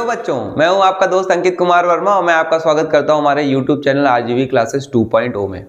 Hello बच्चों, मैं हूं आपका दोस्त अंकित कुमार वर्मा और मैं आपका स्वागत करता हूं हमारे YouTube चैनल आरजीवी क्लासेस 2.0 में।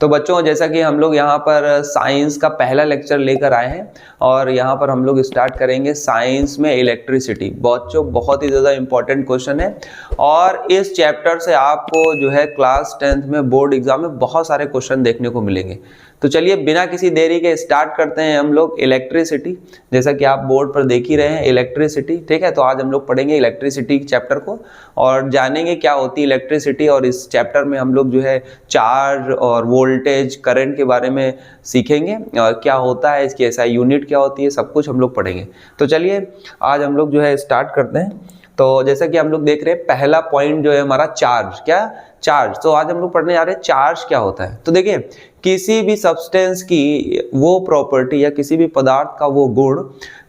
तो बच्चों, जैसा कि हम लोग यहां पर साइंस का पहला लेक्चर लेकर आए हैं और यहां पर हम लोग स्टार्ट करेंगे साइंस में इलेक्ट्रिसिटी। बच्चों, बहुत ही ज़्यादा इंपॉर्टेंट क्वेश्चन है और इस चैप्टर से आपको जो है क्लास 10th में बोर्ड एग्जाम में बहुत सारे क्वेश्चन देखने को मिलेंगे। तो चलिए बिना किसी देरी के स्टार्ट करते हैं हम लोग इलेक्ट्रिसिटी। जैसा कि आप बोर्ड पर देख ही रहे हैं इलेक्ट्रिसिटी, ठीक है। तो आज हम लोग पढ़ेंगे इलेक्ट्रिसिटी चैप्टर को और जानेंगे क्या होती है इलेक्ट्रिसिटी। और इस चैप्टर में हम लोग जो है चार्ज और वोल्टेज, करंट के बारे में सीखेंगे और क्या होता है इसकी एसआई यूनिट क्या होती है, सब कुछ हम लोग पढ़ेंगे। तो चलिए आज हम लोग जो है स्टार्ट करते हैं। तो जैसा कि हम लोग देख रहे हैं पहला पॉइंट जो है हमारा चार्ज। क्या? चार्ज। तो आज हम लोग पढ़ने जा रहे हैं चार्ज क्या होता है। तो देखिए, किसी भी सब्सटेंस की वो प्रॉपर्टी या किसी भी पदार्थ का वो गुण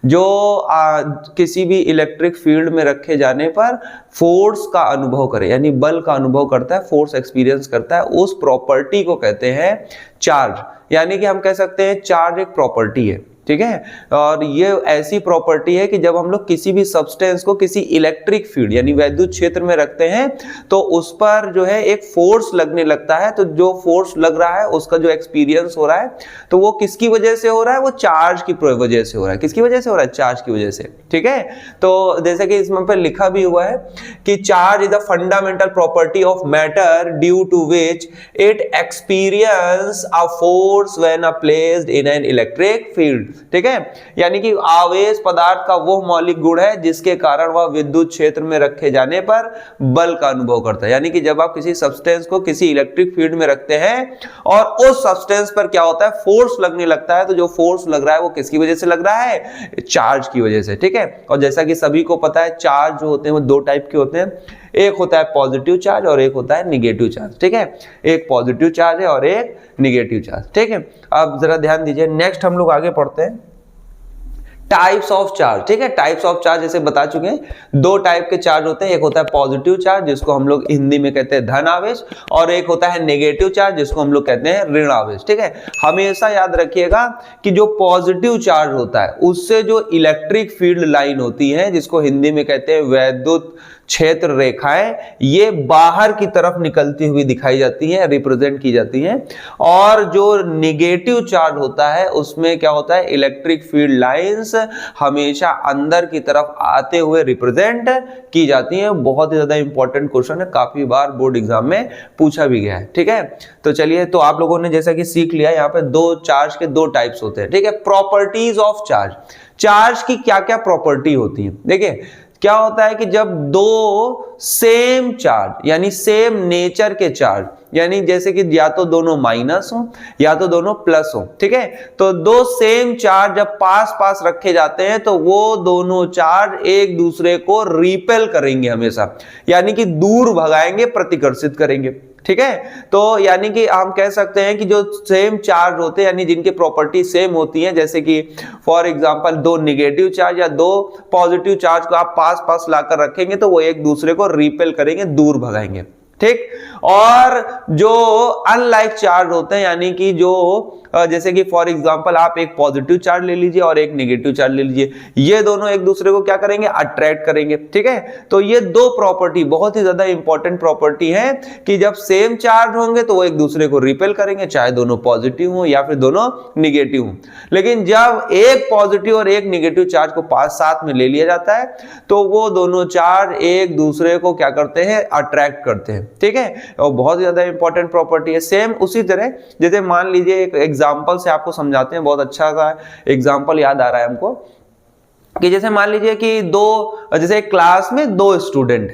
जो किसी भी इलेक्ट्रिक फील्ड में रखे जाने पर फोर्स का अनुभव करे, यानी बल का अनुभव करता है, फोर्स एक्सपीरियंस करता है, उस प्रॉपर्टी को कहते हैं चार्ज। यानी कि हम कह सकते हैं चार्ज एक प्रॉपर्टी है, ठीक है। और ये ऐसी प्रॉपर्टी है कि जब हम लोग किसी भी सब्सटेंस को किसी इलेक्ट्रिक फील्ड यानी वैद्युत क्षेत्र में रखते हैं तो उस पर जो है एक फोर्स लगने लगता है। तो जो फोर्स लग रहा है उसका जो एक्सपीरियंस हो रहा है तो वो किसकी वजह से हो रहा है? वो चार्ज की वजह से हो रहा है। किसकी वजह से हो रहा है? चार्ज की वजह से, ठीक है। तो जैसे कि इसमें पर लिखा भी हुआ है कि charge is the fundamental property of matter due to which it experience a force when placed in an electric field, ठीक है। यानी कि आवेश पदार्थ का वो मौलिक गुण है जिसके कारण वह विद्युत क्षेत्र में रखे जाने पर बल का अनुभव करता है। यानी कि जब आप किसी सब्सटेंस को किसी इलेक्ट्रिक फील्ड में रखते हैं और उस सब्सटेंस पर क्या होता है? फोर्स लगने लगता है। तो जो फोर्स लग रहा है वो किसकी वजह से लग रहा है? चार्ज की वजह से, ठीक है। और जैसा कि सभी को पता है चार्ज जो होते हैं वो दो टाइप के होते हैं। एक होता है पॉजिटिव चार्ज और एक होता है निगेटिव चार्ज, ठीक है। एक पॉजिटिव चार्ज है और एक निगेटिव चार्ज, ठीक है। अब जरा ध्यान दीजिए, नेक्स्ट हम लोग आगे पढ़ते हैं टाइप्स ऑफ चार्ज, ठीक है। टाइप्स ऑफ चार्ज जैसे बता चुके हैं, दो टाइप के चार्ज होते हैं। एक होता है पॉजिटिव चार्ज जिसको हम लोग हिंदी में कहते हैं धन आवेश, और एक होता है नेगेटिव चार्ज जिसको हम लोग कहते हैं ऋण आवेश, ठीक है। हमेशा याद रखिएगा कि जो पॉजिटिव चार्ज होता है उससे जो इलेक्ट्रिक फील्ड लाइन होती है जिसको हिंदी में कहते हैं वैद्युत क्षेत्र रेखाएं, ये बाहर की तरफ निकलती हुई दिखाई जाती है, रिप्रेजेंट की जाती हैं। और जो निगेटिव चार्ज होता है उसमें क्या होता है? इलेक्ट्रिक फील्ड लाइंस हमेशा अंदर की तरफ आते हुए रिप्रेजेंट की जाती हैं। बहुत ही ज्यादा इंपॉर्टेंट क्वेश्चन है, काफी बार बोर्ड एग्जाम में पूछा भी गया है, ठीक है। तो चलिए, तो आप लोगों ने जैसा कि सीख लिया, यहाँ पे दो चार्ज के दो टाइप्स होते हैं, ठीक है। प्रॉपर्टीज ऑफ चार्ज, चार्ज की क्या क्या प्रॉपर्टी होती है। देखिए, क्या होता है कि जब दो सेम चार्ज यानी सेम नेचर के चार्ज, यानी जैसे कि या तो दोनों माइनस हो या तो दोनों प्लस हो, ठीक है। तो दो सेम चार्ज जब पास पास रखे जाते हैं तो वो दोनों चार्ज एक दूसरे को रिपेल करेंगे हमेशा, यानी कि दूर भगाएंगे, प्रतिकर्षित करेंगे, ठीक है। तो यानी कि हम कह सकते हैं कि जो सेम चार्ज होते हैं यानी जिनकी प्रॉपर्टी सेम होती है, जैसे कि फॉर एग्जांपल दो निगेटिव चार्ज या दो पॉजिटिव चार्ज को आप पास पास लाकर रखेंगे तो वो एक दूसरे को रिपेल करेंगे, दूर भगाएंगे, ठीक। और जो अनलाइक चार्ज होते हैं यानी कि जो जैसे कि फॉर एग्जांपल आप एक पॉजिटिव चार्ज ले लीजिए और एक नेगेटिव चार्ज ले लीजिए, ये दोनों एक दूसरे को क्या करेंगे? अट्रैक्ट करेंगे, ठीक है। तो ये दो प्रॉपर्टी बहुत ही ज्यादा इंपॉर्टेंट प्रॉपर्टी है कि जब सेम चार्ज होंगे तो वो एक दूसरे को रिपेल करेंगे, चाहे दोनों पॉजिटिव हो या फिर दोनों निगेटिव हो। लेकिन जब एक पॉजिटिव और एक निगेटिव चार्ज को पास साथ में ले लिया जाता है तो वो दोनों चार्ज एक दूसरे को क्या करते हैं? अट्रैक्ट करते हैं, ठीक है। और बहुत ज्यादा इंपॉर्टेंट प्रॉपर्टी है। सेम उसी तरह जैसे मान लीजिए, एक एग्जांपल से आपको समझाते हैं, बहुत अच्छा सा एग्जांपल याद आ रहा है हमको कि जैसे मान लीजिए कि जैसे क्लास में दो स्टूडेंट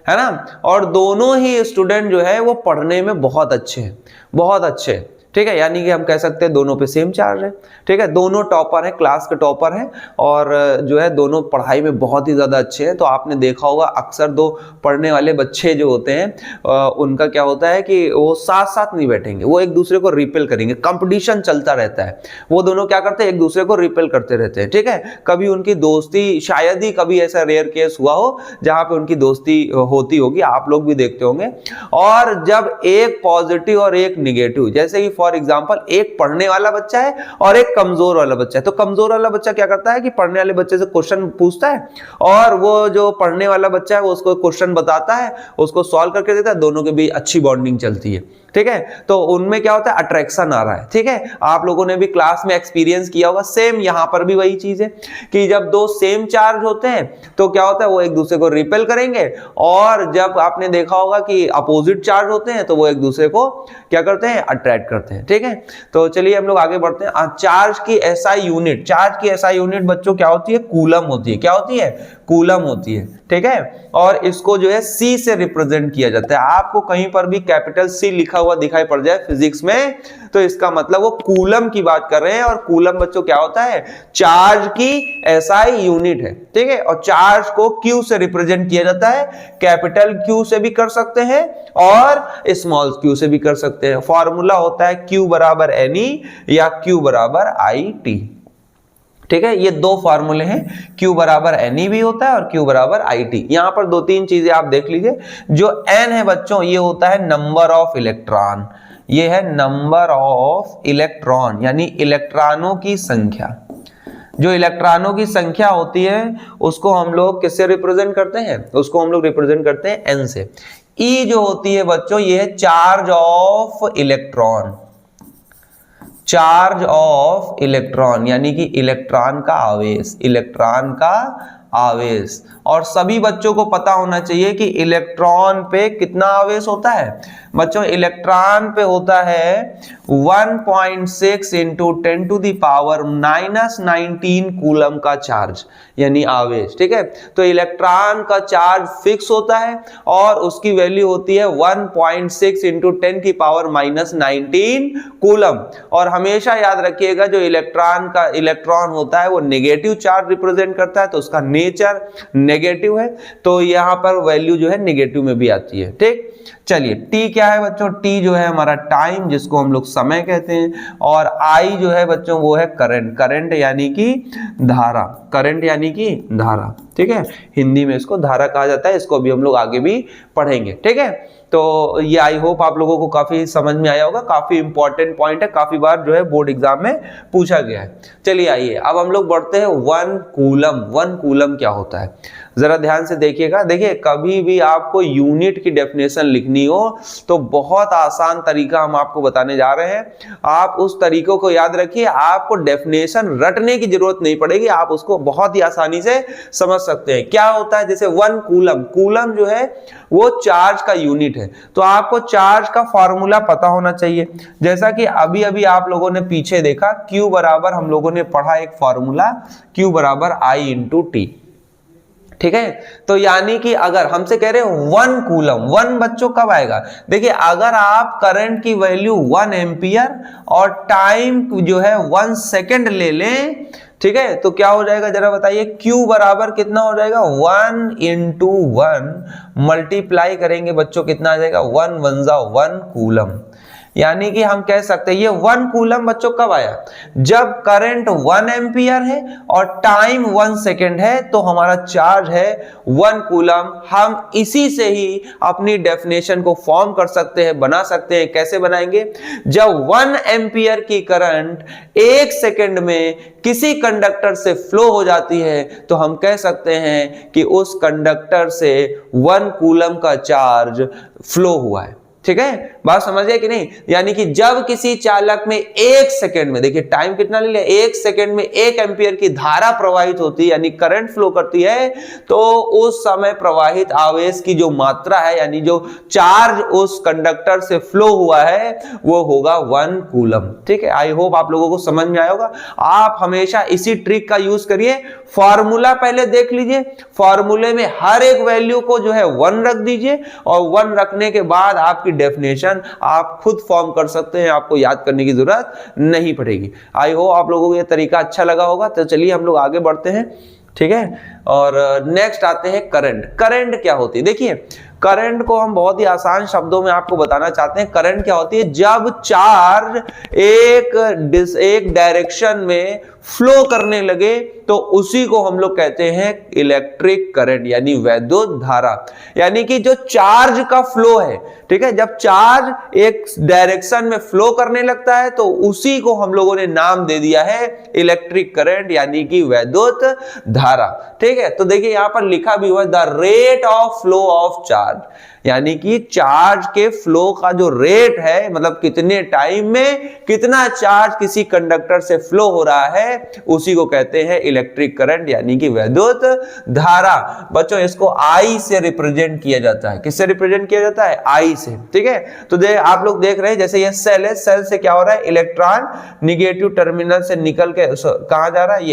है ना, और दोनों ही स्टूडेंट जो है वो पढ़ने में बहुत अच्छे हैं, बहुत अच्छे हैं, ठीक है। यानी कि हम कह सकते हैं दोनों पे सेम चार्ज है, ठीक है। दोनों टॉपर हैं, क्लास के टॉपर हैं और जो है दोनों पढ़ाई में बहुत ही ज़्यादा अच्छे हैं। तो आपने देखा होगा अक्सर दो पढ़ने वाले बच्चे जो होते हैं उनका क्या होता है कि वो साथ साथ नहीं बैठेंगे, वो एक दूसरे को रिपेल करेंगे, कंपटीशन चलता रहता है। वो दोनों क्या करते हैं? एक दूसरे को रिपेल करते रहते हैं, ठीक है। कभी उनकी दोस्ती, शायद ही कभी ऐसा रेयर केस हुआ हो जहाँ पे उनकी दोस्ती होती होगी, आप लोग भी देखते होंगे। और जब एक पॉजिटिव और एक निगेटिव, जैसे कि फॉर एग्जांपल एक पढ़ने वाला बच्चा है और एक कमजोर वाला बच्चा है। तो कमजोर वाला बच्चा क्या करता है कि पढ़ने वाले बच्चे से क्वेश्चन पूछता है और वो जो पढ़ने वाला बच्चा है वो उसको क्वेश्चन बताता है, उसको सॉल्व करके देता है, दोनों के बीच अच्छी बॉन्डिंग चलती है। ठीक है, तो उनमें क्या होता है, अट्रैक्शन आ रहा है। ठीक है, आप लोगों ने भी क्लास में एक्सपीरियंस किया होगा, सेम यहां पर भी वही चीज है कि जब दो सेम चार्ज होते हैं तो क्या होता है, वो एक दूसरे को रिपेल करेंगे, और जब आपने देखा होगा कि अपोजिट चार्ज होते हैं तो वो एक दूसरे को क्या करते हैं, अट्रैक्ट करते हैं। ठीक है, तो चलिए हम लोग आगे बढ़ते हैं। चार्ज की एसआई यूनिट, चार्ज की एसआई यूनिट बच्चों क्या होती है, कूलम होती है। क्या होती है, कूलम होती है। ठीक है, और इसको जो है सी से रिप्रेजेंट किया जाता है। आपको कहीं पर भी कैपिटल सी लिखा हुआ दिखाई पड़ जाए फिजिक्स में तो इसका मतलब वो कूलम की बात कर रहे हैं, और कूलम बच्चों क्या होता है, चार्ज की एसआई यूनिट है। ठीक है, और चार्ज को क्यू से रिप्रेजेंट किया जाता है, कैपिटल क्यू से भी कर सकते हैं और स्मॉल क्यू से भी कर सकते हैं। फॉर्मूला होता है क्यू बराबर एन ई या क्यू बराबर आई टी। ठीक है, ये दो फार्मूले हैं, Q बराबर NE भी होता है और Q बराबर IT। यहां पर दो तीन चीजें आप देख लीजिए। जो N है बच्चों, ये होता है नंबर ऑफ इलेक्ट्रॉन, ये है नंबर ऑफ इलेक्ट्रॉन, यानी इलेक्ट्रॉनों की संख्या। जो इलेक्ट्रॉनों की संख्या होती है उसको हम लोग किससे रिप्रेजेंट करते हैं, उसको हम लोग रिप्रेजेंट करते हैं N से। E जो होती है बच्चों, ये है charge of electron, charge of electron यानी कि इलेक्ट्रॉन का आवेश, इलेक्ट्रॉन का आवेश। और सभी बच्चों को पता होना चाहिए कि इलेक्ट्रॉन पे कितना आवेश होता है बच्चों, इलेक्ट्रॉन पे होता है 1.6 into 10 to the power -19 coulomb का चार्ज, यानी आवेश। ठीक है, तो इलेक्ट्रॉन का चार्ज फिक्स होता है और उसकी वैल्यू होती है 1.6 इंटू 10 की पावर -19 कूलम। और हमेशा याद रखिएगा जो इलेक्ट्रॉन होता है वो नेगेटिव चार्ज रिप्रेजेंट करता है, तो उसका नेचर नेगेटिव है, तो यहां पर वैल्यू जो है नेगेटिव में भी आती है। ठीक, चलिए टी क्या है बच्चों, टी जो है हमारा टाइम, जिसको हम लोग समय कहते हैं, और आई जो है बच्चों वो है करंट, करंट यानी कि धारा, करंट यानी कि धारा। ठीक है, हिंदी में इसको धारा कहा जाता है, इसको अभी हम लोग आगे भी पढ़ेंगे। ठीक है, तो ये आई होप आप लोगों को काफी समझ में आया होगा, काफी इंपॉर्टेंट पॉइंट है, काफी बार जो है बोर्ड एग्जाम में पूछा गया है। चलिए आइए अब हम लोग बढ़ते हैं वन कूलम। वन कूलम क्या होता है, जरा ध्यान से देखिएगा। देखिए कभी भी आपको यूनिट की डेफिनेशन लिखनी हो तो बहुत आसान तरीका हम आपको बताने जा रहे हैं, आप उस तरीकों को याद रखिए, आपको डेफिनेशन रटने की जरूरत नहीं पड़ेगी, आप उसको बहुत ही आसानी से समझ सकते हैं। क्या होता है, जैसे वन कूलम, कूलम जो है वो चार्ज का यूनिट है, तो आपको चार्ज का फॉर्मूला पता होना चाहिए। जैसा कि अभी अभी आप लोगों ने पीछे देखा, Q बराबर हम लोगों ने पढ़ा एक फॉर्मूला, Q बराबर I इंटू टी। ठीक है, तो यानी कि अगर हमसे कह रहे हैं वन कूलम, वन बच्चों कब आएगा, देखिए अगर आप करंट की वैल्यू 1 एम्पियर और टाइम जो है 1 सेकेंड ले लें, ठीक है, तो क्या हो जाएगा जरा बताइए, Q बराबर कितना हो जाएगा, 1 इंटू 1 मल्टीप्लाई करेंगे बच्चों कितना आ जाएगा, 1 1 जा 1 कूलम। यानी कि हम कह सकते हैं ये 1 कूलम बच्चों कब आया, जब करंट 1 एम्पियर है और टाइम 1 सेकेंड है, तो हमारा चार्ज है 1 कूलम। हम इसी से ही अपनी डेफिनेशन को फॉर्म कर सकते हैं, बना सकते हैं। कैसे बनाएंगे, जब 1 एम्पियर की करंट 1 सेकेंड में किसी कंडक्टर से फ्लो हो जाती है तो हम कह सकते हैं कि उस कंडक्टर से 1 कूलम का चार्ज फ्लो हुआ है। ठीक है, बात समझ गए कि नहीं, यानी कि जब किसी चालक में 1 सेकेंड में, देखिए टाइम कितना ले लिया, 1 सेकेंड में 1 एम्पियर की धारा प्रवाहित होती है, यानी करंट फ्लो करती है, तो उस समय प्रवाहित आवेश की जो मात्रा है, यानी जो चार्ज उस कंडक्टर से फ्लो हुआ है, वो होगा 1 कूलम। ठीक है, आई होप आप लोगों को समझ में आया होगा। आप हमेशा इसी ट्रिक का यूज करिए, फॉर्मूला पहले देख लीजिए, फॉर्मूले में हर एक वैल्यू को जो है 1 रख दीजिए, और 1 रखने के बाद आपकी डेफिनेशन आप खुद फॉर्म कर सकते हैं, आपको याद करने की जरूरत नहीं पड़ेगी। आई होप आप लोगों को यह तरीका अच्छा लगा होगा। तो चलिए हम लोग आगे बढ़ते हैं। ठीक है, और नेक्स्ट आते हैं करंट। करंट क्या होती है, देखिए करंट को हम बहुत ही आसान शब्दों में आपको बताना चाहते हैं। करंट क्या होती है? जब चार्ज एक डायरेक्शन में फ्लो करने लगे तो उसी को हम लोग कहते हैं इलेक्ट्रिक करंट यानी वैद्युत धारा। यानी कि जो चार्ज का फ्लो है, ठीक है, जब चार्ज एक डायरेक्शन में फ्लो करने लगता है तो उसी को हम लोगों ने नाम दे दिया है इलेक्ट्रिक करंट यानी कि वैद्युत धारा। ठीक है, तो देखिए यहां पर लिखा भी हुआ है the rate of flow of charge, यानी कि चार्ज के फ्लो का जो रेट है, मतलब कितने टाइम में कितना चार्ज किसी कंडक्टर से फ्लो हो रहा है, उसी को कहते हैं इलेक्ट्रिक करंट यानी कि वैद्युत धारा। बच्चों इसको I से रिप्रेजेंट किया जाता है। किससे रिप्रेजेंट किया जाता है? I से। ठीक है, तो आप लोग देख रहे हैं जैसे ये सेल है, सेल से क्या हो रहा है? इलेक्ट्रॉन निगेटिव टर्मिनल से निकल के कहां जा रहा है?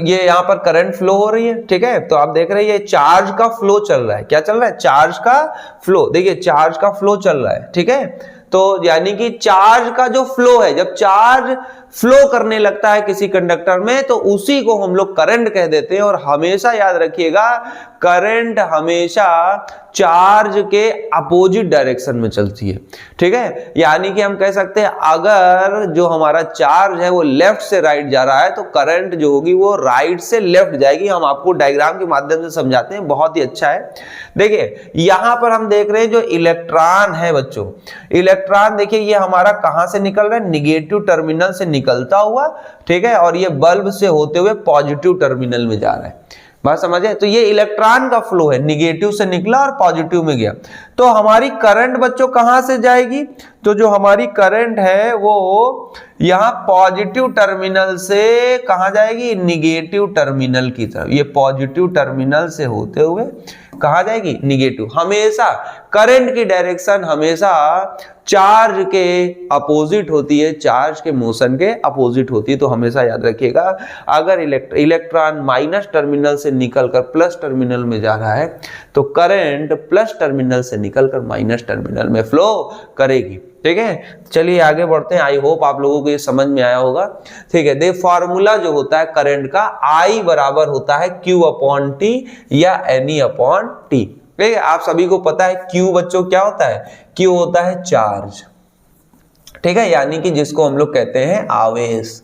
ये यहां पर करंट फ्लो हो रही है। ठीक है, तो आप देख रहे हैं ये चार्ज का फ्लो चल रहा है। क्या चल रहा है? चार्ज का फ्लो। देखिए चार्ज का फ्लो चल रहा है। ठीक है, तो यानी कि चार्ज का जो फ्लो है, जब चार्ज फ्लो करने लगता है किसी कंडक्टर में तो उसी को हम लोग करंट कह देते हैं। और हमेशा याद रखिएगा करंट हमेशा चार्ज के अपोजिट डायरेक्शन में चलती है। ठीक है, यानी कि हम कह सकते हैं अगर जो हमारा चार्ज है वो लेफ्ट से राइट जा रहा है तो करंट जो होगी वो राइट से लेफ्ट जाएगी। हम आपको डायग्राम के माध्यम से समझाते हैं, बहुत ही अच्छा है। देखिए यहां पर हम देख रहे हैं जो इलेक्ट्रॉन है बच्चों, इलेक्ट्रॉन देखिए ये हमारा कहां से निकल रहा है? निगेटिव टर्मिनल से निकलता हुआ, ठीक है, और ये बल्ब से होते हुए पॉजिटिव टर्मिनल में जा रहा है। बात समझे? तो ये इलेक्ट्रॉन का फ्लो है, निगेटिव से निकला और पॉजिटिव में गया। तो हमारी करंट बच्चों कहां से जाएगी? तो जो हमारी करंट है वो यहां पॉजिटिव टर्मिनल से कहां जाएगी? निगेटिव टर्मिनल की तरफ। ये पॉजिटिव टर्मिनल से होते हुए कहां जाएगी? निगेटिव। हमेशा करंट की डायरेक्शन हमेशा चार्ज के अपोजिट होती है, चार्ज के मोशन के अपोजिट होती है। तो हमेशा याद रखिएगा अगर इलेक्ट्रॉन माइनस टर्मिनल से निकलकर प्लस टर्मिनल में जा रहा है तो करंट प्लस टर्मिनल से निकलकर माइनस टर्मिनल में फ्लो करेगी। ठीक है, चलिए आगे बढ़ते हैं। आई होप आप लोगों को ये समझ में आया होगा। ठीक है, देख फॉर्मूला जो होता है करंट का, I बराबर होता है Q/T या Ne/T। ठीक है, आप सभी को पता है Q बच्चों क्या होता है? Q होता है चार्ज। ठीक है, यानी कि जिसको हम लोग कहते हैं आवेश।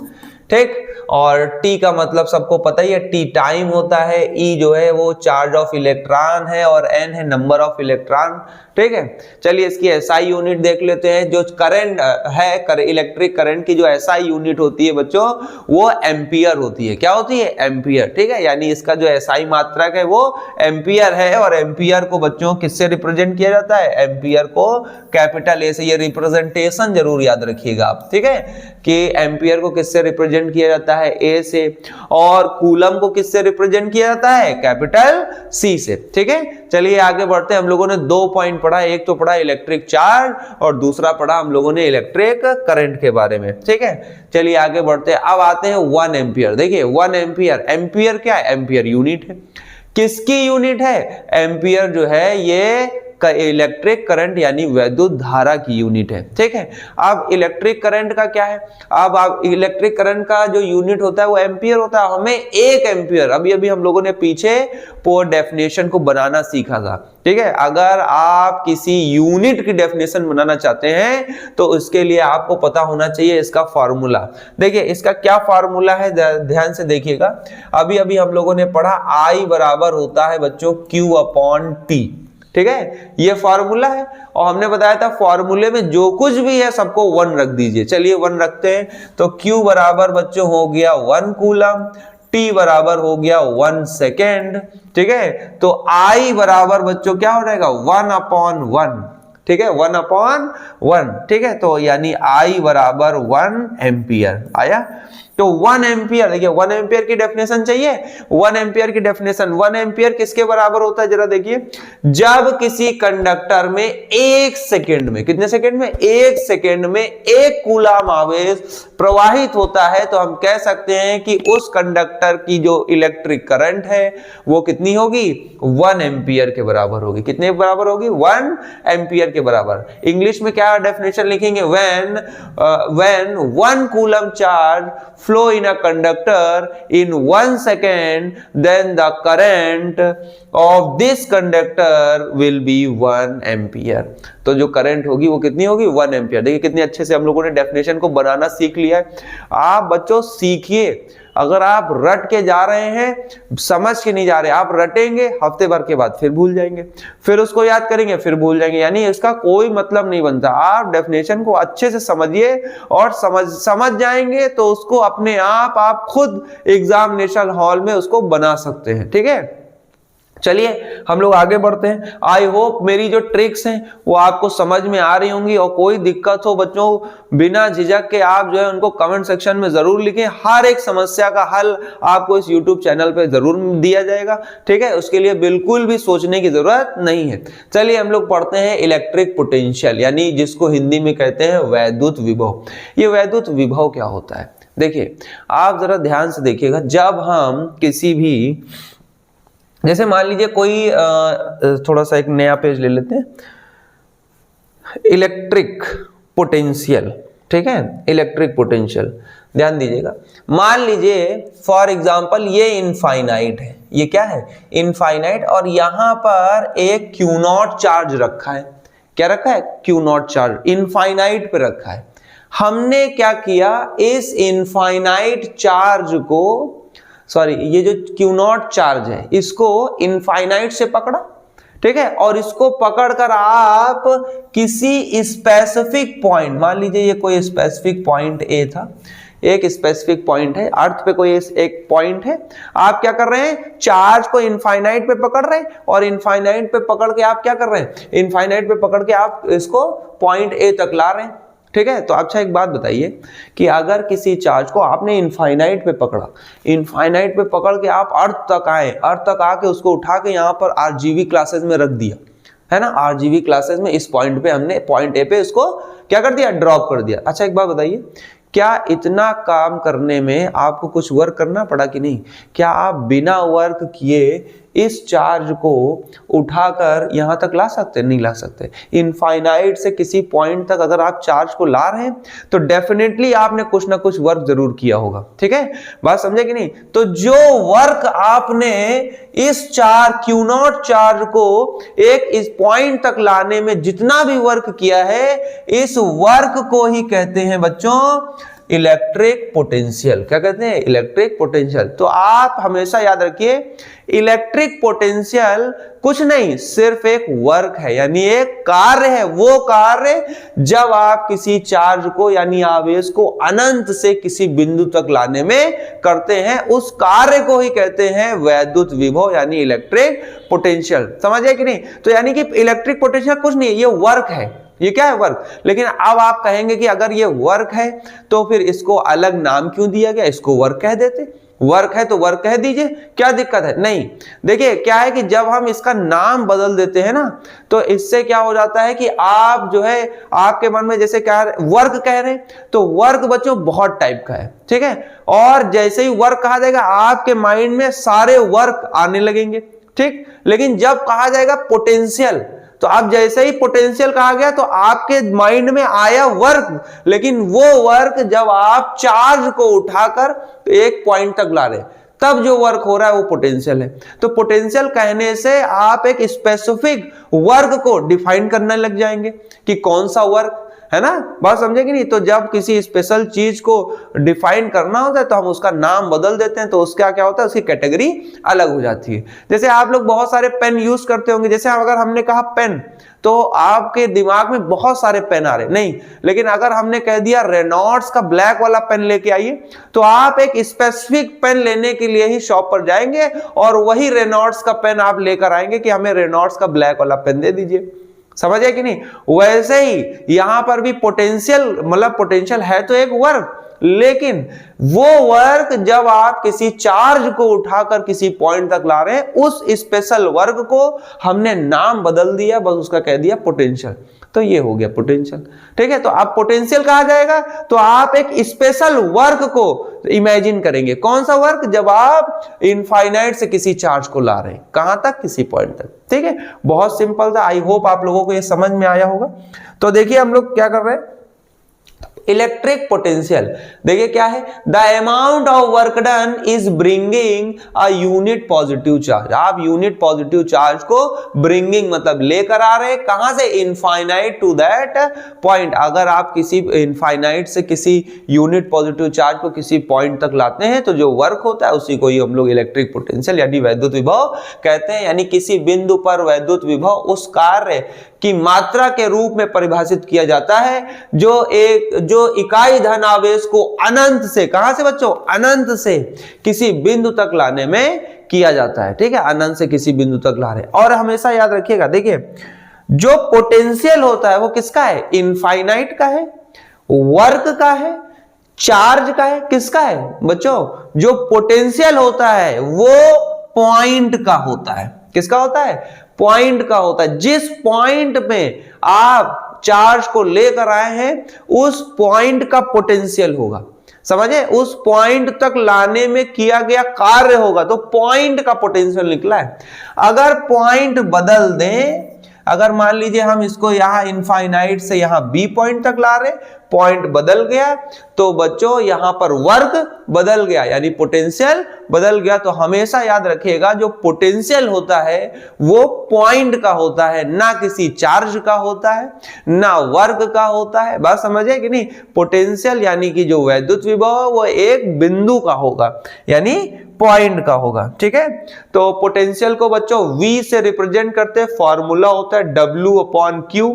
ठीक, और T का मतलब सबको पता ही है, T टाइम होता है, E जो है वो चार्ज ऑफ इलेक्ट्रॉन है और N है नंबर ऑफ इलेक्ट्रॉन। ठीक है, चलिए इसकी SI यूनिट देख लेते हैं। जो करंट है, इलेक्ट्रिक करंट की जो SI यूनिट होती है बच्चों वो एम्पियर होती है। क्या होती है? एम्पियर। ठीक है, यानी इसका जो SI मात्रक है वो एम्पियर है। और एम्पियर को बच्चों किससे रिप्रेजेंट किया जाता है? एम्पियर को कैपिटल A से। ये रिप्रेजेंटेशन जरूर याद रखिएगा आप। ठीक है, कि एम्पियर को किससे रिप्रेजेंट किया जाता है? A से। और कूलम को किससे रिप्रेजेंट किया जाता है? कैपिटल C से। ठीक है, चलिए आगे बढ़ते हैं। हम लोगों ने 2 पॉइंट पढ़ा, एक तो पढ़ा इलेक्ट्रिक चार्ज और दूसरा पढ़ा हम लोगों ने इलेक्ट्रिक करंट के बारे में। ठीक है, चलिए आगे बढ़ते हैं। अब आते हैं 1 एम्पियर। देखिए 1 एम्पियर, एम्पियर क्या है? एम्पियर यूनिट है। किसकी यूनिट है? एम्पियर जो है ये इलेक्ट्रिक करंट यानी वैद्युत धारा की यूनिट है। ठीक है, अब इलेक्ट्रिक करंट का क्या है? अब आप इलेक्ट्रिक करंट का जो यूनिट होता है वो एम्पियर होता है। हमें 1 एम्पियर, अभी हम लोगों ने पीछे पोर डेफिनेशन को बनाना सीखा था। ठीक है, अगर आप किसी यूनिट की डेफिनेशन बनाना चाहते हैं तो उसके लिए आपको पता होना चाहिए इसका फॉर्मूला। देखिए इसका क्या फॉर्मूला है, ध्यान से देखिएगा। अभी हम लोगों ने पढ़ा I बराबर होता है बच्चों Q/T। ठीक है, ये फॉर्मूला है और हमने बताया था फॉर्मूले में जो कुछ भी है सबको 1 रख दीजिए। चलिए 1 रखते हैं। तो Q बराबर बच्चों हो गया 1 कूलम, T बराबर हो गया 1 सेकेंड। ठीक है, तो I बराबर बच्चों क्या हो जाएगा? 1/1। ठीक है, 1/1। ठीक है, तो यानी I बराबर 1 एम्पियर आया। तो 1 एम्पियर, देखिए 1 एम्पियर की डेफिनेशन चाहिए। 1 एम्पियर की डेफिनेशन, 1 एम्पियर किसके बराबर होता है जरा देखिए। जब किसी कंडक्टर में 1 सेकेंड में, कितने सेकेंड में? 1 सेकेंड में 1 कूलम आवेश प्रवाहित होता है तो हम कह सकते हैं कि उस कंडक्टर की जो इलेक्ट्रिक करंट है वो कितनी होगी? 1 एम्पियर के बराबर होगी। कितने के बराबर होगी? 1 एम्पियर के बराबर। इंग्लिश में क्या डेफिनेशन लिखेंगे? When 1 coulomb charge flow in a conductor in 1 second, then the current of this conductor will be 1 ampere. तो जो करंट होगी वो कितनी होगी? 1 एम्पियर। देखिए कितने अच्छे से हम लोगों ने डेफिनेशन को बनाना सीख लिया है। आप बच्चों सीखिए, अगर आप रट के जा रहे हैं, समझ के नहीं जा रहे, आप रटेंगे, हफ्ते भर के बाद फिर भूल जाएंगे, फिर उसको याद करेंगे, फिर भूल जाएंगे, यानी इसका कोई मतलब नहीं बनता। आप डेफिनेशन को अच्छे से समझिए और समझ जाएंगे तो उसको अपने आप खुद एग्जामिनेशन हॉल में उसको बना सकते हैं। ठीक है, चलिए हम लोग आगे बढ़ते हैं। आई होप मेरी जो ट्रिक्स हैं वो आपको समझ में आ रही होंगी, और कोई दिक्कत हो बच्चों बिना झिझक के आप जो है उनको कमेंट सेक्शन में जरूर लिखें। हर एक समस्या का हल आपको इस यूट्यूब चैनल पे जरूर दिया जाएगा। ठीक है, उसके लिए बिल्कुल भी सोचने की जरूरत नहीं है। चलिए हम लोग पढ़ते हैं इलेक्ट्रिक पोटेंशियल, यानी जिसको हिंदी में कहते हैं वैद्युत विभव। ये वैद्युत विभव क्या होता है? देखिए आप जरा ध्यान से देखिएगा, जब हम किसी भी, जैसे मान लीजिए कोई थोड़ा सा एक नया पेज ले लेते हैं, इलेक्ट्रिक पोटेंशियल। ठीक है, इलेक्ट्रिक पोटेंशियल, ध्यान दीजिएगा। मान लीजिए फॉर एग्जांपल ये इनफाइनाइट है, ये क्या है? इनफाइनाइट, और यहां पर एक क्यू नॉट चार्ज रखा है। क्या रखा है? क्यू नॉट चार्ज इनफाइनाइट पे रखा है। हमने क्या किया, इस इनफाइनाइट चार्ज को, सॉरी ये जो क्यू नॉट चार्ज है इसको इनफाइनाइट से पकड़ा। ठीक है, और इसको पकड़कर आप किसी स्पेसिफिक पॉइंट, मान लीजिए ये कोई स्पेसिफिक पॉइंट ए था, एक स्पेसिफिक पॉइंट है अर्थ पे, कोई एक पॉइंट है, आप क्या कर रहे हैं? चार्ज को इनफाइनाइट पे पकड़ रहे हैं, और इनफाइनाइट पे पकड़ के आप क्या कर रहे हैं? इनफाइनाइट पे पकड़ के आप इसको पॉइंट ए तक ला रहे हैं। ठीक है, तो अच्छा एक बात बताइए कि अगर किसी चार्ज को आपने इनफाइनाइट पे पकड़ा, इनफाइनाइट पे पकड़ के आप अर्थ तक आए, अर्थ तक आके उसको उठा के यहाँ पर आरजीबी क्लासेस में रख दिया, है ना, आरजीबी क्लासेस में इस पॉइंट पे हमने पॉइंट ए पे इसको क्या कर दिया? ड्रॉप कर दिया। अच्छा एक बात बताइए, क्या इतना काम करने में आपको कुछ वर्क करना पड़ा कि नहीं? क्या आप बिना वर्क किए इस चार्ज को उठाकर यहां तक ला सकते? नहीं ला सकते। इनफाइनाइट से किसी पॉइंट तक अगर आप चार्ज को ला रहे हैं तो डेफिनेटली आपने कुछ ना कुछ वर्क जरूर किया होगा। ठीक है, बात समझे कि नहीं? तो जो वर्क आपने इस क्यू नॉट चार्ज को एक इस पॉइंट तक लाने में जितना भी वर्क किया है, इस वर्क को ही कहते हैं बच्चों इलेक्ट्रिक पोटेंशियल। क्या कहते हैं? Electric potential. तो आप हमेशा याद रखिए, इलेक्ट्रिक पोटेंशियल कुछ नहीं, सिर्फ एक वर्क है, यानी एक कार्य है। वो कार्य जब आप किसी चार्ज को यानी आवेश को अनंत से किसी बिंदु तक लाने में करते हैं, उस कार्य को ही कहते हैं वैद्युत विभव यानी इलेक्ट्रिक पोटेंशियल। समझे कि नहीं? तो यानी कि इलेक्ट्रिक पोटेंशियल कुछ नहीं है, ये वर्क है। ये क्या है? वर्क। लेकिन अब आप कहेंगे कि अगर ये वर्क है तो फिर इसको अलग नाम क्यों दिया गया? इसको वर्क कह देते। वर्क है तो वर्क कह दीजिए, क्या दिक्कत है? नहीं, देखिए क्या है कि जब हम इसका नाम बदल देते हैं ना, तो इससे क्या हो जाता है कि आप जो है आपके मन में जैसे क्या वर्क कह रहे हैं, तो वर्क बच्चों बहुत टाइप का है। ठीक है, और जैसे ही वर्क कहा जाएगा आपके माइंड में सारे वर्क आने लगेंगे। ठीक, लेकिन जब कहा जाएगा पोटेंशियल, तो आप जैसे ही पोटेंशियल कहा गया तो आपके माइंड में आया वर्क, लेकिन वो वर्क जब आप चार्ज को उठाकर एक पॉइंट तक ला रहे तब जो वर्क हो रहा है वो पोटेंशियल है। तो पोटेंशियल कहने से आप एक स्पेसिफिक वर्क को डिफाइन करने लग जाएंगे कि कौन सा वर्क है ना। बात समझे कि नहीं? तो जब किसी स्पेशल चीज को डिफाइन करना होता है तो हम उसका नाम बदल देते हैं, तो उसका क्या होता है, उसकी कैटेगरी अलग हो जाती है। जैसे आप लोग बहुत सारे पेन यूज करते होंगे, जैसे अगर हमने कहा पेन तो आपके दिमाग में बहुत सारे पेन आ रहे नहीं, लेकिन अगर हमने कह दिया रेनॉल्ड्स का ब्लैक वाला पेन लेके आइए, तो आप एक स्पेसिफिक पेन लेने के लिए ही शॉप पर जाएंगे और वही रेनॉल्ड्स का पेन आप लेकर आएंगे कि हमें रेनॉल्ड्स का ब्लैक वाला पेन दे दीजिए। समझे कि नहीं? वैसे ही यहां पर भी पोटेंशियल, मतलब पोटेंशियल है तो एक वर्क, लेकिन वो वर्क जब आप किसी चार्ज को उठाकर किसी पॉइंट तक ला रहे हैं, उस स्पेशल वर्क को हमने नाम बदल दिया, बस उसका कह दिया पोटेंशियल, तो ये हो गया पोटेंशियल। ठीक है, तो अब पोटेंशियल कहा जाएगा तो आप एक स्पेशल वर्क को इमेजिन करेंगे। कौन सा वर्क? जब आप इनफाइनाइट से किसी चार्ज को ला रहे हैं, कहां तक? किसी पॉइंट तक। ठीक है, बहुत सिंपल था। आई होप आप लोगों को ये समझ में आया होगा। तो देखिए हम लोग क्या कर रहे हैं, इलेक्ट्रिक पोटेंशियल देखिए क्या है, the amount of work done is bringing a unit positive charge. आप यूनिट पॉजिटिव चार्ज को ब्रिंगिंग मतलब लेकर आ रहे, कहां से, इनफाइनाइट टू दैट पॉइंट। अगर आप किसी इनफाइनाइट से किसी यूनिट पॉजिटिव चार्ज को किसी पॉइंट तक लाते हैं तो जो वर्क होता है उसी को ही हम लोग इलेक्ट्रिक पोटेंशियल यानी वैद्युत विभव कहते हैं। यानी किसी बिंदु पर वैद्युत विभव उस कार्य की मात्रा के रूप में परिभाषित किया जाता है जो इकाई धन आवेश को अनंत से, कहां से बच्चों, अनंत से किसी बिंदु तक लाने में किया जाता है। ठीक है, अनंत से किसी बिंदु तक ला रहे। और हमेशा याद रखिएगा, देखिए जो पोटेंशियल होता है वो किसका है, इनफाइनाइट का है, वर्क का है, चार्ज का है, किसका है बच्चों, जो पोटेंशियल होता है वो पॉइंट का होता है। किसका होता है, पॉइंट का होता है। जिस पॉइंट में आप चार्ज को लेकर आए हैं उस पॉइंट का पोटेंशियल होगा, समझे, उस पॉइंट तक लाने में किया गया कार्य होगा, तो पॉइंट का पोटेंशियल निकला है। अगर पॉइंट बदल दें, अगर मान लीजिए हम इसको यहां इनफाइनाइट से यहां बी पॉइंट तक ला रहे, पॉइंट बदल गया तो बच्चों यहां पर वर्क बदल गया यानी पोटेंशियल बदल गया। तो हमेशा याद रखिएगा जो पोटेंशियल होता है वो पॉइंट का होता है, ना किसी चार्ज का होता है, ना वर्क का होता है। बात समझे कि नहीं, पोटेंशियल यानी कि जो वैद्युत विभव है वो एक बिंदु का होगा यानी पॉइंट का होगा। ठीक है, तो पोटेंशियल को बच्चों V से रिप्रेजेंट करते हैं, फॉर्मूला होता है W/Q।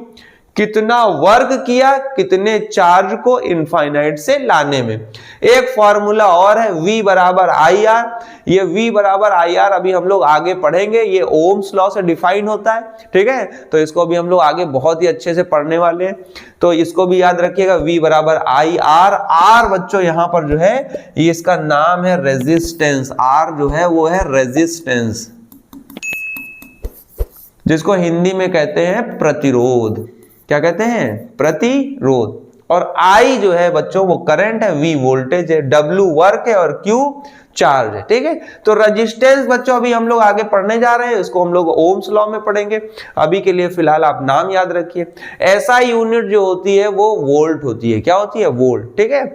कितना वर्क किया, कितने चार्ज को इनफाइनाइट से लाने में। एक फॉर्मूला और है V बराबर IR। ये V बराबर IR अभी हम लोग आगे पढ़ेंगे, ये ओम्स लॉ से डिफाइन होता है। ठीक है, तो इसको भी हम लोग आगे बहुत ही अच्छे से पढ़ने वाले हैं, तो इसको भी याद रखिएगा। V बराबर IR। R बच्चों यहां पर जो है ये इसका नाम है रेजिस्टेंस। R जो है वो है रेजिस्टेंस, जिसको हिंदी में कहते हैं प्रतिरोध। क्या कहते हैं, प्रतिरोध। और I जो है बच्चों वो करंट है, V वोल्टेज है, W वर्क है और Q चार्ज है। ठीक है, तो रेजिस्टेंस बच्चों अभी हम लोग आगे पढ़ने जा रहे हैं, इसको हम लोग ओम्स लॉ में पढ़ेंगे। अभी के लिए फिलहाल आप नाम याद रखिए। SI यूनिट जो होती है वो वोल्ट होती है। क्या होती है, वोल्ट। ठीक है,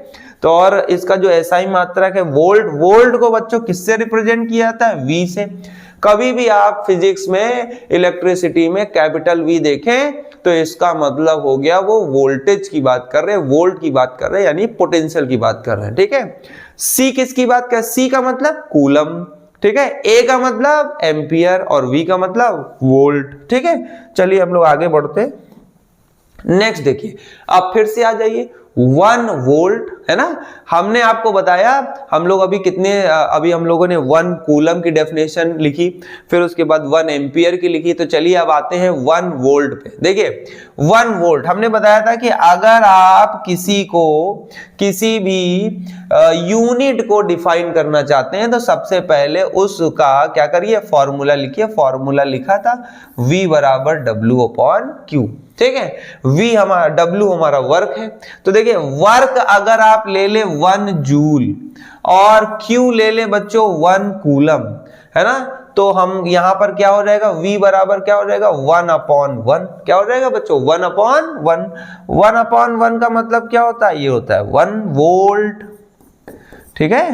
तो और इसका जो SI मात्रक है वोल्ट, वोल्ट को बच्चों किससे रिप्रेजेंट किया जाता है, V से। कभी भी आप फिजिक्स में इलेक्ट्रिसिटी में कैपिटल V देखें तो इसका मतलब हो गया वो वोल्टेज की बात कर रहे हैं, वोल्ट की बात कर रहे हैं यानी पोटेंशियल की बात कर रहे हैं। ठीक है, C किसकी बात कर, C का मतलब कूलम। ठीक है, A का मतलब एम्पियर और V का मतलब वोल्ट। ठीक है, चलिए हम लोग आगे बढ़ते। नेक्स्ट देखिए, अब फिर से आ जाइए 1 वोल्ट, है ना। हमने आपको बताया हम लोग अभी हम लोगों ने 1 कूलम की डेफिनेशन लिखी, फिर उसके बाद 1 एम्पियर की लिखी। तो चलिए अब आते हैं 1 वोल्ट पे। देखिए 1 वोल्ट हमने बताया था कि अगर आप किसी भी यूनिट को डिफाइन करना चाहते हैं तो सबसे पहले उसका क्या करिए, फॉर्मूला लिखिए। फॉर्मूला लिखा था V बराबर W/Q। ठीक है, V हमारा, W हमारा वर्क है। तो देखिए वर्क अगर आप ले ले 1 जूल और Q ले ले बच्चों 1 कूलम, है ना, तो हम यहां पर क्या हो जाएगा, V बराबर क्या हो जाएगा, 1/1। क्या हो जाएगा बच्चों, 1/1। 1/1 का मतलब क्या होता है, ये होता है 1 वोल्ट। ठीक है,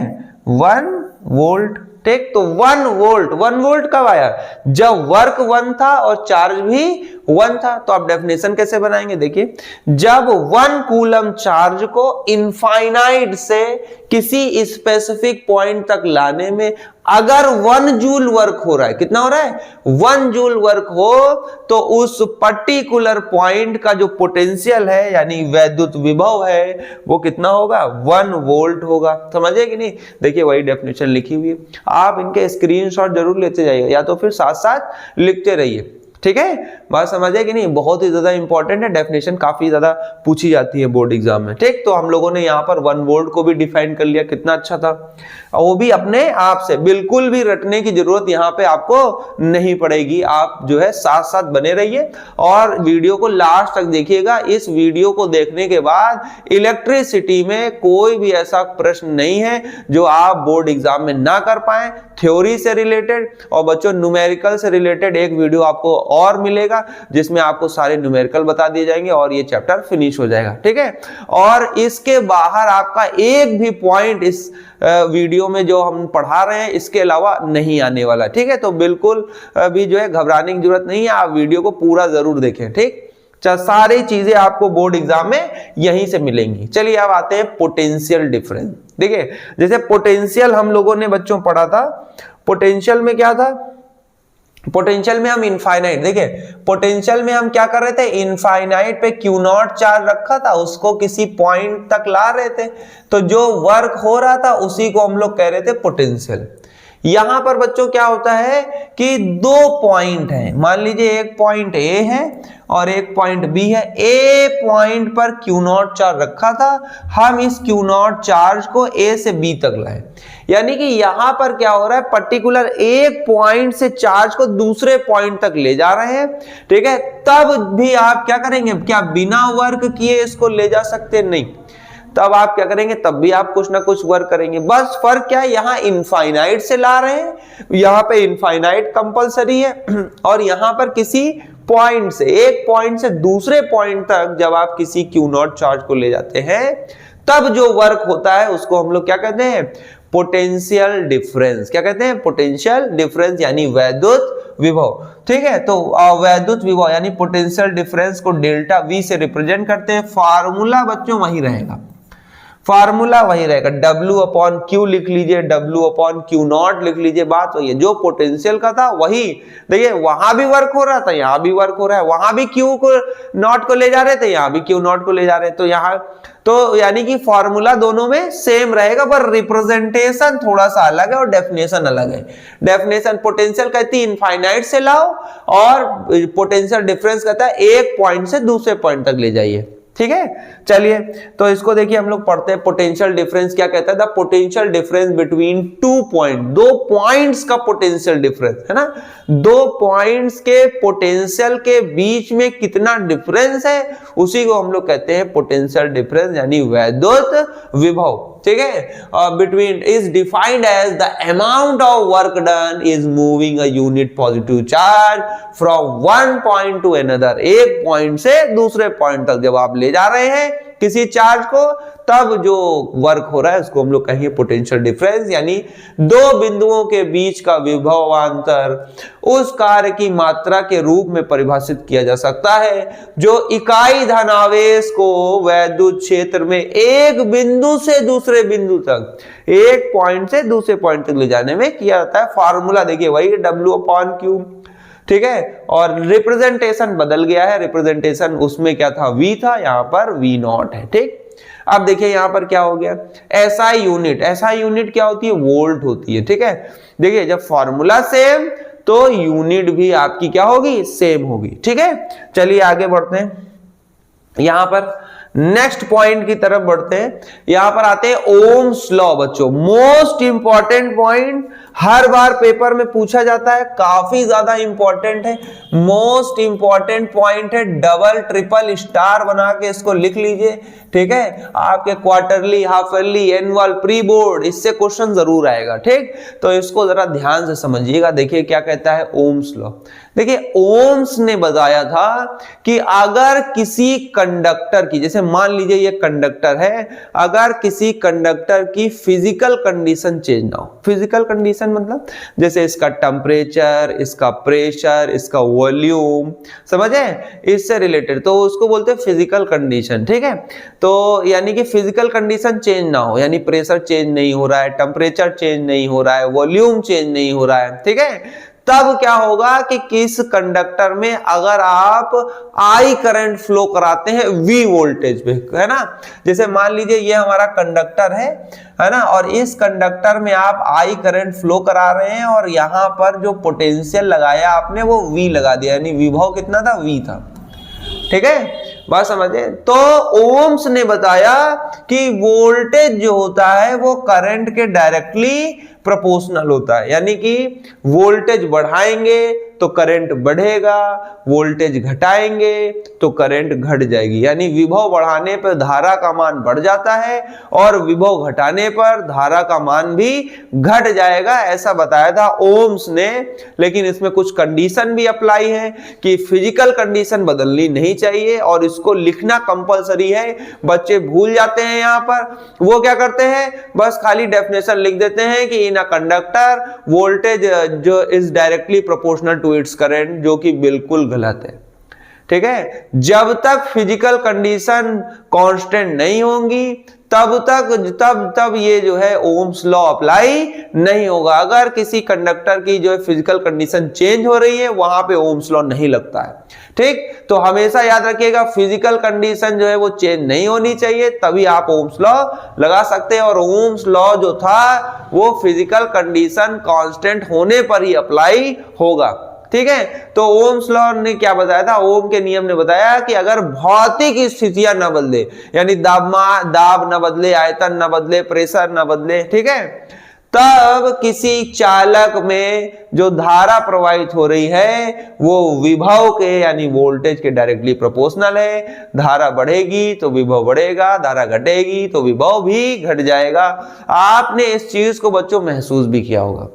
1 वोल्ट। ठीक, तो 1 वोल्ट कब आया, जब वर्क 1 था और चार्ज भी 1 था। तो आप डेफिनेशन कैसे बनाएंगे, देखिए जब 1 कूलम चार्ज को इनफाइनाइट से किसी स्पेसिफिक पॉइंट तक लाने में अगर 1 जूल वर्क हो रहा है, कितना हो रहा है, 1 जूल वर्क हो, तो उस पर्टिकुलर पॉइंट का जो पोटेंशियल है यानी वैद्युत विभव है वो कितना होगा, 1 वोल्ट होगा। समझे कि नहीं, देखिए वही डेफिनेशन लिखी हुई है, आप इनके स्क्रीनशॉट जरूर लेते जाइए या तो फिर साथ साथ लिखते रहिए। ठीक है, बात समझे कि नहीं, बहुत ही ज्यादा इंपॉर्टेंट है, डेफिनेशन काफी ज्यादा पूछी जाती है बोर्ड एग्जाम में। ठीक, तो हम लोगों ने यहाँ पर 1 वोल्ट को भी डिफाइन कर लिया, कितना अच्छा था, और वो भी अपने आप से, बिल्कुल भी रटने की जरूरत यहाँ पे आपको नहीं पड़ेगी। आप जो है साथ साथ बने रहिए और वीडियो को लास्ट तक देखिएगा। इस वीडियो को देखने के बाद इलेक्ट्रिसिटी में कोई भी ऐसा प्रश्न नहीं है जो आप बोर्ड एग्जाम में ना कर पाए। थ्योरी से रिलेटेड और बच्चों न्यूमेरिकल से रिलेटेड एक वीडियो आपको और मिलेगा जिसमें आपको सारे न्यूमेरिकल बता दिए जाएंगे और ये चैप्टर फिनिश हो जाएगा, ठीक है। और इसके बाहर आपका एक भी पॉइंट इस वीडियो में जो हम पढ़ा रहे हैं इसके अलावा नहीं आने वाला, ठीक है। तो बिल्कुल अभी जो है घबराने की जरूरत नहीं है, आप वीडियो को पूरा जरूर देखें, ठीक। सारी चीजें आपको बोर्ड एग्जाम में यहीं से मिलेंगी। चलिए अब आते हैं पोटेंशियल डिफरेंस। देखिए जैसे पोटेंशियल हम लोगों ने बच्चों पढ़ा था, पोटेंशियल में क्या था, पोटेंशियल में हम इनफाइनाइट, देखिए पोटेंशियल में हम क्या कर रहे थे, इनफाइनाइट पे क्यू नॉट चार्ज रखा था, उसको किसी पॉइंट तक ला रहे थे, तो जो वर्क हो रहा था उसी को हम लोग कह रहे थे पोटेंशियल। यहां पर बच्चों क्या होता है कि दो पॉइंट है, मान लीजिए एक पॉइंट ए है और एक पॉइंट बी है। ए पॉइंट पर क्यू नॉट चार्ज रखा था, हम इस क्यू नॉट चार्ज को ए से बी तक लाए, यानी कि यहां पर क्या हो रहा है, पर्टिकुलर एक पॉइंट से चार्ज को दूसरे पॉइंट तक ले जा रहे हैं, ठीक है। तब भी आप क्या करेंगे, क्या बिना वर्क किए इसको ले जा सकते, नहीं, तब आप क्या करेंगे, तब भी आप कुछ ना कुछ वर्क करेंगे। बस फर्क क्या है, यहां इनफाइनाइट से ला रहे हैं, यहां पे इनफाइनाइट कंपलसरी है और यहां पर किसी पॉइंट से, एक पॉइंट से दूसरे पॉइंट तक जब आप किसी क्यू नॉट चार्ज को ले जाते हैं तब जो वर्क होता है उसको हम लोग क्या कहते हैं, पोटेंशियल डिफरेंस। क्या कहते हैं, पोटेंशियल डिफरेंस, यानी वैद्युत विभव, ठीक है। तो वैद्युत विभव यानी पोटेंशियल डिफरेंस को डेल्टा वी से रिप्रेजेंट करते हैं। फार्मूला बच्चों वही रहेगा, फार्मूला वही रहेगा, W अपॉन क्यू लिख लीजिए, W अपॉन क्यू नॉट लिख लीजिए, बात वही है। जो पोटेंशियल का था वही, देखिए वहां भी वर्क हो रहा था, यहां भी वर्क हो रहा है, वहां भी क्यू को नॉट को ले जा रहे थे, यहां भी क्यू नॉट को ले जा रहे हैं, तो यहां तो यानी कि फॉर्मूला दोनों में सेम रहेगा, पर रिप्रेजेंटेशन थोड़ा सा अलग है और डेफिनेशन अलग है। डेफिनेशन पोटेंशियल कहती है इनफाइनाइट से लाओ और पोटेंशियल डिफरेंस कहता है एक पॉइंट से दूसरे पॉइंट तक ले जाइए, ठीक है। चलिए तो इसको देखिए हम लोग पढ़ते हैं, पोटेंशियल डिफरेंस क्या कहता है, the potential difference between two point, दो पॉइंट्स का पोटेंशियल डिफरेंस है ना, दो पॉइंट्स के पोटेंशियल के बीच में कितना डिफरेंस है उसी को हम लोग कहते हैं पोटेंशियल डिफरेंस, यानी वैद्युत विभव, ठीक है। Between is defined as the amount of work done is moving a unit positive charge from one point to another, एक पॉइंट से दूसरे पॉइंट तक जब आप ले जा रहे हैं किसी चार्ज को, तब जो वर्क हो रहा है उसको हम लोग कहेंगे पोटेंशियल डिफरेंस, यानी दो बिंदुओं के बीच का विभवांतर उस कार्य की मात्रा के रूप में परिभाषित किया जा सकता है जो इकाई धनावेश को वैद्युत क्षेत्र में एक बिंदु से दूसरे बिंदु तक, एक पॉइंट से दूसरे पॉइंट तक ले जाने में किया जाता है। फार्मूला देखिए वही W अपॉन क्यू, ठीक है। और रिप्रेजेंटेशन बदल गया है, रिप्रेजेंटेशन उसमें क्या था, V था, यहां पर V नॉट है, ठीक। अब देखिए यहां पर क्या हो गया, SI यूनिट, SI यूनिट क्या होती है, वोल्ट होती है, ठीक है। देखिए जब फॉर्मूला सेम तो यूनिट भी आपकी क्या होगी, सेम होगी, ठीक है। चलिए आगे बढ़ते हैं, यहां पर नेक्स्ट पॉइंट की तरफ बढ़ते हैं, यहां पर आते हैं ओम्स लॉ। बच्चों मोस्ट इंपॉर्टेंट पॉइंट, हर बार पेपर में पूछा जाता है, काफी ज्यादा इंपॉर्टेंट है, मोस्ट इंपॉर्टेंट पॉइंट है, डबल ट्रिपल स्टार बना के इसको लिख लीजिए, ठीक है। आपके quarterly, half yearly, annual, pre board इससे क्वेश्चन जरूर आएगा, ठीक। तो इसको जरा ध्यान से समझिएगा। देखिए क्या कहता है ओम्स लॉ, देखिए ओम्स ने बताया था कि अगर किसी कंडक्टर की, जैसे मान लीजिए ये कंडक्टर है, अगर किसी कंडक्टर की फिजिकल कंडीशन चेंज ना हो, फिजिकल कंडीशन मतलब जैसे इसका टेम्परेचर, इसका प्रेशर, इसका वॉल्यूम, समझे, इससे रिलेटेड, तो उसको बोलते हैं फिजिकल कंडीशन, ठीक है। तो यानी कि फिजिकल कंडीशन चेंज ना हो, यानी प्रेशर चेंज नहीं हो रहा है, टेम्परेचर चेंज नहीं हो रहा है, वॉल्यूम चेंज नहीं हो रहा है, ठीक है। तब क्या होगा कि किस कंडक्टर में अगर आप आई करंट फ्लो कराते हैं V वोल्टेज पे, है ना, जैसे मान लीजिए ये हमारा कंडक्टर है ना, और इस कंडक्टर में आप आई करंट फ्लो करा रहे हैं और यहां पर जो पोटेंशियल लगाया आपने वो V लगा दिया, यानी विभव कितना था, V था, ठीक है, बात समझे। तो ओम्स ने बताया कि वोल्टेज जो होता है वो करंट के डायरेक्टली प्रोपोर्शनल होता है, यानी कि वोल्टेज बढ़ाएंगे तो करंट बढ़ेगा, वोल्टेज घटाएंगे तो करंट घट जाएगी। यानी विभव बढ़ाने पर धारा का मान बढ़ जाता है और विभव घटाने पर धारा का मान भी घट जाएगा, ऐसा बताया था ओम्स ने। लेकिन इसमें कुछ कंडीशन भी अप्लाई है कि फिजिकल कंडीशन बदलनी नहीं चाहिए और इसको लिखना कंपलसरी है। बच्चे भूल जाते हैं यहाँ पर, वो क्या करते हैं बस खाली डेफिनेशन लिख देते हैं कि इन अ कंडक्टर वोल्टेज जो is directly proportional to its current, जो कि बिल्कुल गलत है। ठीक है, जब तक फिजिकल कंडीशन कांस्टेंट नहीं होंगी तब ये जो है ओम्स लॉ अप्लाई नहीं होगा। अगर किसी कंडक्टर की जो है फिजिकल कंडीशन चेंज हो रही है वहां पे ओम्स लॉ नहीं लगता है। ठीक, तो हमेशा याद रखिएगा फिजिकल कंडीशन जो है वो चेंज नहीं होनी चाहिए, तभी आप ओम्स लॉ लगा सकते हैं। और ओम्स लॉ जो था वो फिजिकल कंडीशन कांस्टेंट होने पर ही अप्लाई होगा। ठीक है, तो ओम्स लॉ ने क्या बताया था, ओम के नियम ने बताया कि अगर भौतिक स्थितियां न बदले, यानी दाब न बदले, आयतन न बदले, प्रेशर न बदले, ठीक है, तब किसी चालक में जो धारा प्रवाहित हो रही है वो विभव के यानी वोल्टेज के डायरेक्टली प्रोपोर्शनल है। धारा बढ़ेगी तो विभव बढ़ेगा, धारा घटेगी तो विभव भी घट जाएगा। आपने इस चीज को बच्चों महसूस भी किया होगा।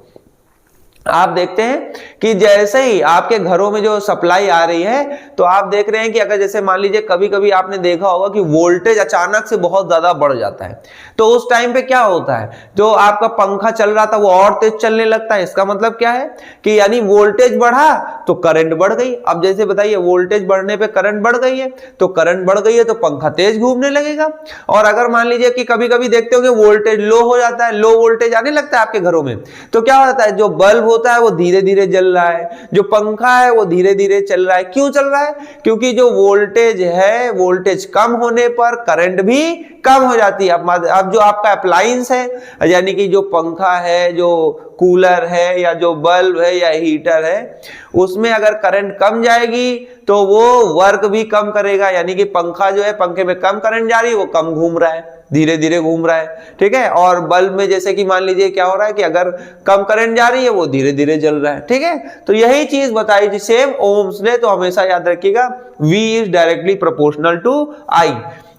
आप देखते हैं कि जैसे ही आपके घरों में जो सप्लाई आ रही है तो आप देख रहे हैं कि अगर जैसे मान लीजिए कभी कभी आपने देखा होगा कि वोल्टेज अचानक से बहुत ज्यादा बढ़ जाता है, तो उस टाइम पे क्या होता है, जो आपका पंखा चल रहा था वो और तेज चलने लगता है। इसका मतलब क्या है कि यानी वोल्टेज बढ़ा तो करंट बढ़ गई। अब जैसे बताइए वोल्टेज बढ़ने पे करंट बढ़ गई है, तो करंट बढ़ गई है तो पंखा तेज घूमने लगेगा। और अगर मान लीजिए कि कभी कभी देखते हो कि वोल्टेज लो हो जाता है, लो वोल्टेज आने लगता है आपके घरों में, तो क्या होता है, जो बल्ब होता है वो धीरे धीरे जल रहा है, जो पंखा है वो धीरे धीरे चल रहा है। क्यों चल रहा है, क्योंकि जो वोल्टेज है, वोल्टेज कम होने पर करंट भी कम हो जाती है। अब जो आपका अप्लायंस है यानी कि जो पंखा है, जो कूलर है या जो बल्ब है या हीटर है, उसमें अगर करंट कम जाएगी तो वो वर्क भी कम करेगा। यानी कि पंखा जो है, पंखे में कम करंट जा रही है, वो कम घूम रहा है, धीरे धीरे घूम रहा है। ठीक है, और बल्ब में जैसे कि मान लीजिए क्या हो रहा है कि अगर कम करंट जा रही है वो धीरे धीरे जल रहा है। ठीक है, तो यही चीज बताई थी सेम ओम्स ने। तो हमेशा याद रखिएगा V is directly proportional to I।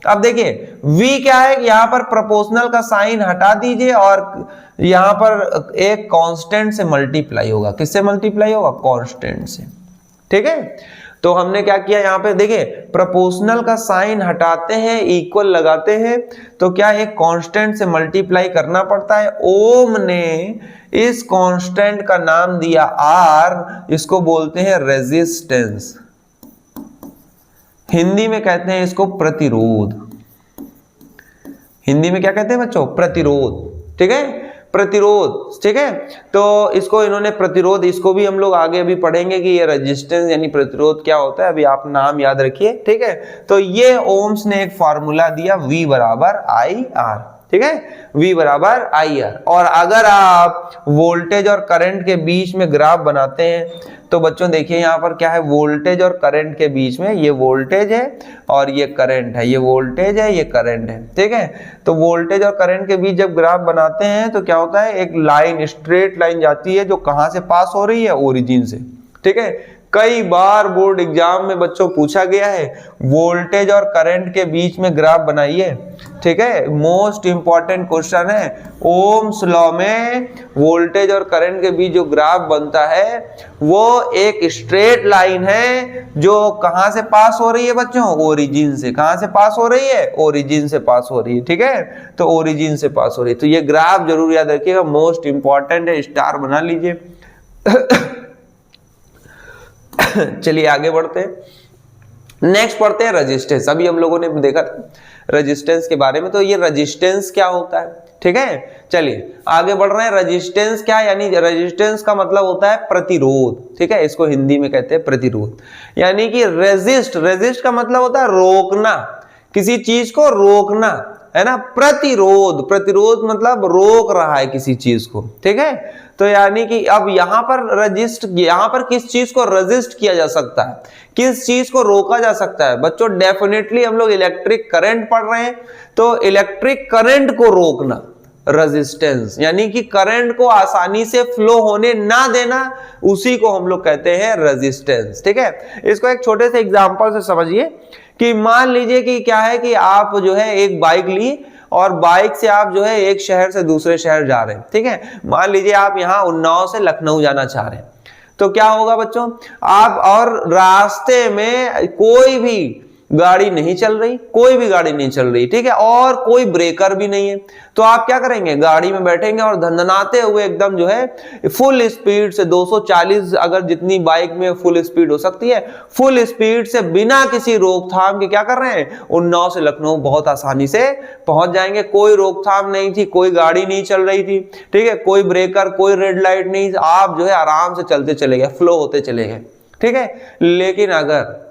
अब देखिए V क्या है, यहां पर प्रोपोर्शनल का साइन हटा दीजिए और यहां पर एक कांस्टेंट से मल्टीप्लाई होगा। किससे मल्टीप्लाई होगा, कांस्टेंट से। ठीक है, तो हमने क्या किया, यहाँ पे देखिए प्रोपोर्शनल का साइन हटाते हैं, इक्वल लगाते हैं, तो क्या एक कांस्टेंट से मल्टीप्लाई करना पड़ता है। ओम ने इस कांस्टेंट का नाम दिया R, इसको बोलते हैं रेजिस्टेंस, हिंदी में कहते हैं इसको प्रतिरोध। हिंदी में क्या कहते हैं बच्चों, प्रतिरोध। ठीक है, प्रतिरोध। ठीक है, तो इसको इन्होंने प्रतिरोध, इसको भी हम लोग आगे अभी पढ़ेंगे कि ये रेजिस्टेंस यानी प्रतिरोध क्या होता है। अभी आप नाम याद रखिए। ठीक है, तो ये ओम्स ने एक फार्मूला दिया V बराबर IR। ठीक है, V बराबर IR। और अगर आप वोल्टेज और करंट के बीच में ग्राफ बनाते हैं तो बच्चों देखिए यहाँ पर क्या है, वोल्टेज और करंट के बीच में ये वोल्टेज है और ये करंट है, ये वोल्टेज है, ये करंट है। ठीक है, तो वोल्टेज और करंट के बीच जब ग्राफ बनाते हैं तो क्या होता है, एक लाइन, स्ट्रेट लाइन जाती है जो कहां से पास हो रही है, ओरिजिन से। ठीक है, कई बार बोर्ड एग्जाम में बच्चों पूछा गया है वोल्टेज और करंट के बीच में ग्राफ बनाइए। ठीक है, मोस्ट इंपॉर्टेंट क्वेश्चन है। ओम्स लॉ में वोल्टेज और करंट के बीच जो ग्राफ बनता है वो एक स्ट्रेट लाइन है जो कहां से पास हो रही है बच्चों, ओरिजिन से। कहां से पास हो रही है, ओरिजिन से पास हो रही है। ठीक है, तो ओरिजिन से पास हो रही है, तो ये ग्राफ जरूर याद रखिएगा, मोस्ट इंपॉर्टेंट है, स्टार बना लीजिए। चलिए आगे बढ़ते हैं, नेक्स्ट पढ़ते हैं रेजिस्टेंस। अभी हम लोगों ने देखा रेजिस्टेंस के बारे में, तो ये रेजिस्टेंस क्या होता है। ठीक है, चलिए आगे बढ़ रहे हैं। रेजिस्टेंस क्या, यानी रेजिस्टेंस का मतलब होता है प्रतिरोध। ठीक है, इसको हिंदी में कहते हैं प्रतिरोध। यानी कि रेजिस्ट का मतलब होता है रोकना, किसी चीज को रोकना, है ना। प्रतिरोध मतलब रोक रहा है किसी चीज को। ठीक है, तो यानी कि अब यहाँ पर किस चीज को रेजिस्ट किया जा सकता है, किस चीज को रोका जा सकता है बच्चों। डेफिनेटली हम लोग इलेक्ट्रिक करंट पढ़ रहे हैं, तो इलेक्ट्रिक करंट को रोकना, रेजिस्टेंस, यानी कि करंट को आसानी से फ्लो होने ना देना, उसी को हम लोग कहते हैं रेजिस्टेंस। ठीक है, इसको एक छोटे से एग्जांपल से समझिए कि मान लीजिए कि क्या है कि आप जो है एक बाइक ली और बाइक से आप जो है एक शहर से दूसरे शहर जा रहे हैं। ठीक है, मान लीजिए आप यहाँ उन्नाव से लखनऊ जाना चाह रहे हैं, तो क्या होगा बच्चों, आप और रास्ते में कोई भी गाड़ी नहीं चल रही, कोई भी गाड़ी नहीं चल रही, ठीक है, और कोई ब्रेकर भी नहीं है, तो आप क्या करेंगे, गाड़ी में बैठेंगे और धंधनाते हुए एकदम जो है फुल स्पीड से 240, अगर जितनी बाइक में फुल स्पीड हो सकती है, फुल स्पीड से बिना किसी रोकथाम के क्या कर रहे हैं, उन्नाव से लखनऊ बहुत आसानी से पहुंच जाएंगे। कोई रोकथाम नहीं थी, कोई गाड़ी नहीं चल रही थी, ठीक है, कोई ब्रेकर, कोई रेड लाइट नहीं, आप जो है आराम से चलते चले गए, फ्लो होते चले गए। ठीक है, लेकिन अगर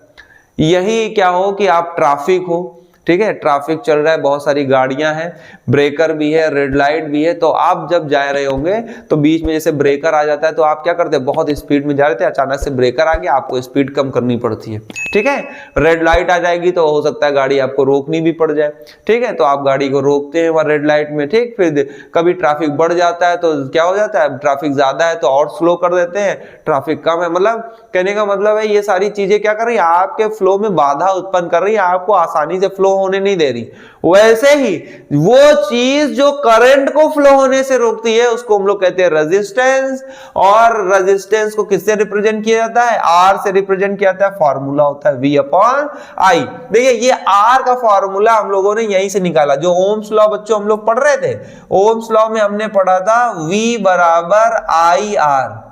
यही क्या हो कि आप ट्रैफिक हो, ठीक है, ट्रैफिक चल रहा है, बहुत सारी गाड़ियां हैं, ब्रेकर भी है, रेड लाइट भी है, तो आप जब जा रहे होंगे तो बीच में जैसे ब्रेकर आ जाता है तो आप क्या करते हैं, बहुत स्पीड में जा रहे थे, अचानक से ब्रेकर आ गया, आपको स्पीड कम करनी पड़ती है। ठीक है, रेड लाइट आ जाएगी तो हो सकता है गाड़ी आपको रोकनी भी पड़ जाए। ठीक है, तो आप गाड़ी को रोकते हैं वहां रेड लाइट में, ठीक, फिर कभी ट्रैफिक बढ़ जाता है तो क्या हो जाता है, ट्रैफिक ज्यादा है तो और स्लो कर देते हैं, ट्रैफिक कम है, मतलब कहने का मतलब है ये सारी चीजें क्या कर रही है, आपके फ्लो में बाधा उत्पन्न कर रही है, आपको आसानी से फ्लो होने नहीं दे रही। वैसे ही वो चीज जो करंट को फ्लो होने से रोकती है उसको हम लोग कहते हैं रेजिस्टेंस, और रेजिस्टेंस को किससे रिप्रेजेंट किया जाता है, आर से रिप्रेजेंट किया जाता है, फॉर्मूला होता है V अपॉन I। देखिए ये आर का फॉर्मूला हम लोगों ने यहीं से निकाला, जो ओम्स लॉ बच्चों हम लोग पढ़ रहे थे, ओम्स लॉ में हमने पढ़ा था V बराबर IR,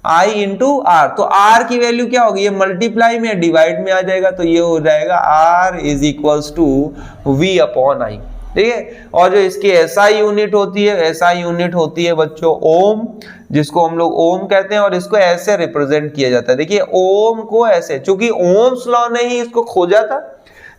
I इंटू आर, तो आर की वैल्यू क्या होगी, ये मल्टीप्लाई में डिवाइड में आ जाएगा, तो ये हो जाएगा R is equals to V upon I। ठीक है, और जो इसकी SI यूनिट होती है, SI यूनिट होती है बच्चों ओम, जिसको हम लोग ओम कहते हैं, और इसको ऐसे रिप्रेजेंट किया जाता है। देखिए ओम को ऐसे, चूंकि ओम्स लॉ ने ही इसको खोजा था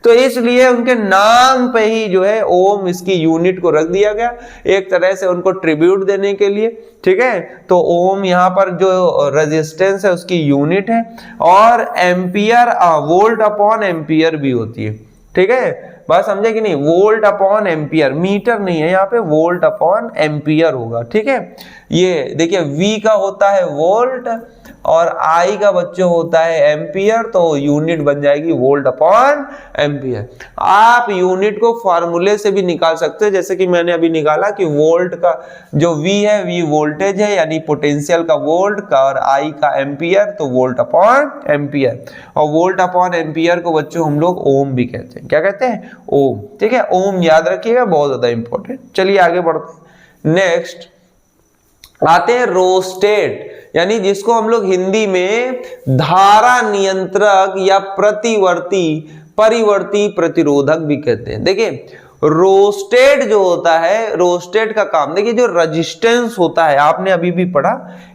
तो इसलिए उनके नाम पे ही जो है ओम इसकी यूनिट को रख दिया गया, एक तरह से उनको ट्रिब्यूट देने के लिए। ठीक है, तो ओम यहाँ पर जो रेजिस्टेंस है उसकी यूनिट है, और एम्पियर वोल्ट अपॉन एम्पियर भी होती है। ठीक है, बात समझे कि नहीं, वोल्ट अपॉन एम्पियर, मीटर नहीं है यहाँ पे, वोल्ट अपॉन एम्पियर होगा। ठीक है, ये देखिए V का होता है वोल्ट और I का बच्चों होता है एम्पियर, तो यूनिट बन जाएगी वोल्ट अपॉन एम्पियर। आप यूनिट को फॉर्मूले से भी निकाल सकते हैं, जैसे कि मैंने अभी निकाला कि वोल्ट का जो V है, V वोल्टेज है यानी पोटेंशियल का वोल्ट का, और I का एम्पियर, तो वोल्ट अपॉन एम्पियर। और वोल्ट अपॉन एम्पियर को बच्चों हम लोग ओम भी कहते हैं। क्या कहते हैं, ओम। ठीक है, ओम याद रखिएगा, बहुत ज्यादा इंपॉर्टेंट। चलिए आगे बढ़ते हैं, नेक्स्ट आते हैं रोस्टेट, यानी जिसको हम लोग हिंदी में धारा नियंत्रक या प्रतिवर्ती परिवर्ती प्रतिरोधक भी कहते हैं। देखिए रोस्टेट जो होता है, रोस्टेट का काम, देखिए जो रेजिस्टेंस होता है, आपने अभी भी पढ़ा,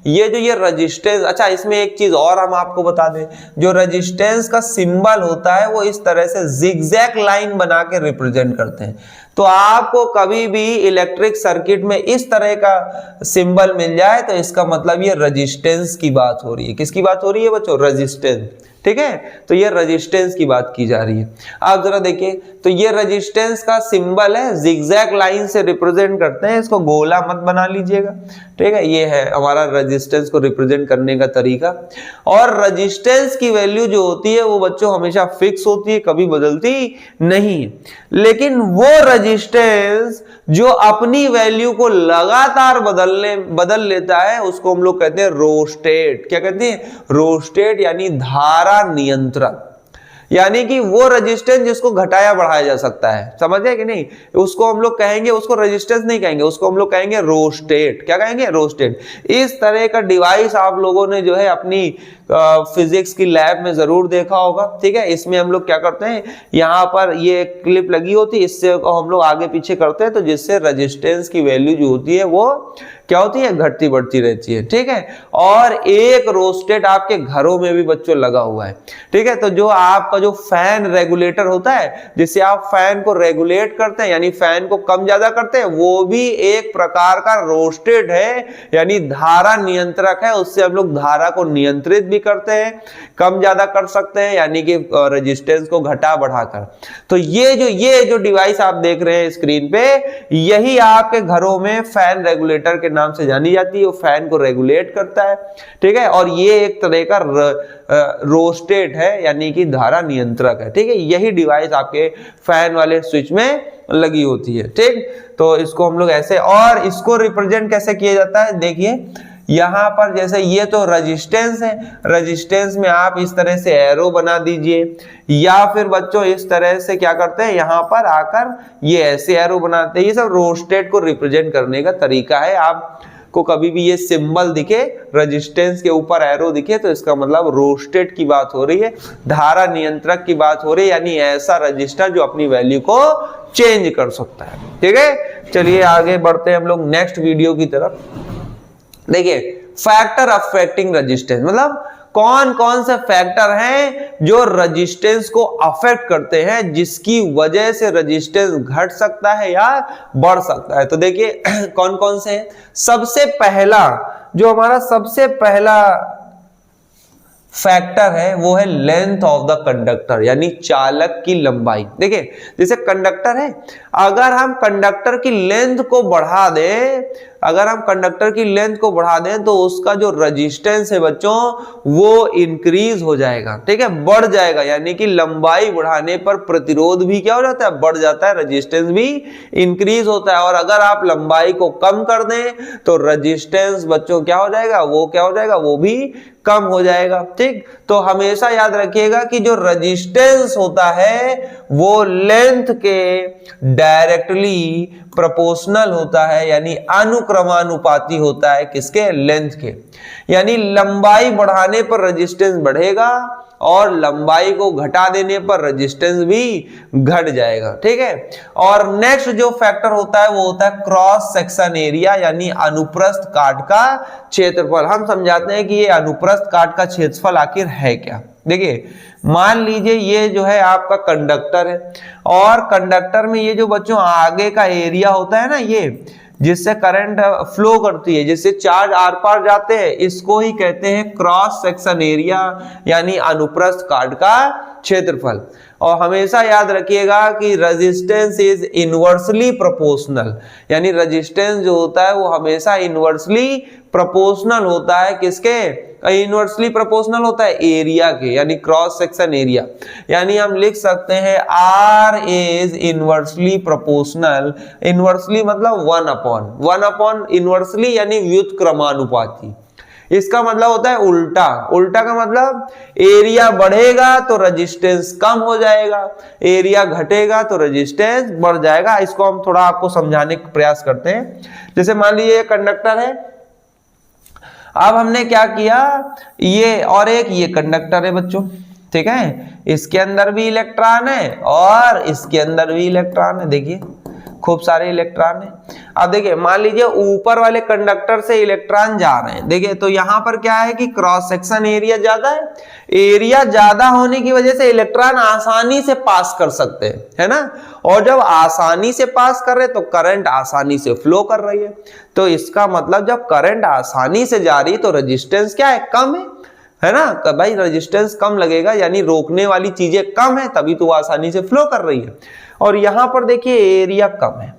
ये जो ये रेजिस्टेंस, अच्छा इसमें एक चीज और हम आपको बता दें, जो रेजिस्टेंस का सिंबल होता है वो इस तरह से जिगजैग लाइन बना के रिप्रेजेंट करते हैं। तो आपको कभी भी इलेक्ट्रिक सर्किट में इस तरह का सिंबल मिल जाए तो इसका मतलब ये रेजिस्टेंस की बात हो रही है। किसकी बात हो रही है बच्चों, रेजिस्टेंस। ठीक है, तो ये रेजिस्टेंस की बात की जा रही है। आप जरा देखिए, तो ये रेजिस्टेंस का सिंबल है, जिगजैग लाइन से रिप्रेजेंट करते हैं, इसको गोला मत बना लीजिएगा। ठीक है, ये है हमारा रेजिस्टेंस को रिप्रेजेंट करने का तरीका। और रेजिस्टेंस की वैल्यू जो होती है वो बच्चों हमेशा फिक्स होती है, कभी बदलती नहीं। लेकिन वो रेजिस्टेंस जो अपनी वैल्यू को लगातार बदल लेता है उसको हम लोग कहते हैं रोस्टेट। क्या कहते हैं, रोस्टेट, यानी धारा नियंत्रक, यानी कि वो रेजिस्टेंस जिसको घटाया बढ़ाया जा सकता है, समझे कि नहीं, उसको हम लोग कहेंगे, उसको रेजिस्टेंस नहीं कहेंगे, उसको हम लोग कहेंगे रोस्टेट। क्या कहेंगे, रोस्टेट। इस तरह का डिवाइस आप लोगों ने जो है अपनी फिजिक्स की लैब में जरूर देखा होगा। ठीक है, इसमें हम लोग क्या करते हैं, यहाँ पर ये क्लिप लगी होती है, इससे हम लोग आगे पीछे करते हैं, तो जिससे रेजिस्टेंस की वैल्यू जो होती है वो क्या होती है, घटती बढ़ती रहती है। ठीक है, और एक रोस्टेट आपके घरों में भी बच्चों लगा हुआ है। ठीक है, तो जो आपका आपका जो फैन रेगुलेटर होता है, जिससे आप फैन को रेगुलेट करते हैं यानी फैन को कम ज्यादा करते हैं, वो भी एक प्रकार का रोस्टेट है यानी धारा नियंत्रक है। उससे हम लोग धारा को नियंत्रित भी करते हैं, कम ज्यादा कर सकते हैं यानी कि रेजिस्टेंस को घटा बढ़ाकर। तो ये जो डिवाइस आप देख रहे हैं स्क्रीन पे, यही आपके घरों में फैन रेगुलेटर के नाम से जानी जाती है। वो फैन को रेगुलेट करता है, ठीक है, और ये एक तरह का रोस्टेट है यानी कि धारा नियंत्रक है, ठीक है। यही डिवाइस आपके फैन वाले स्विच में लगी होती है, ठीक। तो इसको हम लोग ऐसे, और इसको रिप्रेजेंट कैसे किया जाता है, देखिए यहां पर जैसे ये तो रेजिस्टेंस है, रेजिस्टेंस में आप इस तरह से एरो बना दीजिए, या फिर बच्चों इस तरह से क्या करते हैं, यहां पर आकर ये ऐसे एरो बनाते हैं। ये सब रोस्टेट को रिप्रेजेंट करने का तरीका है। आपको कभी भी ये सिंबल दिखे, रेजिस्टेंस के ऊपर एरो दिखे, तो इसका मतलब रोस्टेट की बात हो रही है, धारा नियंत्रक की बात हो रही है, यानी ऐसा रजिस्टर जो अपनी वैल्यू को चेंज कर सकता है, ठीक है। चलिए आगे बढ़ते हैं हम लोग नेक्स्ट वीडियो की तरफ। देखिए फैक्टर अफेक्टिंग रेजिस्टेंस, मतलब कौन कौन से फैक्टर हैं जो रेजिस्टेंस को अफेक्ट करते हैं, जिसकी वजह से रेजिस्टेंस घट सकता है या बढ़ सकता है। तो देखिए कौन कौन से हैं। सबसे पहला जो हमारा सबसे पहला फैक्टर है वो है लेंथ ऑफ द कंडक्टर, यानी चालक की लंबाई। देखिए जैसे कंडक्टर है, अगर हम कंडक्टर की लेंथ को बढ़ा दें, अगर हम कंडक्टर की लेंथ को बढ़ा दें तो उसका जो रेजिस्टेंस है बच्चों वो इंक्रीज हो जाएगा, ठीक है, बढ़ जाएगा। यानी कि लंबाई बढ़ाने पर प्रतिरोध भी क्या हो जाता है, बढ़ जाता है, रेजिस्टेंस भी इंक्रीज होता है। और अगर आप लंबाई को कम कर दें तो रेजिस्टेंस बच्चों क्या हो जाएगा, वो क्या हो जाएगा, वो भी कम हो जाएगा, ठीक। तो हमेशा याद रखिएगा कि जो रेजिस्टेंस होता है वो लेंथ के डायरेक्टली प्रोपोर्शनल होता है, यानी अनुक्रमानुपाती होता है, किसके, लेंथ के। यानी लंबाई बढ़ाने पर रेजिस्टेंस बढ़ेगा और लंबाई को घटा देने पर रेजिस्टेंस भी घट जाएगा, ठीक है। और नेक्स्ट जो फैक्टर होता है वो होता है क्रॉस सेक्शन एरिया, यानी अनुप्रस्थ काट का क्षेत्रफल। हम समझाते हैं कि ये अनुप्रस्थ काट का क्षेत्रफल आखिर है क्या। देखिए मान लीजिए ये जो है आपका कंडक्टर है, और कंडक्टर में ये जो बच्चों आगे का एरिया होता है ना, ये जिससे करंट फ्लो करती है, जिससे चार्ज आर पार जाते हैं, इसको ही कहते हैं क्रॉस सेक्शन एरिया, यानी अनुप्रस्थ काट का क्षेत्रफल। और हमेशा याद रखिएगा कि रेजिस्टेंस इज इनवर्सली प्रोपोर्शनल, यानी रेजिस्टेंस जो होता है वो हमेशा इनवर्सली प्रोपोर्शनल होता है, किसके, इनवर्सली प्रोपोर्शनल होता है एरिया के, यानी क्रॉस सेक्शन एरिया। यानी हम लिख सकते हैं R is inversely proportional, inversely मतलब वन अपॉन इनवर्सली यानी व्युत्क्रमानुपाती। इसका मतलब होता है उल्टा, उल्टा का मतलब एरिया बढ़ेगा तो रेजिस्टेंस कम हो जाएगा, एरिया घटेगा तो रेजिस्टेंस बढ़ जाएगा। इसको हम थोड़ा आपको समझाने का प्रयास करते हैं। जैसे मान लीजिए कंडक्टर है, अब हमने क्या किया, ये और एक ये कंडक्टर है बच्चों, ठीक है, इसके अंदर भी इलेक्ट्रॉन है और इसके अंदर भी इलेक्ट्रॉन है। देखिए खूब सारे इलेक्ट्रॉन है। अब देखिए मान लीजिए ऊपर वाले कंडक्टर से इलेक्ट्रॉन जा रहे हैं, देखिए तो यहां पर क्या है कि क्रॉस सेक्शन एरिया ज्यादा है, एरिया ज्यादा होने की वजह से इलेक्ट्रॉन आसानी से पास कर सकते हैं, है ना। और जब आसानी से पास कर रहे तो करंट आसानी से फ्लो कर रही है। तो इसका मतलब जब करंट आसानी से जा रही तो रेजिस्टेंस क्या है, कम है ना। भाई रेजिस्टेंस कम लगेगा यानी रोकने वाली चीजें कम है, तभी तो वो आसानी से फ्लो कर रही है। और यहां पर देखिए एरिया कम है,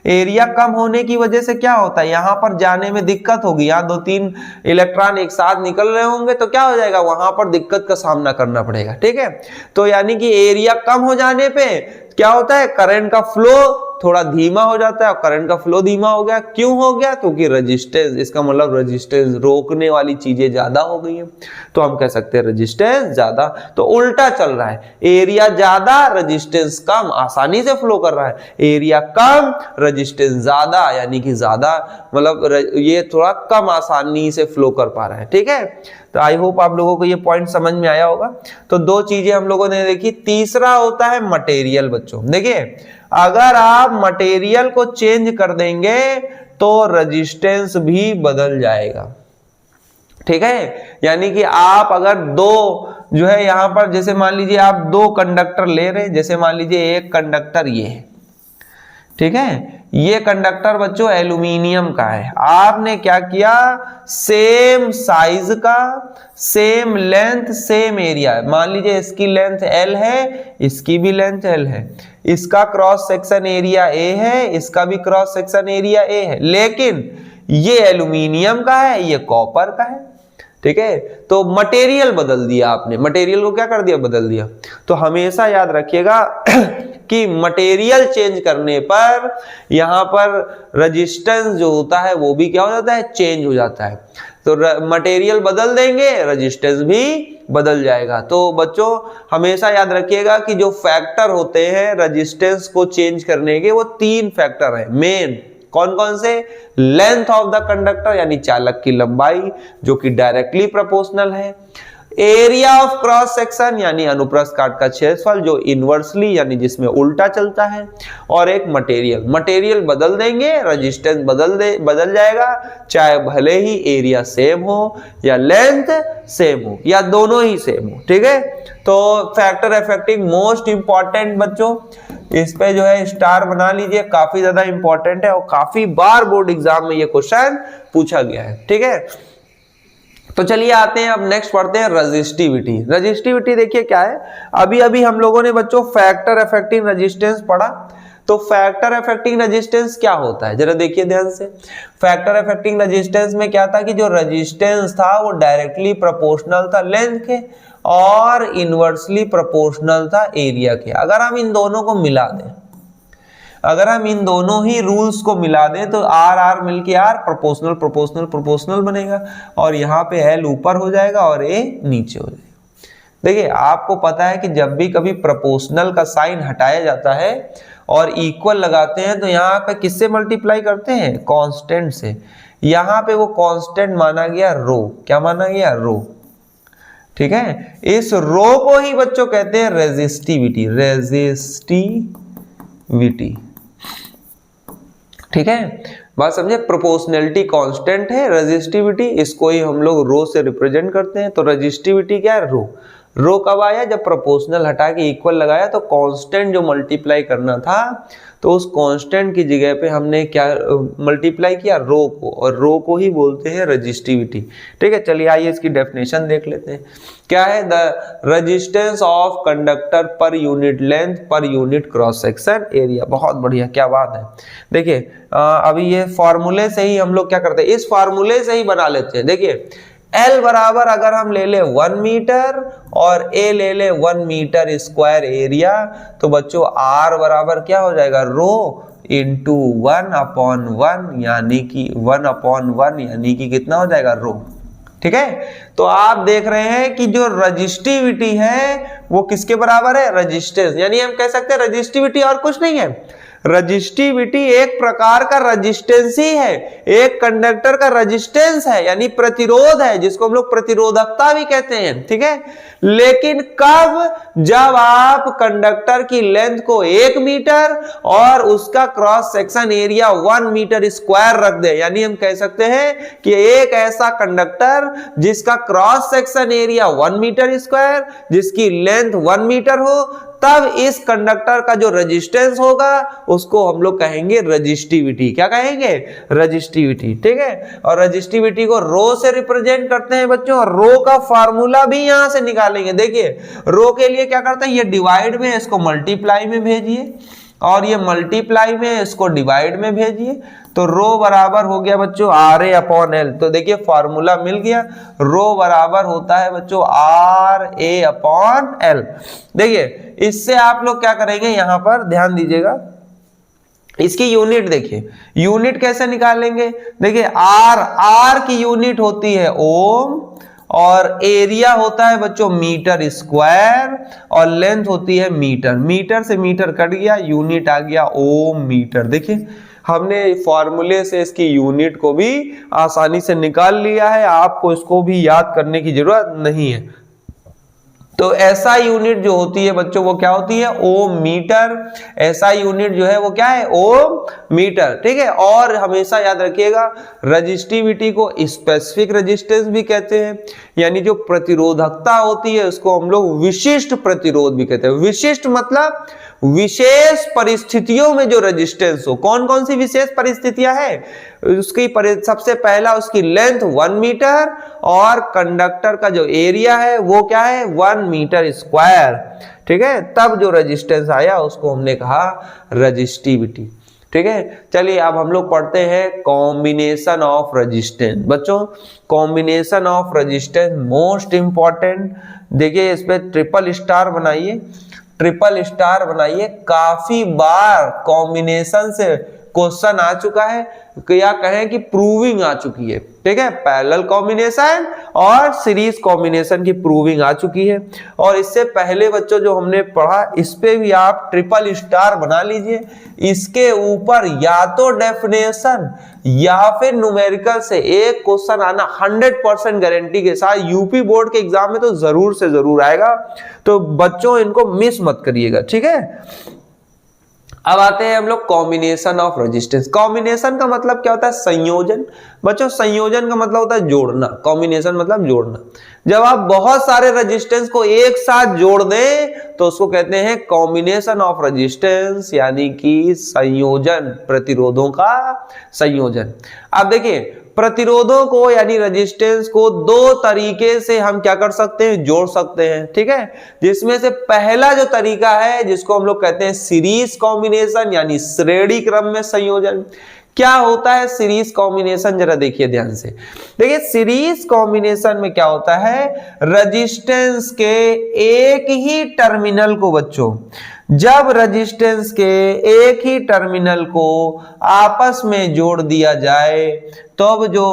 एरिया कम होने की वजह से क्या होता है, यहां पर जाने में दिक्कत होगी। यहाँ 2-3 इलेक्ट्रॉन एक साथ निकल रहे होंगे तो क्या हो जाएगा, वहां पर दिक्कत का सामना करना पड़ेगा, ठीक है। तो यानी कि एरिया कम हो जाने पे क्या होता है, करंट का फ्लो थोड़ा धीमा हो जाता है। और करंट का फ्लो धीमा हो गया, क्यों हो गया, क्योंकि रेजिस्टेंस, इसका मतलब रेजिस्टेंस रोकने वाली चीजें ज्यादा हो गई है, तो हम कह सकते हैं रेजिस्टेंस ज्यादा। तो उल्टा चल रहा है, एरिया ज्यादा रेजिस्टेंस कम, आसानी से फ्लो कर रहा है, एरिया कम रेजिस्टेंस ज्यादा, यानी कि ज्यादा मतलब ये थोड़ा कम आसानी से फ्लो कर पा रहा है, ठीक है। तो आई होप आप लोगों को ये पॉइंट समझ में आया होगा। तो 2 चीजें हम लोगों ने देखी। तीसरा होता है मटेरियल बच्चों। देखिए अगर आप मटेरियल को चेंज कर देंगे तो रेजिस्टेंस भी बदल जाएगा, ठीक है। यानी कि आप अगर जो है यहाँ पर जैसे मान लीजिए आप दो कंडक्टर ले रहे हैं, जैसे मान लीजिए एक कंडक्टर ये है, ठीक है, ये कंडक्टर बच्चों एल्यूमिनियम का है। आपने क्या किया, सेम साइज का, सेम लेंथ, सेम एरिया, मान लीजिए इसकी लेंथ L है, इसकी भी लेंथ L है, इसका क्रॉस सेक्शन एरिया A है, इसका भी क्रॉस सेक्शन एरिया A है, लेकिन ये एल्यूमिनियम का है, ये कॉपर का है, ठीक है। तो मटेरियल बदल दिया आपने, मटेरियल को क्या कर दिया, बदल दिया। तो हमेशा याद रखिएगा कि मटेरियल चेंज करने पर यहां पर रेजिस्टेंस जो होता है वो भी क्या हो जाता है, चेंज हो जाता है। तो मटेरियल बदल देंगे, रेजिस्टेंस भी बदल जाएगा। तो बच्चों हमेशा याद रखिएगा कि जो फैक्टर होते हैं रेजिस्टेंस को चेंज करने के, वो 3 फैक्टर हैं मेन। कौन कौन से, लेंथ ऑफ द कंडक्टर यानी चालक की लंबाई जो कि डायरेक्टली प्रोपोर्शनल है, एरिया ऑफ क्रॉस सेक्शन यानी अनुप्रस्थ काट का क्षेत्रफल जो इनवर्सली यानी जिसमें उल्टा चलता है, और एक मटेरियल। मटेरियल बदल देंगे, रेजिस्टेंस बदल जाएगा, चाहे भले ही एरिया सेम हो या लेंथ सेम हो या दोनों ही सेम हो, ठीक है। तो फैक्टर अफेक्टिंग मोस्ट इंपॉर्टेंट बच्चों, इस पे जो है स्टार बना लीजिए, काफी ज्यादा इंपॉर्टेंट है और काफी बार बोर्ड एग्जाम में ये क्वेश्चन पूछा गया है, ठीक है। तो चलिए आते हैं, अब नेक्स्ट पढ़ते हैं रेजिस्टिविटी। रेजिस्टिविटी देखिए क्या है, अभी अभी हम लोगों ने बच्चों फैक्टर अफेक्टिंग रेजिस्टेंस पढ़ा। तो फैक्टर अफेक्टिंग रेजिस्टेंस क्या होता है, जरा देखिए ध्यान से। फैक्टर अफेक्टिंग रेजिस्टेंस में क्या था कि जो रेजिस्टेंस था वो डायरेक्टली प्रोपोर्शनल था लेंथ के और इनवर्सली प्रोपोर्शनल था एरिया के। अगर हम इन दोनों को मिला दें, अगर हम इन दोनों ही रूल्स को मिला दें तो आर आर मिलके आर प्रोपोर्शनल प्रोपोर्शनल प्रोपोर्शनल बनेगा, और यहाँ पे एल ऊपर हो जाएगा और ए नीचे हो जाएगा। देखिए आपको पता है कि जब भी कभी प्रोपोर्शनल का साइन हटाया जाता है और इक्वल लगाते हैं तो यहाँ पे किससे मल्टीप्लाई करते हैं, कांस्टेंट से। यहाँ पे वो कांस्टेंट माना गया रो, क्या माना गया, रो, ठीक है। इस रो को ही बच्चों कहते हैं रेजिस्टिविटी, रेजिस्टिविटी, ठीक है। बात समझे, प्रोपोर्शनलिटी कांस्टेंट है, रेजिस्टिविटी इसको ही हम लोग रो से रिप्रेजेंट करते हैं। तो रेजिस्टिविटी क्या है, रो। रो कब आया, जब प्रोपोर्शनल हटा के इक्वल लगाया तो कांस्टेंट जो मल्टीप्लाई करना था तो उस कांस्टेंट की जगह पे हमने क्या मल्टीप्लाई किया, रो को, और रो को ही बोलते हैं रेजिस्टिविटी, ठीक है। चलिए आइए इसकी डेफिनेशन देख लेते हैं। क्या है, the resistance of conductor per unit length per unit cross section area. बहुत बढ़िया, क्या बात है। देखिए अभी ये फॉर्मूले से ही हम लोग क्या करते हैं, इस फॉर्मूले से ही बना लेते हैं। देखिए L बराबर अगर हम ले ले 1 मीटर और A ले ले 1 मीटर स्क्वायर एरिया, तो बच्चों R बराबर क्या हो जाएगा, रो इंटू 1/1 यानी कि 1/1 यानी कि कितना हो जाएगा, रो, ठीक है। तो आप देख रहे हैं कि जो रेजिस्टिविटी है वो किसके बराबर है, रेजिस्टेंस, यानी हम कह सकते हैं रेजिस्टिविटी और कुछ नहीं है। रेजिस्टिविटी एक प्रकार का रेजिस्टेंस ही है, एक कंडक्टर का रेजिस्टेंस है यानी प्रतिरोध है, जिसको हम लोग प्रतिरोधकता भी कहते हैं, ठीक है। लेकिन कब, जब आप कंडक्टर की लेंथ को 1 मीटर और उसका cross section area 1 metre square रख दे, यानी हम कह सकते हैं कि एक ऐसा कंडक्टर जिसका cross section area 1 metre square, जिसकी लेंथ 1 मीटर हो, तब इस कंडक्टर का जो रेजिस्टेंस होगा उसको हम लोग कहेंगे रेजिस्टिविटी। क्या कहेंगे, रेजिस्टिविटी, ठीक है। और रेजिस्टिविटी को रो से रिप्रेजेंट करते हैं बच्चों, और रो का फार्मूला भी यहां से निकालेंगे। देखिए रो के लिए क्या करते हैं, ये डिवाइड में इसको मल्टीप्लाई में भेजिए, और ये मल्टीप्लाई में इसको डिवाइड में भेजिए, तो रो बराबर हो गया बच्चों RA/L। तो देखिए फॉर्मूला मिल गया, रो बराबर होता है बच्चों RA/L। देखिए इससे आप लोग क्या करेंगे, यहां पर ध्यान दीजिएगा, इसकी यूनिट देखिए, यूनिट कैसे निकालेंगे। देखिए R की यूनिट होती है ओम, और एरिया होता है बच्चों मीटर स्क्वायर, और लेंथ होती है मीटर। मीटर से मीटर कट गया, यूनिट आ गया ओम मीटर। देखिए हमने फॉर्मूले से इसकी यूनिट को भी आसानी से निकाल लिया है, आपको इसको भी याद करने की जरूरत नहीं है। तो एसआई यूनिट जो होती है बच्चों वो क्या होती है, ओम मीटर। एसआई यूनिट जो है वो क्या है, ओम मीटर, ठीक है। और हमेशा याद रखिएगा रजिस्टिविटी को स्पेसिफिक रेजिस्टेंस भी कहते हैं, यानी जो प्रतिरोधकता होती है उसको हम लोग विशिष्ट प्रतिरोध भी कहते हैं। विशिष्ट मतलब विशेष परिस्थितियों में जो रेजिस्टेंस हो। कौन कौन सी विशेष परिस्थितियां हैं, उसकी सबसे पहला उसकी लेंथ 1 मीटर और कंडक्टर का जो एरिया है वो क्या है 1 मीटर स्क्वायर, ठीक है। तब जो रेजिस्टेंस आया उसको हमने कहा रेजिस्टिविटी, ठीक है। चलिए अब हम लोग पढ़ते हैं कॉम्बिनेशन ऑफ रेजिस्टेंस। बच्चों combination of resistance most important. देखिए इस पे ट्रिपल स्टार बनाइए, ट्रिपल स्टार बनाइए। काफी बार कॉम्बिनेशन से क्वेश्चन आ चुका है, या कहें कि प्रूविंग आ चुकी है, ठीक है। पैरेलल कॉम्बिनेशन और सीरीज कॉम्बिनेशन की प्रूविंग आ चुकी है। और इससे पहले बच्चों जो हमने पढ़ा इस पे भी आप ट्रिपल स्टार बना लीजिए। इसके ऊपर या तो डेफिनेशन या फिर न्यूमेरिकल से एक क्वेश्चन आना 100% गारंटी के साथ यूपी बोर्ड के एग्जाम में तो जरूर से जरूर आएगा। तो बच्चों इनको मिस मत करिएगा, ठीक है। अब आते हैं हम लोग कॉम्बिनेशन ऑफ रेजिस्टेंस। कॉम्बिनेशन का मतलब क्या होता है, संयोजन। बच्चों संयोजन का मतलब होता है जोड़ना, कॉम्बिनेशन मतलब जोड़ना। जब आप बहुत सारे रेजिस्टेंस को एक साथ जोड़ दें तो उसको कहते हैं कॉम्बिनेशन ऑफ रेजिस्टेंस, यानी कि संयोजन, प्रतिरोधों का संयोजन। अब देखिए प्रतिरोधों को यानी रेजिस्टेंस को दो तरीके से हम क्या कर सकते हैं, जोड़ सकते हैं, ठीक है। जिसमें से पहला जो तरीका है जिसको हम लोग कहते हैं सीरीज कॉम्बिनेशन, यानी श्रेणी क्रम में संयोजन। क्या होता है सीरीज कॉम्बिनेशन, जरा देखिए ध्यान से। देखिए सीरीज कॉम्बिनेशन में क्या होता है, रेजिस्टेंस के एक ही टर्मिनल को बच्चों, जब रेजिस्टेंस के एक ही टर्मिनल को आपस में जोड़ दिया जाए तब जो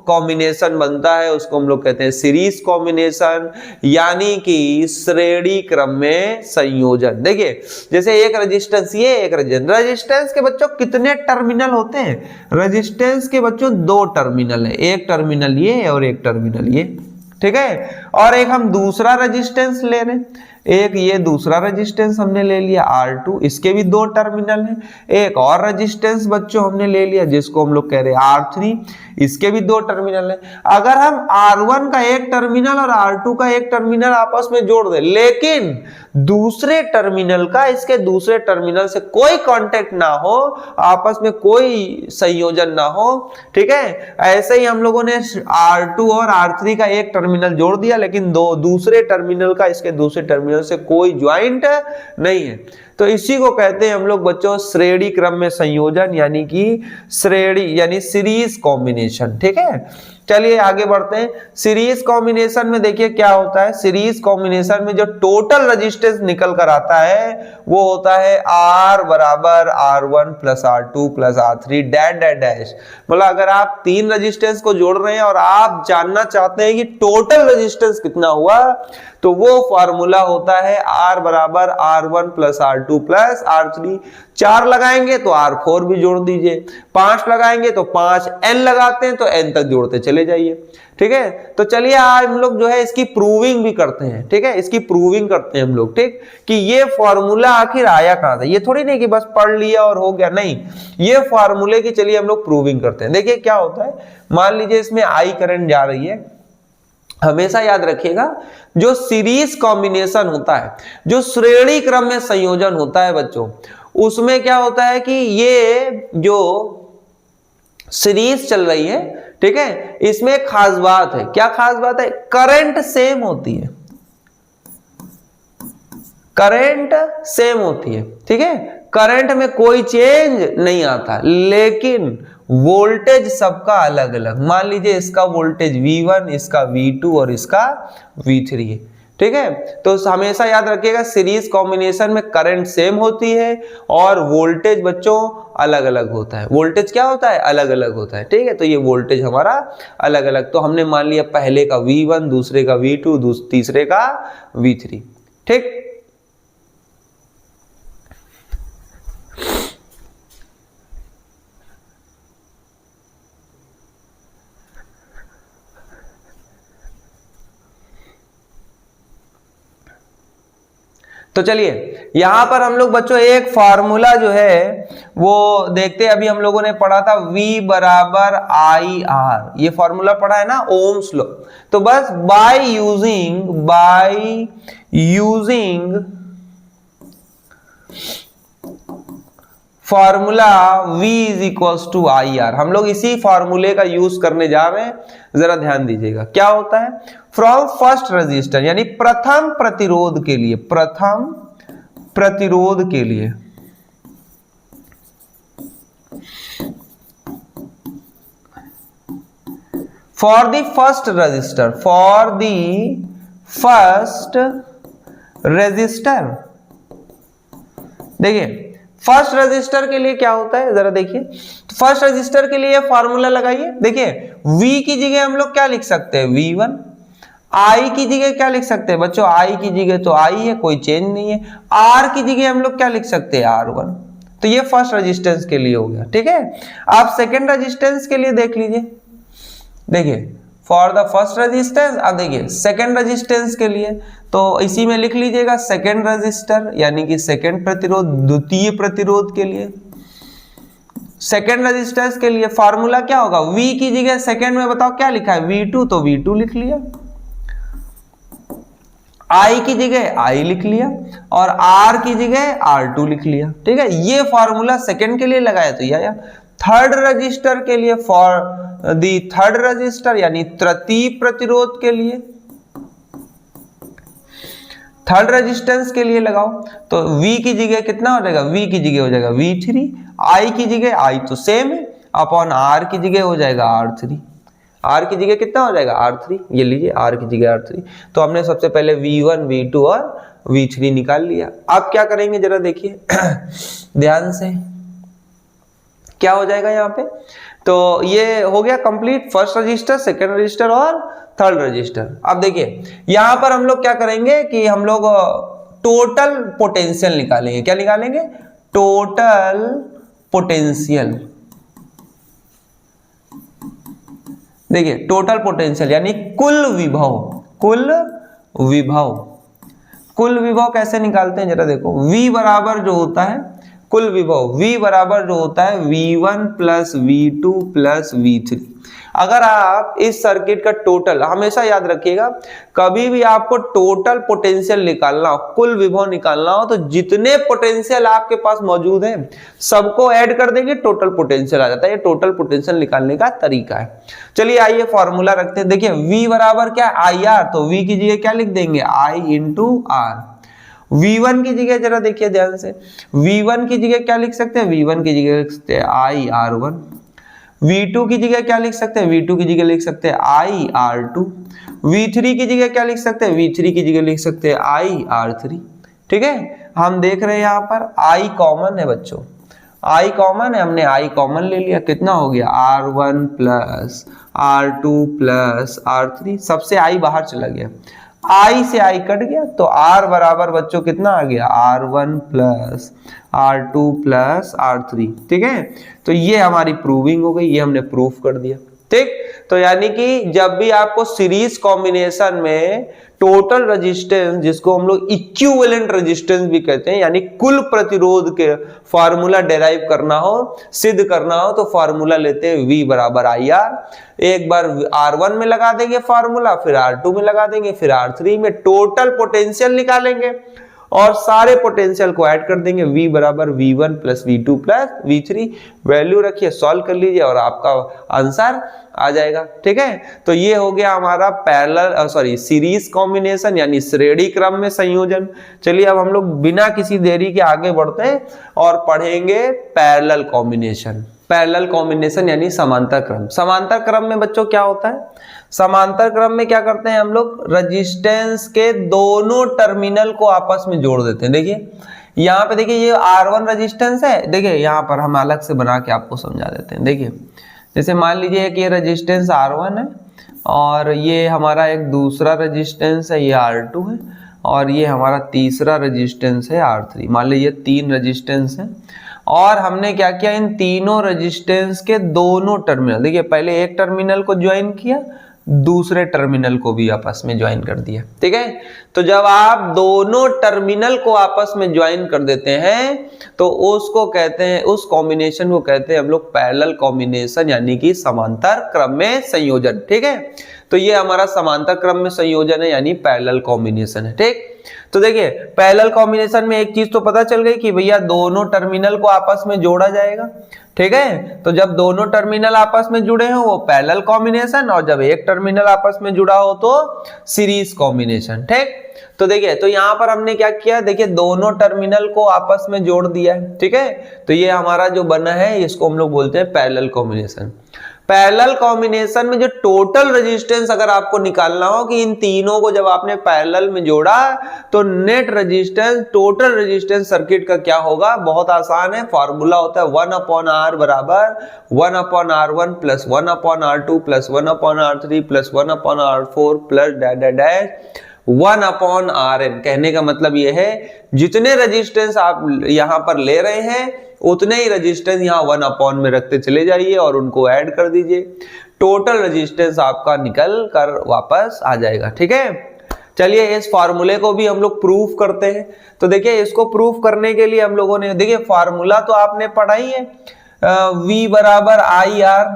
कॉम्बिनेशन बनता है उसको हम लोग कहते हैं सीरीज कॉम्बिनेशन, यानी कि श्रेणी क्रम में संयोजन। देखिए जैसे एक रेजिस्टेंस ये, एक रेजिस्टेंस के बच्चों कितने टर्मिनल होते हैं, रेजिस्टेंस के बच्चों दो टर्मिनल है, एक टर्मिनल ये और एक टर्मिनल ये, ठीक है। और एक हम दूसरा रेजिस्टेंस ले रहे हैं, एक ये दूसरा रेजिस्टेंस हमने ले लिया R2, इसके भी दो टर्मिनल हैं। एक और रेजिस्टेंस बच्चों हमने ले लिया जिसको हम लोग कह रहे हैं R3, इसके भी दो टर्मिनल हैं। अगर हम R1 का एक टर्मिनल और R2 का एक टर्मिनल आपस में जोड़ दें, लेकिन दूसरे टर्मिनल का इसके दूसरे टर्मिनल से कोई कांटेक्ट ना हो, आपस में कोई संयोजन ना हो, ठीक है। ऐसे ही हम लोगों ने R2 और R3 का एक टर्मिनल जोड़ दिया, लेकिन दो दूसरे टर्मिनल का इसके दूसरे टर्मिनल से कोई ज्वाइंट नहीं है, तो इसी को कहते हैं हम लोग बच्चों श्रेणी क्रम में संयोजन, यानी कि श्रेणी यानी सीरीज कॉम्बिनेशन, ठीक है। चलिए आगे बढ़ते हैं। सीरीज कॉम्बिनेशन में देखिए क्या होता है, सीरीज कॉम्बिनेशन में जो टोटल रेजिस्टेंस निकल कर आता है वो होता है R बराबर R1 plus R2 plus R3 dash dash dash. मतलब अगर आप तीन रेजिस्टेंस को जोड़ रहे हैं और आप जानना चाहते हैं कि टोटल रेजिस्टेंस कितना हुआ, तो वो फॉर्मूला होता है R बराबर R1 plus R2 plus R3। 4 लगाएंगे तो R4 भी जोड़ दीजिए, 5 लगाएंगे तो 5, N लगाते हैं तो N तक जोड़ते चले जाइए, ठीक है। तो चलिए आज हम लोग जो है इसकी प्रूविंग भी करते हैं, ठीक है। इसकी प्रूविंग करते हैं हम लोग, ठीक, कि ये फॉर्मूला आखिर आया कहां से। ये थोड़ी नहीं कि बस पढ़ लिया और हो गया, नहीं, ये फॉर्मूले की चलिए हम लोग प्रूविंग करते हैं। देखिए क्या होता है, मान लीजिए इसमें I करंट जा रही है। हमेशा याद रखिएगा जो सीरीज कॉम्बिनेशन होता है, जो श्रेणी क्रम में संयोजन होता है बच्चों, उसमें क्या होता है कि ये जो सीरीज चल रही है, ठीक है, इसमें एक खास बात है। क्या खास बात है, करंट सेम होती है, करंट सेम होती है, ठीक है। करंट में कोई चेंज नहीं आता, लेकिन वोल्टेज सबका अलग अलग। मान लीजिए इसका वोल्टेज V1, इसका V2 और इसका V3 है, ठीक है। तो हमेशा याद रखिएगा सीरीज कॉम्बिनेशन में करंट सेम होती है और वोल्टेज बच्चों अलग अलग होता है। वोल्टेज क्या होता है, अलग अलग होता है, ठीक है। तो ये वोल्टेज हमारा अलग अलग, तो हमने मान लिया पहले का V1, दूसरे का V2, तीसरे का V3, ठीक। तो चलिए यहां पर हम लोग बच्चों एक फार्मूला जो है वो देखते हैं। अभी हम लोगों ने पढ़ा था V बराबर आई आर, ये फार्मूला पढ़ा है ना, ओम्स लॉ। तो बस by using formula V is equals to I R, हम लोग इसी फॉर्मूले का यूज करने जा रहे हैं। जरा ध्यान दीजिएगा क्या होता है। फ्रॉम फर्स्ट रेजिस्टर यानी प्रथम प्रतिरोध के लिए, प्रथम प्रतिरोध के लिए फॉर द फर्स्ट रजिस्टर, देखिए फर्स्ट रजिस्टर के लिए क्या होता है जरा देखिए। तो फर्स्ट रजिस्टर के लिए फार्मूला लगाइए। देखिए V की जगह हम लोग क्या लिख सकते हैं, V1। I की जगह क्या लिख सकते हैं बच्चों, I की जगह तो I है, कोई चेंज नहीं है। R की जगह हम लोग क्या लिख सकते हैं, R1। तो ये फर्स्ट रेजिस्टेंस के लिए हो गया, ठीक है। आप सेकेंड रेजिस्टेंस के लिए देख लीजिए। देखिए फॉर द फर्स्ट रेजिस्टेंस, अब देखिए सेकेंड रेजिस्टेंस के लिए तो इसी में लिख लीजिएगा सेकेंड रेजिस्टर यानी कि सेकेंड प्रतिरोध, द्वितीय प्रतिरोध के लिए। सेकेंड रेजिस्टेंस के लिए फार्मूला क्या होगा, V की जगह सेकेंड में बताओ क्या लिखा है, V2, तो V2 लिख लिया। I की जगह I लिख लिया और R की जगह R2 लिख लिया, ठीक है। ये फार्मूला सेकेंड के लिए लगाया तो यह आया। थर्ड रजिस्टर के लिए, फॉर दी थर्ड रजिस्टर यानी तृतीय प्रतिरोध के लिए, थर्ड रेजिस्टेंस के लिए लगाओ तो V की जगह कितना हो जाएगा, V की जगह हो जाएगा V3, I की जगह I तो सेम है, अपॉन R की जगह हो जाएगा R3। R की जगह कितना हो जाएगा R3, ये लीजिए R की जगह R3। तो हमने सबसे पहले V1, V2 और V3 निकाल लिया। अब क्या करेंगे जरा देखिए ध्यान से, क्या हो जाएगा यहाँ पे। तो ये हो गया complete, first resistor, second register और थर्ड रजिस्टर। अब देखिए यहां पर हम लोग क्या करेंगे कि हम लोग टोटल पोटेंशियल निकालेंगे। क्या निकालेंगे, टोटल पोटेंशियल। देखिए टोटल पोटेंशियल यानी कुल विभव, कुल विभव। कुल विभव कैसे निकालते हैं जरा देखो। V बराबर जो होता है कुल विभव, V बराबर जो होता है V1 plus V2 plus V3। अगर आप इस सर्किट का टोटल, हमेशा याद रखिएगा कभी भी आपको टोटल पोटेंशियल निकालना हो, कुल विभव निकालना हो, तो जितने पोटेंशियल आपके पास मौजूद है सबको ऐड कर देंगे, टोटल पोटेंशियल आ जाता है। ये टोटल पोटेंशियल निकालने का तरीका है। चलिए आइए फॉर्मूला रखते हैं। देखिए V बराबर क्या है, IR, तो V की जगह क्या लिख देंगे, I इंटू R। V1 की जगह जरा देखिए ध्यान से, V1 की जगह क्या लिख सकते हैं, V1 की जगह लिख सकते हैं I R1। V2 की जगह क्या लिख सकते हैं, V2 की जगह लिख सकते हैं I R2। V3 की जगह क्या लिख सकते हैं, V3 की जगह लिख सकते हैं I R3। ठीक है, हम देख रहे हैं यहाँ पर I कॉमन है बच्चों, I कॉमन है, हमने I कॉमन ले लिया। कितना हो गया, R1 plus R2 plus R3, सबसे I बाहर चला गया, I से I कट गया, तो R बराबर बच्चों कितना आ गया, R1 plus R2 plus R3। ठीक है, तो ये हमारी प्रूविंग हो गई, ये हमने प्रूफ कर दिया। ठीक, तो यानी कि जब भी आपको सीरीज कॉम्बिनेशन में टोटल रेजिस्टेंस, जिसको हम लोग इक्विवेलेंट रेजिस्टेंस भी कहते हैं, यानी कुल प्रतिरोध के फार्मूला डेराइव करना हो, सिद्ध करना हो, तो फार्मूला लेते हैं V बराबर IR। एक बार R1 में लगा देंगे फार्मूला, फिर R2 में लगा देंगे, फिर R3 में टोटल पोटेंशियल निकालेंगे और सारे पोटेंशियल को ऐड कर देंगे। V बराबर V1 plus V2 plus V3, value रखिए, सॉल्व कर लीजिए और आपका आंसर आ जाएगा। ठीक है, तो ये हो गया हमारा पैरेलल सीरीज कॉम्बिनेशन यानी श्रेणी क्रम में संयोजन। चलिए अब हम लोग बिना किसी देरी के आगे बढ़ते हैं और पढ़ेंगे पैरेलल कॉम्बिनेशन। पैरेलल कॉम्बिनेशन यानी समांतर क्रम। समांतर क्रम में बच्चों क्या होता है, समांतर क्रम में क्या करते हैं हम लोग, रेजिस्टेंस के दोनों टर्मिनल को आपस में जोड़ देते हैं। देखिए यहाँ पे देखिए ये R1 रेजिस्टेंस है, देखिए यहाँ पर हम अलग से बना के आपको समझा देते हैं। देखिए जैसे मान लीजिए कि ये रेजिस्टेंस R1 है और ये हमारा एक दूसरा रेजिस्टेंस है, ये R2 है, और ये हमारा तीसरा रेजिस्टेंस है R3। मान लीजिए 3 रेजिस्टेंस है और हमने क्या किया, इन तीनों रेजिस्टेंस के दोनों टर्मिनल, देखिए पहले एक टर्मिनल को ज्वाइन किया, दूसरे टर्मिनल को भी आपस में ज्वाइन कर दिया। ठीक है, तो जब आप दोनों टर्मिनल को आपस में ज्वाइन कर देते हैं तो उसको कहते हैं, उस कॉम्बिनेशन को कहते हैं हम लोग पैरेलल कॉम्बिनेशन, यानी कि समांतर क्रम में संयोजन। ठीक है, तो ये हमारा समांतर क्रम में संयोजन है, यानी पैरेलल कॉम्बिनेशन है। ठीक, तो देखिए पैरेलल कॉम्बिनेशन में एक चीज तो पता चल गई कि भैया दोनों टर्मिनल को आपस में जोड़ा जाएगा। ठीक है, तो जब दोनों टर्मिनल आपस में जुड़े हो वो पैरेलल कॉम्बिनेशन, और जब एक टर्मिनल आपस में जुड़ा हो तो सीरीज कॉम्बिनेशन। ठीक, तो देखिए, तो यहां पर हमने क्या किया, देखिए दोनों टर्मिनल को आपस में जोड़ दिया है। ठीक है, तो ये हमारा जो बना है इसको हम लोग बोलते हैं पैरेलल कॉम्बिनेशन। पैरेलल कॉम्बिनेशन में जो टोटल रेजिस्टेंस अगर आपको निकालना हो कि इन तीनों को जब आपने पैरेलल में जोड़ा तो net resistance, total resistance circuit का क्या होगा, बहुत आसान है, फॉर्मूला होता है 1/R बराबर 1/R1 plus 1/R2 plus 1/R3 plus 1/R4 plus dash dash dash 1/Rn। कहने का मतलब यह है जितने रेजिस्टेंस आप यहां पर ले रहे हैं उतने ही रेजिस्टेंस यहाँ 1 में रखते चले जाइए और उनको ऐड कर दीजिए, टोटल रेजिस्टेंस आपका निकल कर वापस आ जाएगा। ठीक है, चलिए इस फार्मूले को भी हम लोग प्रूफ करते हैं। तो देखिए इसको प्रूफ करने के लिए हम लोगों ने, देखिए फार्मूला तो आपने पढ़ा ही है, V बराबर IR।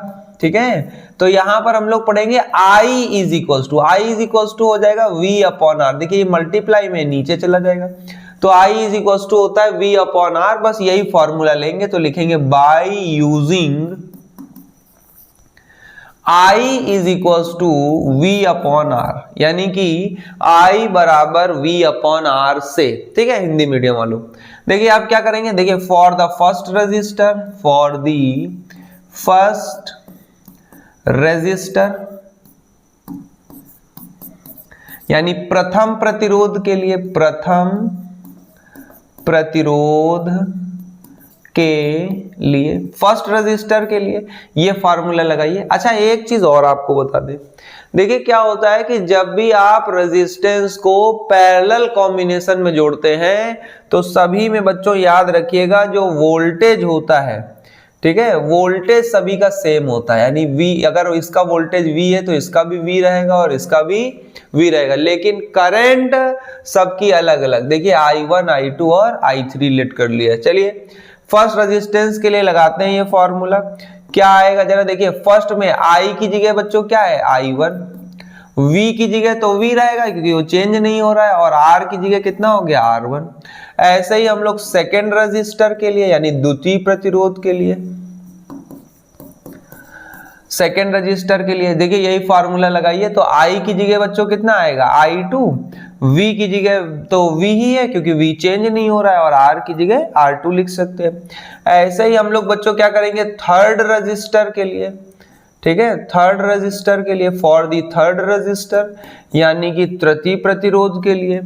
ठीक है, तो यहां पर हम लोग पढ़ेंगे I इज इक्वल्स टू हो जाएगा V/R। देखिए ये मल्टीप्लाई में नीचे चला जाएगा, तो I इज इक्वल्स टू होता है V/R। बस यही फॉर्मूला लेंगे तो लिखेंगे by using I is equals to V/R, यानी कि I बराबर V/R से। ठीक है, हिंदी मीडियम वालों, देखिए आप क्या करेंगे, देखिए फॉर द फर्स्ट रेजिस्टर, यानी प्रथम प्रतिरोध के लिए, प्रथम प्रतिरोध के लिए, फर्स्ट रेजिस्टर के लिए ये फार्मूला लगाइए। अच्छा एक चीज और आपको बता दें, देखिए क्या होता है कि जब भी आप रेजिस्टेंस को पैरेलल कॉम्बिनेशन में जोड़ते हैं तो सभी में बच्चों याद रखिएगा जो वोल्टेज होता है, ठीक है, वोल्टेज सभी का सेम होता है, यानी V, अगर इसका वोल्टेज V है तो इसका भी V रहेगा और इसका भी V रहेगा, लेकिन करंट सबकी अलग अलग। देखिए I1, I2 और I3 लेट कर लिया। चलिए फर्स्ट रेजिस्टेंस के लिए लगाते हैं ये फॉर्मूला, क्या आएगा जरा देखिए। फर्स्ट में I की जगह बच्चों क्या है, I1, V की जगह तो V रहेगा क्योंकि वो चेंज नहीं हो रहा है, और R की जगह कितना हो गया, R1। ऐसे ही हम लोग सेकेंड रेजिस्टर के लिए, यानी द्वितीय प्रतिरोध के लिए, सेकेंड रजिस्टर के लिए देखिए यही फार्मूला लगाइए, तो I की जगह बच्चों कितना आएगा, I2, V की जगह तो V ही है क्योंकि V चेंज नहीं हो रहा है, और R की जगह R2 लिख सकते हैं। ऐसे ही हम लोग बच्चों क्या करेंगे थर्ड रजिस्टर के लिए, ठीक है, थर्ड रजिस्टर के लिए, फॉर दी थर्ड रजिस्टर यानी कि तृतीय प्रतिरोध के लिए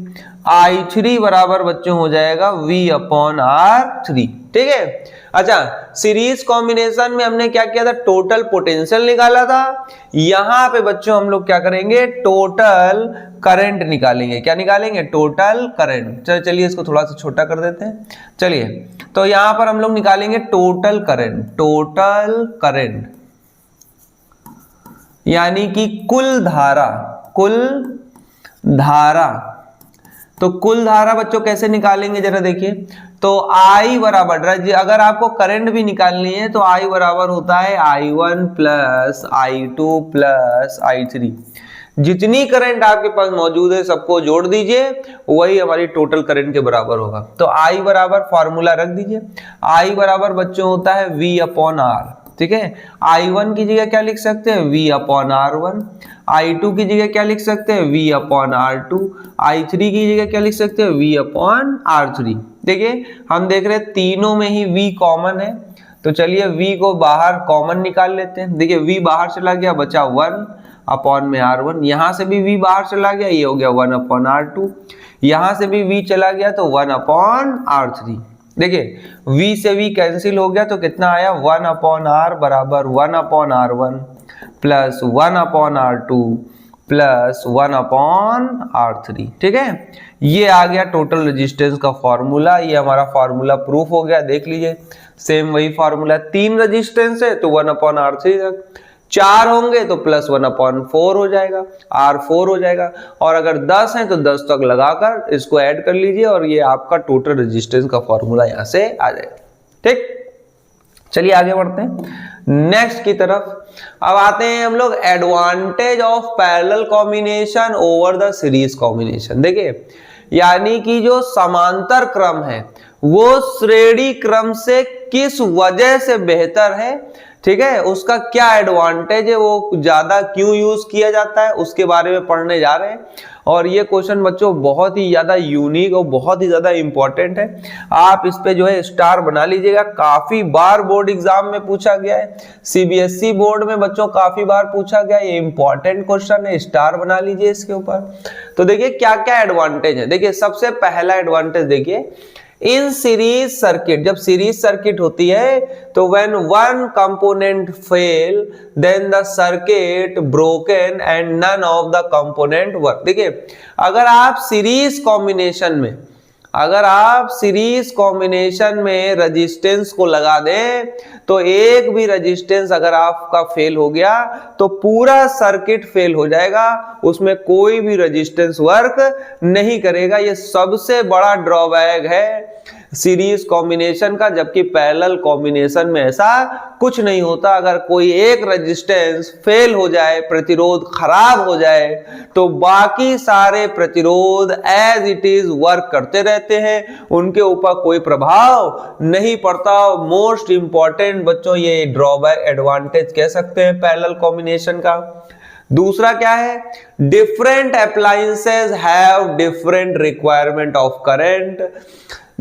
I3 बराबर बच्चों हो जाएगा V/R3। ठीक है, अच्छा सीरीज कॉम्बिनेशन में हमने क्या किया था, टोटल पोटेंशियल निकाला था। यहां पे बच्चों हम लोग क्या करेंगे, टोटल करंट निकालेंगे। क्या निकालेंगे, टोटल करंट। चलिए इसको थोड़ा सा छोटा कर देते हैं। चलिए तो यहां पर हम लोग निकालेंगे टोटल करंट, टोटल करंट यानी कि कुल धारा, कुल धारा। तो कुल धारा बच्चों कैसे निकालेंगे जरा देखिए, तो I बराबर, अगर आपको करंट भी निकालनी है तो I बराबर होता है I1 plus I2 plus I3। जितनी करंट आपके पास मौजूद है सबको जोड़ दीजिए, वही हमारी टोटल करंट के बराबर होगा। तो I बराबर फॉर्मूला रख दीजिए, I बराबर बच्चों होता है V/R। ठीक है, I1 की जगह क्या लिख सकते हैं, V/R1, I2 की जगह क्या लिख सकते हैं, V/R2, I3 की जगह क्या लिख सकते हैं, V/R3। देखिए हम देख रहे हैं तीनों में ही V कॉमन है, तो चलिए V को बाहर कॉमन निकाल लेते हैं। देखिए V बाहर चला गया, बचा 1/R1, यहां से भी V बाहर चला गया, ये हो गया 1/R2, यहां से भी V चला गया तो 1/R3। देखिए V से V कैंसिल हो गया तो कितना आया, 1/R बराबर 1/R1 plus 1/R2 plus 1/R3। ठीक है, ये आ गया टोटल रेजिस्टेंस का फॉर्मूला। ये हमारा फॉर्मूला प्रूफ हो गया, देख लीजिए सेम वही फॉर्मूला। 3 रेजिस्टेंस है तो 1/R3 तक, 4 होंगे तो +1/4 हो जाएगा, R4 हो जाएगा। और अगर 10 है तो 10 तक लगाकर इसको ऐड कर लीजिए और ये आपका टोटल रेजिस्टेंस का फॉर्मूला यहां से आ जाएगा। ठीक, चलिए आगे बढ़ते हैं नेक्स्ट की तरफ। अब आते हैं हम लोग advantage of parallel combination over the series combination. देखिए, यानी कि जो समांतर क्रम है वो श्रेणी क्रम से किस वजह से बेहतर है, ठीक है, उसका क्या एडवांटेज है, वो ज्यादा क्यों यूज किया जाता है, उसके बारे में पढ़ने जा रहे हैं। और ये क्वेश्चन बच्चों बहुत ही ज्यादा यूनिक और बहुत ही ज्यादा इंपॉर्टेंट है। आप इस पे जो है स्टार बना लीजिएगा, काफी बार बोर्ड एग्जाम में पूछा गया है, सीबीएसई बोर्ड में बच्चों काफी बार पूछा गया है, ये इंपॉर्टेंट क्वेश्चन है, स्टार बना लीजिए इसके ऊपर। तो देखिए क्या क्या एडवांटेज है। देखिए सबसे पहला एडवांटेज देखिए, इन सीरीज सर्किट, जब सीरीज सर्किट होती है तो when one component fail then the circuit broken and none of the component work. देखिए अगर आप सीरीज कॉम्बिनेशन में रेजिस्टेंस को लगा दें तो एक भी रेजिस्टेंस अगर आपका फेल हो गया तो पूरा सर्किट फेल हो जाएगा, उसमें कोई भी रेजिस्टेंस वर्क नहीं करेगा। ये सबसे बड़ा ड्रॉबैक है सीरीज कॉम्बिनेशन का, जबकि पैरेलल कॉम्बिनेशन में ऐसा कुछ नहीं होता। अगर कोई एक रेजिस्टेंस फेल हो जाए, प्रतिरोध खराब हो जाए, तो बाकी सारे प्रतिरोध एज इट इज वर्क करते रहते हैं, उनके ऊपर कोई प्रभाव नहीं पड़ता। मोस्ट इंपॉर्टेंट बच्चों ये ड्रॉबैक एडवांटेज कह सकते हैं पैरेलल कॉम्बिनेशन का। दूसरा क्या है, different appliances have different requirement of current,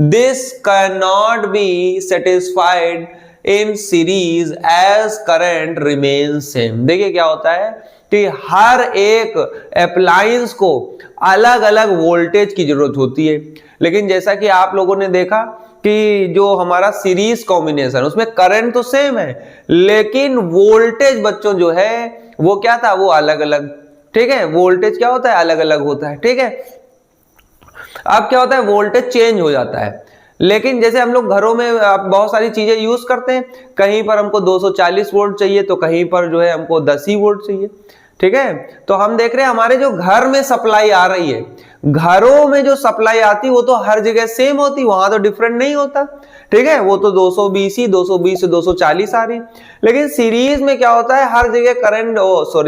this cannot be satisfied in series as current remains same। देखिए क्या होता है कि हर एक अप्लायंस को अलग अलग वोल्टेज की जरूरत होती है, लेकिन जैसा कि आप लोगों ने देखा कि जो हमारा सीरीज कॉम्बिनेशन उसमें करंट तो सेम है, लेकिन वोल्टेज बच्चों जो है वो क्या था, वो अलग अलग। ठीक है, वोल्टेज क्या होता है, अलग अलग होता है। ठीक है, अब क्या होता है, वोल्टेज चेंज हो जाता है। लेकिन जैसे हम लोग घरों में बहुत सारी चीजें यूज करते हैं, कहीं पर हमको 240 वोल्ट चाहिए तो कहीं पर जो है हमको 10 ही वोल्ट चाहिए। ठीक है, तो हम देख रहे हैं हमारे जो घर में सप्लाई आ रही है, घरों में जो सप्लाई आती है वो तो हर जगह सेम होती, वहां तो डिफरेंट नहीं होता। ठीक है, वो तो 220 से 240 आ रही। लेकिन सीरीज में क्या होता है, हर जगह करंट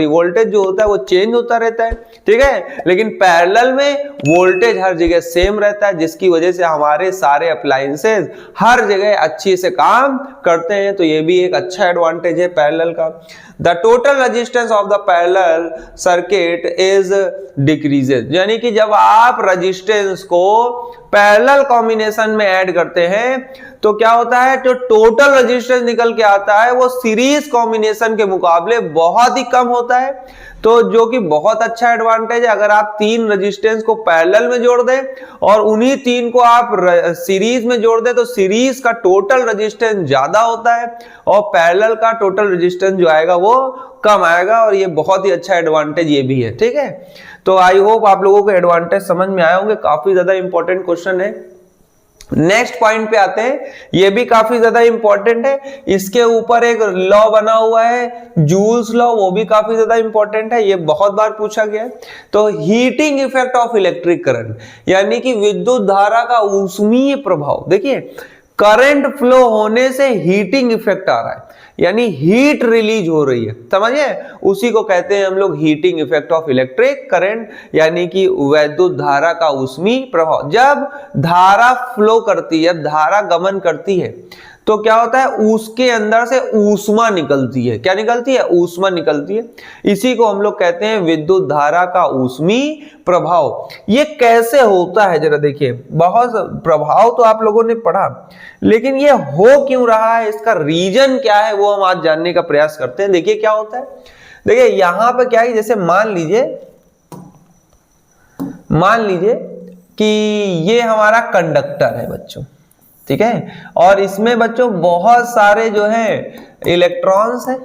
वोल्टेज जो होता है वो चेंज होता रहता है। ठीक है, लेकिन पैरेलल में वोल्टेज हर जगह सेम रहता है, जिसकी वजह से हमारे सारे अप्लायंसेस हर जगह अच्छी से काम करते हैं। तो ये भी एक अच्छा एडवांटेज है पैरेलल का। The total resistance of the parallel circuit is decreases, यानी कि जब आप रेजिस्टेंस को पैरेलल कॉम्बिनेशन में ऐड करते हैं तो क्या होता है, जो टोटल रेजिस्टेंस निकल के आता है वो सीरीज कॉम्बिनेशन के मुकाबले बहुत ही कम होता है। तो जो कि बहुत अच्छा एडवांटेज है। अगर आप 3 रेजिस्टेंस को पैरेलल में जोड़ दें और उन्हीं 3 को आप सीरीज में जोड़ दें तो सीरीज का टोटल रेजिस्टेंस ज्यादा होता है और पैरेलल का टोटल रेजिस्टेंस जो आएगा वो कम आएगा। और ये बहुत ही अच्छा एडवांटेज ये भी है। ठीक है, तो आई होप आप लोगों को एडवांटेज समझ में आए होंगे, काफी ज्यादा इंपॉर्टेंट क्वेश्चन है। नेक्स्ट पॉइंट पे आते हैं, ये भी काफी ज्यादा इंपॉर्टेंट है। इसके ऊपर एक लॉ बना हुआ है जूल्स लॉ, वो भी काफी ज्यादा इंपॉर्टेंट है, ये बहुत बार पूछा गया है। तो heating effect of electric current, यानी कि विद्युत धारा का ऊष्मीय प्रभाव। देखिए करंट फ्लो होने से हीटिंग इफेक्ट आ रहा है, यानी हीट रिलीज हो रही है, समझिए, उसी को कहते हैं हम लोग heating effect of electric current, यानी कि वैद्युत धारा का ऊष्मीय प्रभाव। जब धारा फ्लो करती है, धारा गमन करती है, तो क्या होता है, उसके अंदर से ऊष्मा निकलती है। क्या निकलती है, ऊष्मा निकलती है। इसी को हम लोग कहते हैं विद्युत धारा का ऊष्मीय प्रभाव। ये कैसे होता है जरा देखिए, बहुत प्रभाव तो आप लोगों ने पढ़ा, लेकिन ये हो क्यों रहा है, इसका रीजन क्या है, वो हम आज जानने का प्रयास करते हैं। देखिए क्या होता है, देखिए यहां पर क्या है, जैसे मान लीजिए कि ये हमारा कंडक्टर है बच्चों, ठीक है, और इसमें बच्चों बहुत सारे जो है इलेक्ट्रॉन्स हैं।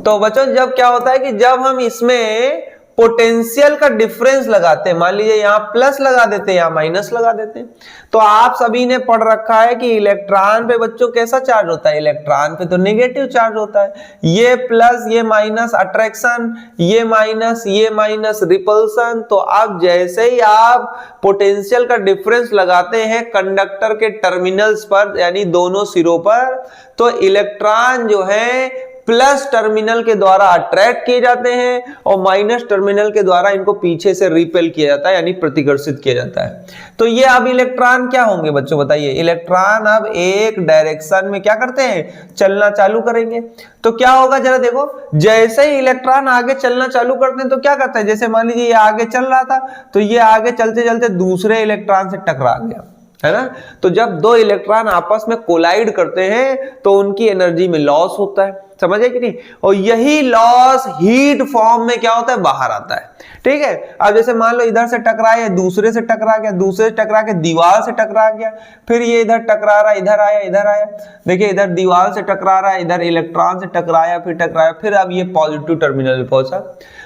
तो बच्चों जब क्या होता है कि जब हम इसमें पोटेंशियल का डिफरेंस लगाते हैं, मान लीजिए यहाँ प्लस लगा देते हैं, यहाँ माइनस लगा देते हैं, तो आप सभी ने पढ़ रखा है कि इलेक्ट्रॉन पे बच्चों कैसा चार्ज होता है, इलेक्ट्रॉन पे तो नेगेटिव चार्ज होता है, ये प्लस ये माइनस अट्रैक्शन, ये माइनस रिपल्सन। तो अब जैसे ही आप पोटेंशियल का डिफरेंस लगाते हैं कंडक्टर के टर्मिनल्स पर, यानी दोनों सिरों पर, तो इलेक्ट्रॉन जो है प्लस टर्मिनल के द्वारा अट्रैक्ट किए जाते हैं और माइनस टर्मिनल के द्वारा इनको पीछे से रिपेल किया जाता है, यानी प्रतिकर्षित किया जाता है। तो ये अब इलेक्ट्रॉन क्या होंगे बच्चों बताइए, इलेक्ट्रॉन अब एक डायरेक्शन में क्या करते हैं, चलना चालू करेंगे। तो क्या होगा जरा देखो, जैसे ही इलेक्ट्रॉन आगे चलना चालू करते हैं तो क्या करते हैं, जैसे मान लीजिए ये आगे चल रहा था तो ये आगे चलते चलते दूसरे इलेक्ट्रॉन से टकरा गया, है ना। तो जब दो इलेक्ट्रॉन आपस में कोलाइड करते हैं तो उनकी एनर्जी में लॉस होता है, समझे कि नहीं। और यही लॉस हीट फॉर्म में क्या होता है, बाहर आता है, ठीक है। अब जैसे मान लो इधर से टकराया, दूसरे से टकरा गया, दूसरे से टकरा के दीवार से टकरा गया, फिर ये इधर टकरा रहा, इधर आया, इधर आया, देखिए इधर दीवार से टकरा रहा है, इधर इलेक्ट्रॉन से टकराया, फिर टकराया, फिर अब ये पॉजिटिव टर्मिनल में पहुंचा।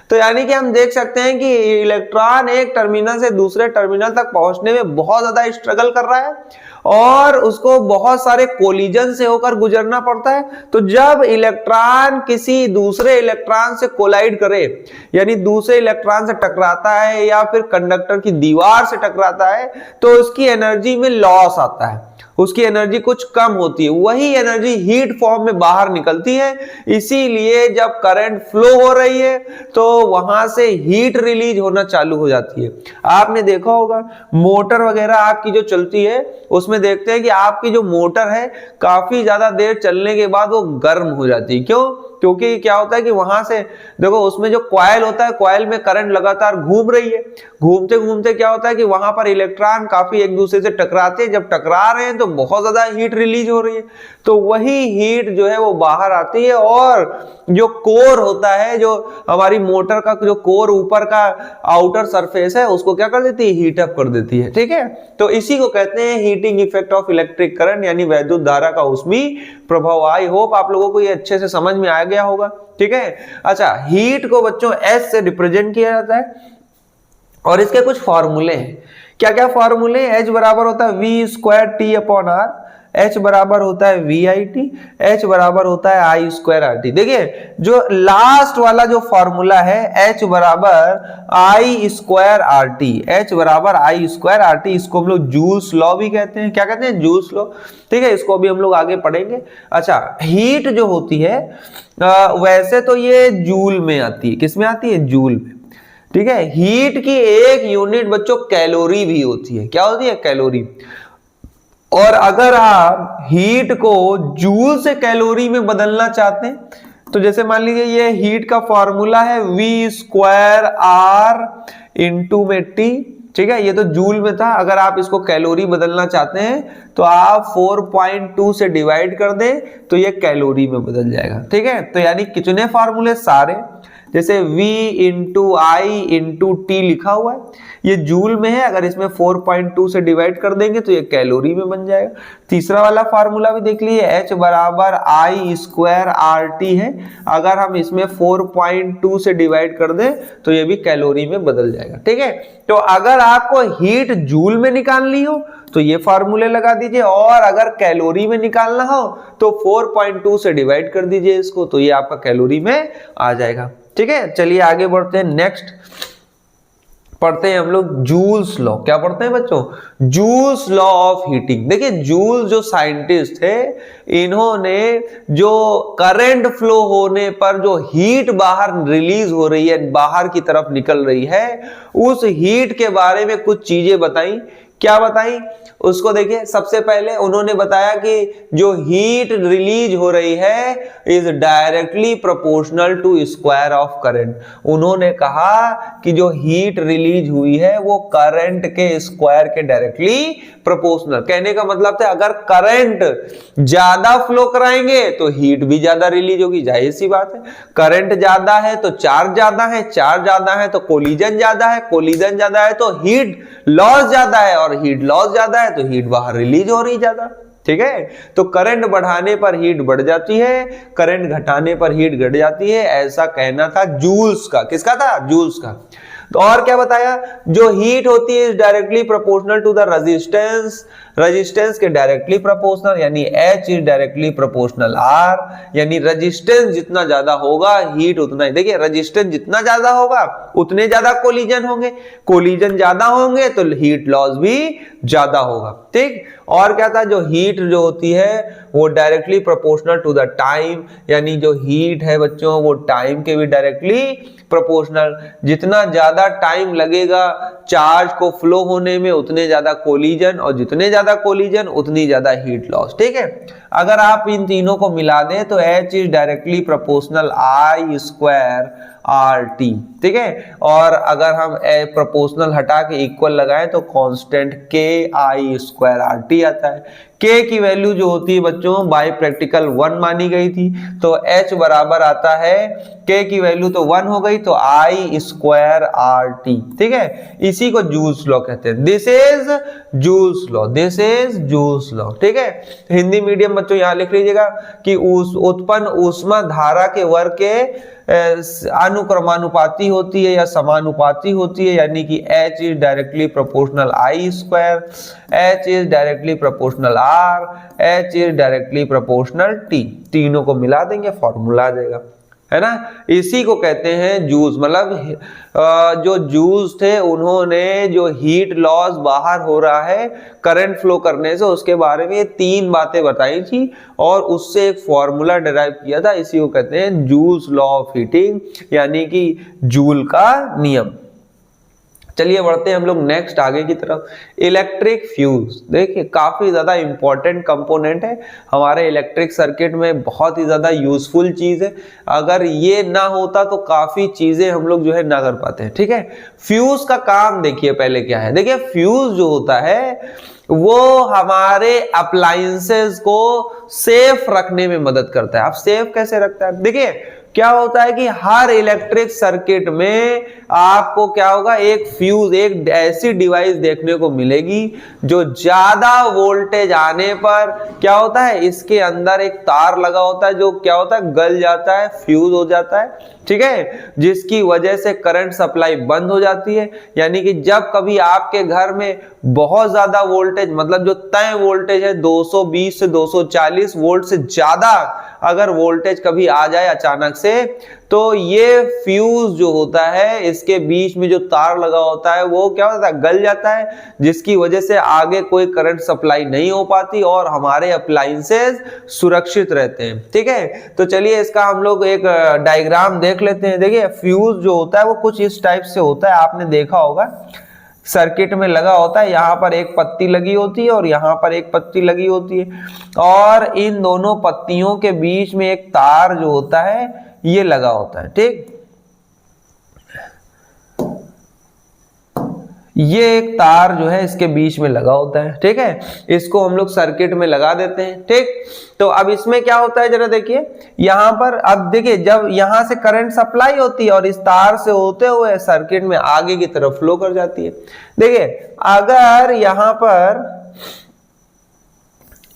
तो यानी कि हम देख सकते हैं कि इलेक्ट्रॉन एक टर्मिनल से दूसरे टर्मिनल तक पहुंचने में बहुत ज्यादा स्ट्रगल कर रहा है और उसको बहुत सारे कोलिजन से होकर गुजरना पड़ता है। तो जब इलेक्ट्रॉन किसी दूसरे इलेक्ट्रॉन से कोलाइड करे, यानी दूसरे इलेक्ट्रॉन से टकराता है या फिर कंडक्टर की दीवार से टकराता है, तो उसकी एनर्जी में लॉस आता है, उसकी एनर्जी कुछ कम होती है, वही एनर्जी हीट फॉर्म में बाहर निकलती है। इसीलिए जब करंट फ्लो हो रही है तो वहां से हीट रिलीज होना चालू हो जाती है। आपने देखा होगा मोटर वगैरह आपकी जो चलती है उसमें देखते हैं कि आपकी जो मोटर है काफी ज्यादा देर चलने के बाद वो गर्म हो जाती है। क्यों? क्योंकि क्या होता है कि वहां से देखो उसमें जो कॉइल होता है, कॉइल में करंट लगातार घूम रही है, घूमते घूमते क्या होता है कि वहां पर इलेक्ट्रॉन काफी एक दूसरे से टकराते हैं, जब टकरा रहे हैं तो बहुत ज्यादा हीट रिलीज हो रही है, तो वही हीट जो है वो बाहर आती है और जो कोर होता है, जो हमारी मोटर का जो कोर ऊपर का आउटर सरफेस है उसको क्या कर देती है, हीट अप कर देती है, ठीक है। तो इसी को कहते हैं heating effect of electric current, यानी वैद्युत धारा का ऊष्मी प्रभाव। आई होप आप लोगों को ये अच्छे से समझ में आ गया होगा, ठीक है। अच्छा, हीट को बच्चों एस से रिप्रेजेंट किया जाता है और इसके कुछ फॉर्मूले हैं। क्या क्या फॉर्मूले? H बराबर होता है V square T upon R, H बराबर होता है VIT, H बराबर होता है I स्क्वायर RT। देखिए जो लास्ट वाला जो फॉर्मूला है H बराबर I स्क्वायर RT, H बराबर I स्क्वायर RT, इसको हम लोग जूल्स लॉ भी कहते हैं। क्या कहते हैं? जूल्स लॉ, ठीक है। इसको भी हम लोग आगे पढ़ेंगे। अच्छा, हीट जो होती है वैसे तो ये जूल में आती है, किस में आती है? जूल में, ठीक है। हीट की एक यूनिट बच्चों कैलोरी भी होती है। क्या होती है? कैलोरी। और अगर आप हीट को जूल से कैलोरी में बदलना चाहते हैं तो जैसे मान लीजिए ये हीट का फॉर्मूला है V स्क्वायर R इंटू में T, ठीक है। ये तो जूल में था, अगर आप इसको कैलोरी बदलना चाहते हैं तो आप 4.2 से डिवाइड कर दें तो ये कैलोरी में बदल जाएगा, ठीक है। तो यानी कितने फॉर्मूले सारे, जैसे V into I into T लिखा हुआ है, ये जूल में है, अगर इसमें 4.2 से डिवाइड कर देंगे तो ये कैलोरी में बन जाएगा। तीसरा वाला फार्मूला भी देख लीजिए, H बराबर I स्क्वायर RT है, अगर हम इसमें 4.2 से डिवाइड कर दें तो ये भी कैलोरी में बदल जाएगा, ठीक है। तो अगर आपको हीट जूल में निकालनी हो तो ये फार्मूले लगा दीजिए, और अगर कैलोरी में निकालना हो तो 4.2 से डिवाइड कर दीजिए इसको, तो ये आपका कैलोरी में आ जाएगा, ठीक है। चलिए आगे बढ़ते हैं, नेक्स्ट पढ़ते हैं हम लोग जूल्स लॉ। क्या पढ़ते हैं बच्चों? Joules law of heating. देखिए जूल जो साइंटिस्ट थे, इन्होंने जो करंट फ्लो होने पर जो हीट बाहर रिलीज हो रही है, बाहर की तरफ निकल रही है, उस हीट के बारे में कुछ चीजें बताई। क्या बताई उसको देखिए। सबसे पहले उन्होंने बताया कि जो हीट रिलीज हो रही है is directly proportional to square of current. उन्होंने कहा कि जो हीट रिलीज हुई है वो करंट के स्क्वायर के डायरेक्टली प्रोपोर्शनल। कहने का मतलब था अगर करंट ज्यादा फ्लो कराएंगे तो हीट भी ज्यादा रिलीज होगी, जाहिर सी बात है। करंट ज्यादा है तो चार्ज ज्यादा है, चार्ज ज्यादा है तो कोलिजन ज्यादा है, कोलिजन ज्यादा है तो हीट लॉस ज्यादा है, और हीट लॉस ज्यादा है तो हीट बाहर रिलीज हो रही ज्यादा, ठीक है। तो करंट बढ़ाने पर हीट बढ़ जाती है, करंट घटाने पर हीट घट जाती है, ऐसा कहना था जूल्स का। किसका था? जूल्स का। तो और क्या बताया? जो हीट होती है directly proportional to the resistance, resistance के डायरेक्टली प्रोपोर्शनल, यानी H is directly proportional R, यानी रेजिस्टेंस जितना ज्यादा होगा हीट उतना ही। देखिए रेजिस्टेंस जितना ज्यादा होगा उतने ज्यादा कोलिजन होंगे, कोलिजन ज्यादा होंगे तो हीट लॉस भी ज्यादा होगा, ठीक। और क्या था? जो हीट जो होती है वो directly proportional to the time, यानी जो हीट है बच्चों वो टाइम के भी डायरेक्टली प्रोपोर्शनल। जितना ज्यादा टाइम लगेगा चार्ज को फ्लो होने में उतने ज्यादा कोलिजन, और जितने ज्यादा कोलिजन उतनी ज्यादा हीट लॉस, ठीक है। अगर आप इन तीनों को मिला दें तो H is directly proportional I square RT, ठीक है। और अगर हम प्रोपोर्शनल हटा के इक्वल लगाएं तो constant K I square RT आता है। K की वैल्यू जो होती है बच्चों बाय प्रैक्टिकल 1 मानी गई थी, तो H बराबर आता है, K की वैल्यू तो 1 हो गई तो I स्क्वायर RT, ठीक है। इसी को जूल्स लॉ कहते हैं। This is joules law, this is joules law, ठीक है। हिंदी मीडियम बच्चों यहां लिख लीजिएगा कि उत्पन्न ऊष्मा धारा के वर्ग के अनुक्रमानुपाती होती है या समानुपाती होती है, यानी कि H is directly proportional I square, H is directly proportional R, H is directly proportional T। तीनों को मिला देंगे फॉर्मूला आ जाएगा, है ना। इसी को कहते हैं जूल्स। मतलब जो जूल्स थे उन्होंने जो हीट लॉस बाहर हो रहा है करंट फ्लो करने से, उसके बारे में 3 बातें बताई थी और उससे एक फॉर्मूला डिराइव किया था। इसी को कहते हैं जूल्स लॉ ऑफ हीटिंग, यानी कि जूल का नियम। चलिए बढ़ते हैं हम लोग नेक्स्ट आगे की तरफ। इलेक्ट्रिक फ्यूज, देखिए काफी ज्यादा इंपॉर्टेंट कंपोनेंट है हमारे इलेक्ट्रिक सर्किट में, बहुत ही ज्यादा यूजफुल चीज है। अगर ये ना होता तो काफी चीजें हम लोग जो है ना कर पाते हैं, ठीक है। फ्यूज का काम देखिए पहले क्या है। देखिए फ्यूज जो होता है वो हमारे अप्लायंसेस को सेफ रखने में मदद करता है। आप सेफ कैसे रखता है? देखिए क्या होता है कि हर इलेक्ट्रिक सर्किट में आपको क्या होगा, एक फ्यूज, एक ऐसी डिवाइस देखने को मिलेगी जो ज्यादा वोल्टेज आने पर क्या होता है, इसके अंदर एक तार लगा होता है जो क्या होता है, गल जाता है, फ्यूज हो जाता है, ठीक है, जिसकी वजह से करंट सप्लाई बंद हो जाती है। यानी कि जब कभी आपके घर में बहुत ज्यादा वोल्टेज, मतलब जो तय वोल्टेज है 220 से 240 वोल्ट से ज्यादा अगर वोल्टेज कभी आ जाए अचानक से, तो ये फ्यूज जो होता है इसके बीच में जो तार लगा होता है वो क्या होता है, गल जाता है, जिसकी वजह से आगे कोई करंट सप्लाई नहीं हो पाती और हमारे अप्लायंसेस सुरक्षित रहते हैं, ठीक है। तो चलिए इसका हम लोग एक डायग्राम देख लेते हैं। देखिए फ्यूज जो होता है वो कुछ इस टाइप से होता है, आपने देखा होगा सर्किट में लगा होता है, यहाँ पर एक पत्ती लगी होती है और यहाँ पर एक पत्ती लगी होती है, और इन दोनों पत्तियों के बीच में एक तार जो होता है ये लगा होता है, ठीक। ये एक तार जो है इसके बीच में लगा होता है, ठीक है। इसको हम लोग सर्किट में लगा देते हैं, ठीक। तो अब इसमें क्या होता है जरा देखिए, यहां पर अब देखिए जब यहां से करंट सप्लाई होती है और इस तार से होते हुए सर्किट में आगे की तरफ फ्लो कर जाती है। देखिए अगर यहां पर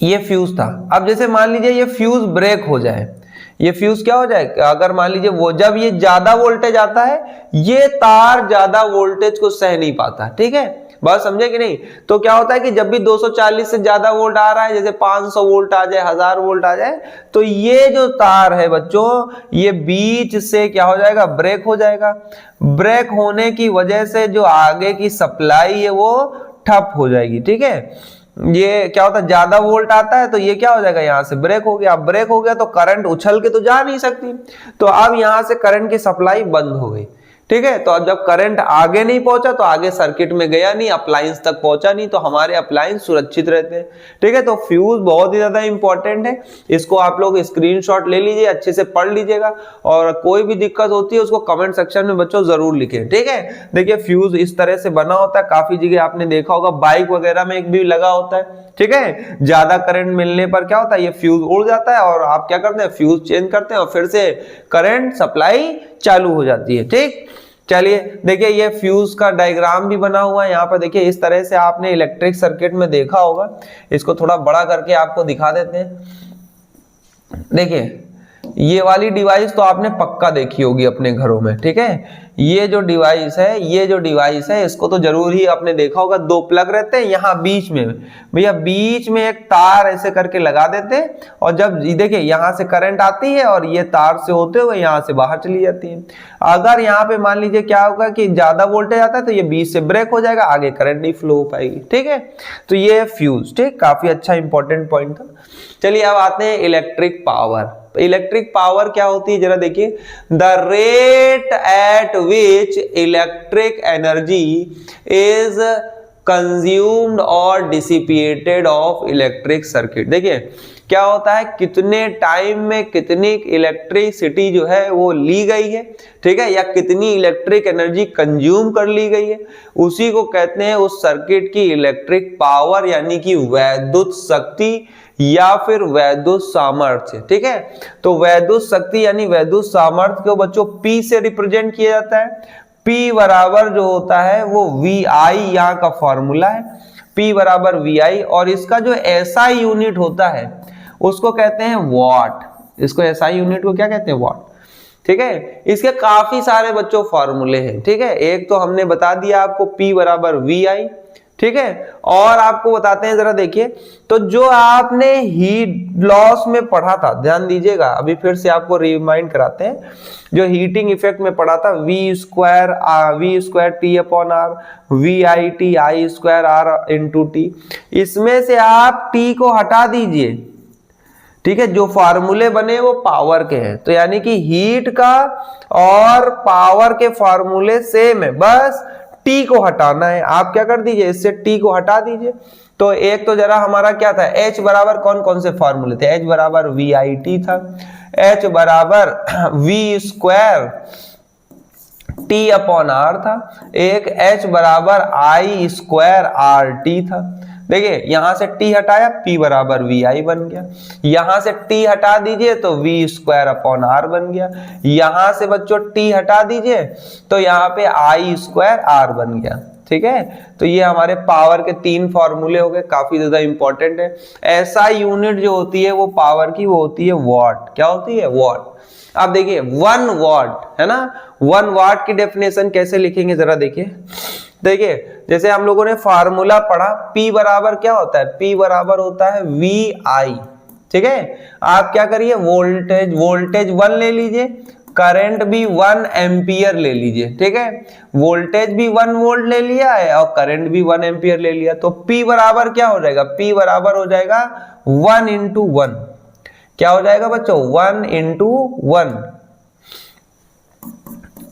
ये फ्यूज था, अब जैसे मान लीजिए ये फ्यूज ब्रेक हो जाए, ये फ्यूज क्या हो जाए, अगर मान लीजिए वो जब ये ज्यादा वोल्टेज आता है ये तार ज्यादा वोल्टेज को सह नहीं पाता, ठीक है, बात समझे कि नहीं। तो क्या होता है कि जब भी 240 से ज्यादा वोल्ट आ रहा है, जैसे 500 वोल्ट आ जाए, 1000 वोल्ट आ जाए, तो ये जो तार है बच्चों ये बीच से क्या हो जाएगा, ब्रेक हो जाएगा। ब्रेक होने की वजह से जो आगे की सप्लाई है वो ठप हो जाएगी, ठीक है। ये क्या होता है, ज्यादा वोल्ट आता है तो ये क्या हो जाएगा, यहां से ब्रेक हो गया। अब ब्रेक हो गया तो करंट उछल के तो जा नहीं सकती, तो अब यहां से करंट की सप्लाई बंद हो गई, ठीक है। तो अब जब करंट आगे नहीं पहुंचा तो आगे सर्किट में गया नहीं, अप्लायंस तक पहुंचा नहीं, तो हमारे अप्लायंस सुरक्षित रहते हैं, ठीक है। तो फ्यूज बहुत ही ज्यादा इंपॉर्टेंट है, इसको आप लोग स्क्रीनशॉट ले लीजिए, अच्छे से पढ़ लीजिएगा, और कोई भी दिक्कत होती है उसको कमेंट सेक्शन में बच्चों जरूर लिखें, ठीक है। देखिए फ्यूज इस तरह से बना होता है, काफी जगह आपने देखा होगा, बाइक वगैरह में एक भी लगा होता है, ठीक है। ज्यादा करंट मिलने पर क्या होता है, ये फ्यूज उड़ जाता है और आप क्या करते हैं, फ्यूज चेंज करते हैं और फिर से करंट सप्लाई चालू हो जाती है, ठीक। चलिए देखिए ये फ्यूज का डायग्राम भी बना हुआ है यहाँ पर। देखिए इस तरह से आपने इलेक्ट्रिक सर्किट में देखा होगा। इसको थोड़ा बड़ा करके आपको दिखा देते हैं। देखिए ये वाली डिवाइस तो आपने पक्का देखी होगी अपने घरों में, ठीक है। ये जो डिवाइस है इसको तो जरूर ही आपने देखा होगा। दो प्लग रहते हैं यहाँ बीच में, भैया बीच में एक तार ऐसे करके लगा देते हैं, और जब देखिए यहाँ से करंट आती है और ये तार से होते हुए यहाँ से बाहर चली जाती है। अगर यहाँ पे मान लीजिए क्या होगा कि ज्यादा वोल्टेज आता है तो ये बीच से ब्रेक हो जाएगा, आगे करंट नहीं फ्लो हो पाएगी, ठीक है। तो ये फ्यूज, ठीक, काफी अच्छा इंपॉर्टेंट पॉइंट था। चलिए अब आते हैं इलेक्ट्रिक पावर। इलेक्ट्रिक पावर क्या होती है जरा देखिए, the rate at which electric energy is consumed और डिसिपेटेड ऑफ इलेक्ट्रिक सर्किट। देखिए क्या होता है, कितने टाइम में कितनी इलेक्ट्रिसिटी जो है वो ली गई है, ठीक है, या कितनी इलेक्ट्रिक एनर्जी कंज्यूम कर ली गई है, उसी को कहते हैं उस सर्किट की इलेक्ट्रिक पावर, यानी कि वैद्युत शक्ति या फिर वैद्युत सामर्थ्य, ठीक है। तो वैद्युत शक्ति यानी वैद्युत सामर्थ्य को बच्चों P से रिप्रेजेंट किया जाता है। P बराबर जो होता है वो VI, यहाँ का फॉर्मूला है P बराबर VI, और इसका जो SI यूनिट होता है उसको कहते हैं वॉट। इसको SI यूनिट को क्या कहते हैं, वॉट, ठीक है। इसके काफी सारे बच्चों फॉर्मूले हैं, ठीक है। एक तो हमने बता दिया आपको P बराबर VI, ठीक है। और आपको बताते हैं जरा देखिए, तो जो आपने हीट लॉस में पढ़ा था, ध्यान दीजिएगा, अभी फिर से आपको रिमाइंड कराते हैं, जो हीटिंग इफेक्ट में पढ़ा था V square T upon R, VIT I square R into T, इसमें से आप T को हटा दीजिए, ठीक है। जो फार्मूले बने वो पावर के हैं, तो यानी कि हीट का और पावर के फार्मूले सेम है, बस T को हटाना है। आप क्या कर दीजिए, इससे T को हटा दीजिए। तो एक तो जरा हमारा क्या था, H बराबर कौन कौन से फॉर्मूले थे, H बराबर VIT था, H बराबर V square T upon R था, एक H बराबर I स्क्वायर RT था। देखिए यहां से T हटाया, P बराबर VI बन गया, यहां से T हटा दीजिए तो V स्क्वायर अपॉन R बन गया, यहां से बच्चों T हटा दीजिए तो यहाँ पे I स्क्वायर R बन गया, ठीक है। तो ये हमारे पावर के तीन फॉर्मूले हो गए, काफी ज्यादा इंपॉर्टेंट है। ऐसा यूनिट जो होती है वो पावर की, वो होती है वॉट। क्या होती है, वॉट। अब देखिए 1 वॉट है ना, 1 वॉट की डेफिनेशन कैसे लिखेंगे जरा देखिए। देखिए जैसे हम लोगों ने फार्मूला पढ़ा, P बराबर क्या होता है, P बराबर होता है VI, ठीक है। आप क्या करिए, वोल्टेज 1 ले लीजिए, करंट भी 1 एम्पियर ले लीजिए, ठीक है। वोल्टेज भी 1 वोल्ट ले लिया है और करंट भी 1 एम्पियर ले लिया, तो P बराबर क्या हो जाएगा, P बराबर हो जाएगा 1 इंटू 1। क्या हो जाएगा बच्चों, 1 इंटू 1,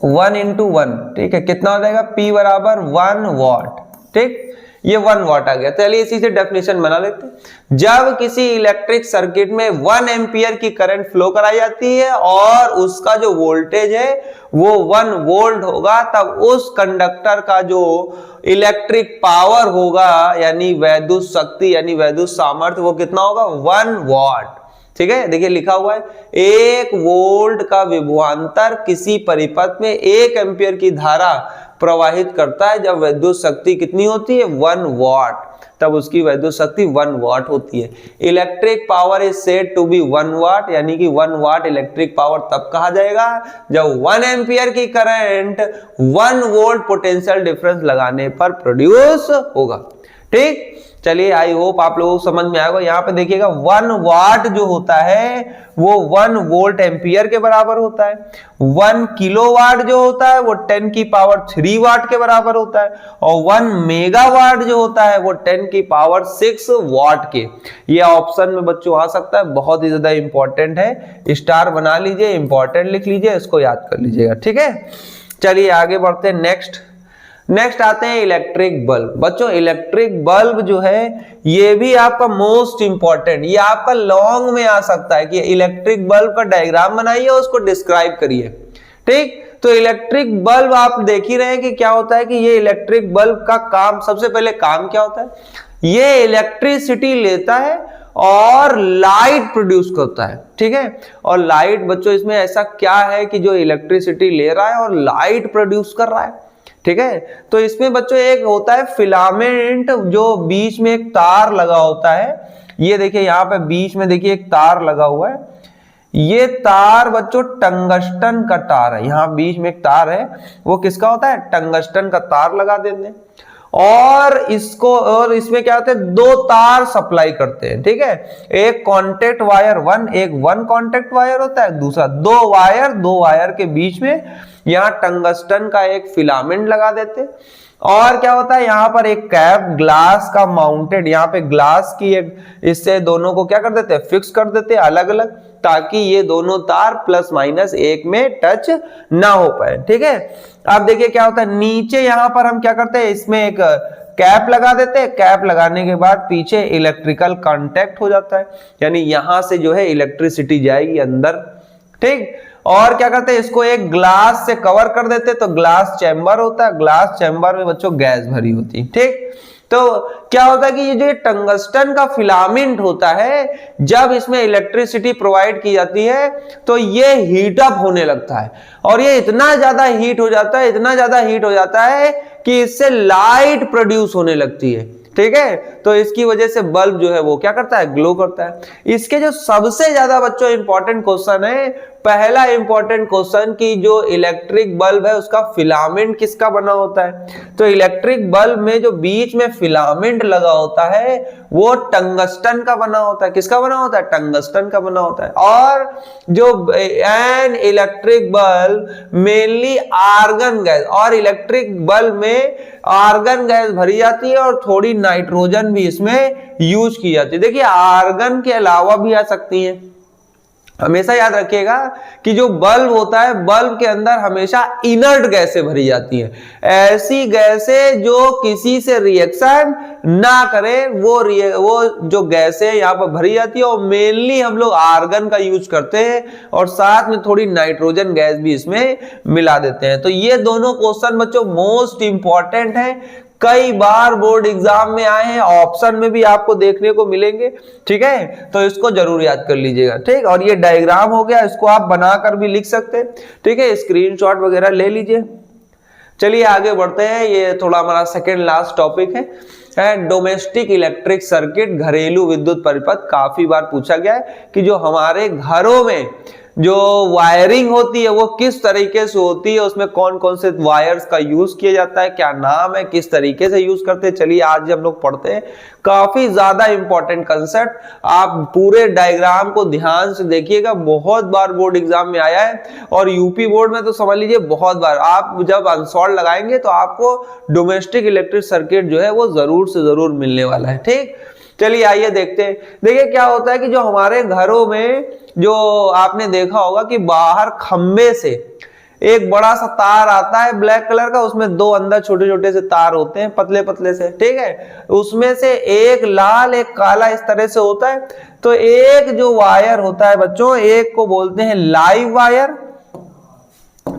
1 इंटू 1, ठीक है। कितना हो जाएगा, P बराबर 1 वॉट, ठीक। ये 1 वॉट आ गया। चलिए इसी से डेफिनेशन बना लेते हैं। जब किसी इलेक्ट्रिक सर्किट में 1 एम्पियर की करंट फ्लो कराई जाती है और उसका जो वोल्टेज है वो 1 वोल्ट होगा, तब उस कंडक्टर का जो इलेक्ट्रिक पावर होगा यानी वैद्युत शक्ति यानी वैद्युत सामर्थ्य, वो कितना होगा, 1 वॉट, ठीक है। देखिए लिखा हुआ है 1 वोल्ट का विभवांतर किसी परिपथ में 1 एम्पियर की धारा प्रवाहित करता है। जब वैद्युत शक्ति कितनी होती है, 1 वॉट, तब उसकी वैद्युत शक्ति 1 वॉट होती है। Electric power is said to be 1 watt, यानी कि 1 वॉट इलेक्ट्रिक पावर तब कहा जाएगा जब 1 एम्पियर की करंट 1 वोल्ट पोटेंशियल डिफरेंस लगाने पर प्रोड्यूस होगा, ठीक। चलिए आई होप आप लोगों को समझ में आएगा। यहाँ पे देखिएगा 1 वाट जो होता है वो 1 वोल्ट एम्पियर के बराबर होता है। 1 किलोवाट जो होता है वो 10 की पावर 3 वाट के बराबर होता है, और 1 मेगावाट जो होता है वो 10 की पावर 6 वाट के। ये ऑप्शन में बच्चों आ सकता है, बहुत ही ज्यादा इंपॉर्टेंट है, स्टार बना लीजिए, इंपॉर्टेंट लिख लीजिए, इसको याद कर लीजिएगा, ठीक है। चलिए आगे बढ़ते हैं। नेक्स्ट आते हैं इलेक्ट्रिक बल्ब। बच्चों इलेक्ट्रिक बल्ब जो है ये भी आपका मोस्ट इंपॉर्टेंट, ये आपका लॉन्ग में आ सकता है कि इलेक्ट्रिक बल्ब का डायग्राम बनाइए और उसको डिस्क्राइब करिए, ठीक। तो इलेक्ट्रिक बल्ब आप देख ही रहे हैं कि क्या होता है कि ये इलेक्ट्रिक बल्ब का काम, सबसे पहले काम क्या होता है, ये इलेक्ट्रिसिटी लेता है और लाइट प्रोड्यूस करता है, ठीक है। और लाइट बच्चों इसमें ऐसा क्या है कि जो इलेक्ट्रिसिटी ले रहा है और लाइट प्रोड्यूस कर रहा है, ठीक है। तो इसमें बच्चों एक होता है फिलामेंट, जो बीच में एक तार लगा होता है। ये देखिए यहाँ पे बीच में देखिए एक तार लगा हुआ है, ये तार बच्चों टंगस्टन का तार है। यहाँ बीच में एक तार है, वो किसका होता है, टंगस्टन का तार लगा देते हैं। और इसमें क्या होता है, दो तार सप्लाई करते हैं, ठीक है। एक कांटेक्ट वायर एक वन कांटेक्ट वायर होता है, दूसरा दो वायर के बीच में यहाँ टंगस्टन का एक फिलामेंट लगा देते हैं। और क्या होता है, यहाँ पर एक कैप ग्लास का माउंटेड, यहाँ पे ग्लास की एक, इससे दोनों को क्या कर देते हैं, फिक्स कर देते हैं अलग अलग, ताकि ये दोनों तार प्लस माइनस एक में टच ना हो पाए, ठीक है। अब देखिए क्या होता है, नीचे यहाँ पर हम क्या करते हैं, इसमें एक कैप लगा देते हैं। कैप लगाने के बाद पीछे इलेक्ट्रिकल कांटेक्ट हो जाता है, यानी यहां से जो है इलेक्ट्रिसिटी जाएगी अंदर, ठीक। और क्या करते हैं, इसको एक ग्लास से कवर कर देते हैं, तो ग्लास चैम्बर होता है, ग्लास चैम्बर में बच्चों गैस भरी होती है, ठीक। तो क्या होता है कि ये जो टंगस्टन का फिलामेंट होता है, जब इसमें इलेक्ट्रिसिटी प्रोवाइड की जाती है तो ये हीट अप होने लगता है, और ये इतना ज्यादा हीट हो जाता है कि इससे लाइट प्रोड्यूस होने लगती है, ठीक है। तो इसकी वजह से बल्ब जो है वो क्या करता है, ग्लो करता है। इसके जो सबसे ज्यादा बच्चों इंपॉर्टेंट क्वेश्चन है, पहला इंपॉर्टेंट क्वेश्चन कि जो इलेक्ट्रिक बल्ब है उसका फिलामेंट किसका बना होता है। तो इलेक्ट्रिक बल्ब में जो बीच में फिलामेंट लगा होता है वो टंगस्टन का बना होता है। किसका बना होता है, टंगस्टन का बना होता है। और जो an electric bulb mainly argon gas, और इलेक्ट्रिक बल्ब में आर्गन गैस भरी जाती है और थोड़ी नाइट्रोजन भी इसमें यूज की जाती है। देखिए आर्गन के अलावा भी आ सकती है, हमेशा याद रखिएगा कि जो बल्ब होता है, बल्ब के अंदर हमेशा इनर्ट गैसें भरी जाती हैं, ऐसी गैसें जो किसी से रिएक्शन ना करे, वो जो गैसें यहाँ पर भरी जाती है, और मेनली हम लोग आर्गन का यूज करते हैं और साथ में थोड़ी नाइट्रोजन गैस भी इसमें मिला देते हैं। तो ये दोनों क्वेश्चन बच्चों मोस्ट इंपॉर्टेंट है, कई बार बोर्ड एग्जाम में आए हैं, ऑप्शन में भी आपको देखने को मिलेंगे, ठीक है। तो इसको जरूर याद कर लीजिएगा, ठीक। और ये डायग्राम हो गया, इसको आप बनाकर भी लिख सकते हैं, ठीक है, स्क्रीनशॉट वगैरह ले लीजिए। चलिए आगे बढ़ते हैं, ये थोड़ा हमारा सेकेंड लास्ट टॉपिक है डोमेस्टिक इलेक्ट्रिक सर्किट, घरेलू विद्युत परिपथ। काफी बार पूछा गया है कि जो हमारे घरों में जो वायरिंग होती है वो किस तरीके से होती है, उसमें कौन कौन से वायर्स का यूज किया जाता है, क्या नाम है, किस तरीके से यूज करते हैं। चलिए आज हम लोग पढ़ते हैं, काफी ज्यादा इंपॉर्टेंट कंसेप्ट। आप पूरे डायग्राम को ध्यान से देखिएगा, बहुत बार बोर्ड एग्जाम में आया है, और यूपी बोर्ड में तो समझ लीजिए बहुत बार। आप जब अनसॉल्व लगाएंगे तो आपको डोमेस्टिक इलेक्ट्रिक सर्किट जो है वो जरूर से जरूर मिलने वाला है, ठीक। चलिए आइए देखते हैं। देखिए क्या होता है कि जो हमारे घरों में, जो आपने देखा होगा कि बाहर खंबे से एक बड़ा सा तार आता है ब्लैक कलर का, उसमें दो अंदर छोटे छोटे से तार होते हैं पतले पतले से, ठीक है। उसमें से एक लाल एक काला इस तरह से होता है। तो एक जो वायर होता है बच्चों, एक को बोलते हैं लाइव वायर,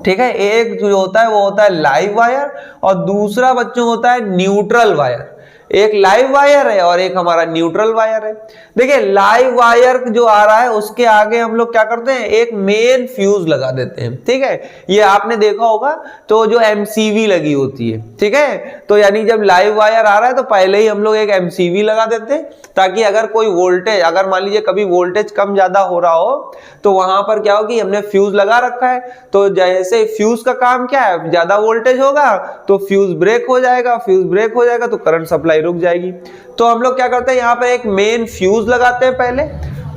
ठीक है। एक जो होता है वो होता है लाइव वायर, और दूसरा बच्चों होता है न्यूट्रल वायर। एक लाइव वायर है और एक हमारा न्यूट्रल वायर है। देखिए लाइव वायर जो आ रहा है उसके आगे हम लोग क्या करते हैं, एक मेन फ्यूज लगा देते हैं, ठीक है। ये आपने देखा होगा, तो जो एमसीवी लगी होती है, ठीक है। तो यानी जब लाइव वायर आ रहा है तो पहले ही हम लोग एक एमसीवी लगा देते हैं, ताकि अगर कोई वोल्टेज, अगर मान लीजिए कभी वोल्टेज कम ज्यादा हो रहा हो तो वहां पर क्या हो कि हमने फ्यूज लगा रखा है। तो जैसे फ्यूज का काम क्या है, ज्यादा वोल्टेज होगा तो फ्यूज ब्रेक हो जाएगा, फ्यूज ब्रेक हो जाएगा तो करंट सप्लाई रुक जाएगी। तो हम लोग क्या करते हैं, यहाँ पर एक मेन फ्यूज लगाते हैं पहले,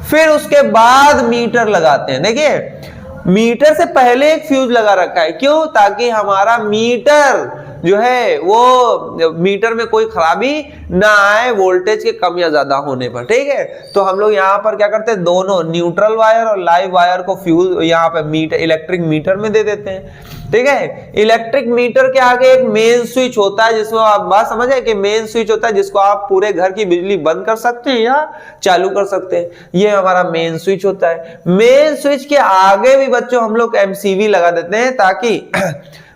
फिर उसके बाद मीटर लगाते हैं। देखिए मीटर से पहले एक फ्यूज लगा रखा है, क्यों, ताकि हमारा मीटर जो है वो मीटर में कोई खराबी ना आए वोल्टेज के कम या ज्यादा होने पर, ठीक है। तो हम लोग यहाँ पर क्या करते हैं, दोनों न्यूट्रल वायर और लाइव वायर को फ्यूज यहाँ पे मीटर, इलेक्ट्रिक मीटर में दे देते हैं, ठीक है। इलेक्ट्रिक मीटर के आगे एक मेन स्विच होता है, जिसमें आप बात समझे कि मेन स्विच होता है जिसको आप पूरे घर की बिजली बंद कर सकते हैं या चालू कर सकते हैं। ये हमारा मेन स्विच होता है। मेन स्विच के आगे भी बच्चों हम लोग एमसीवी लगा देते हैं, ताकि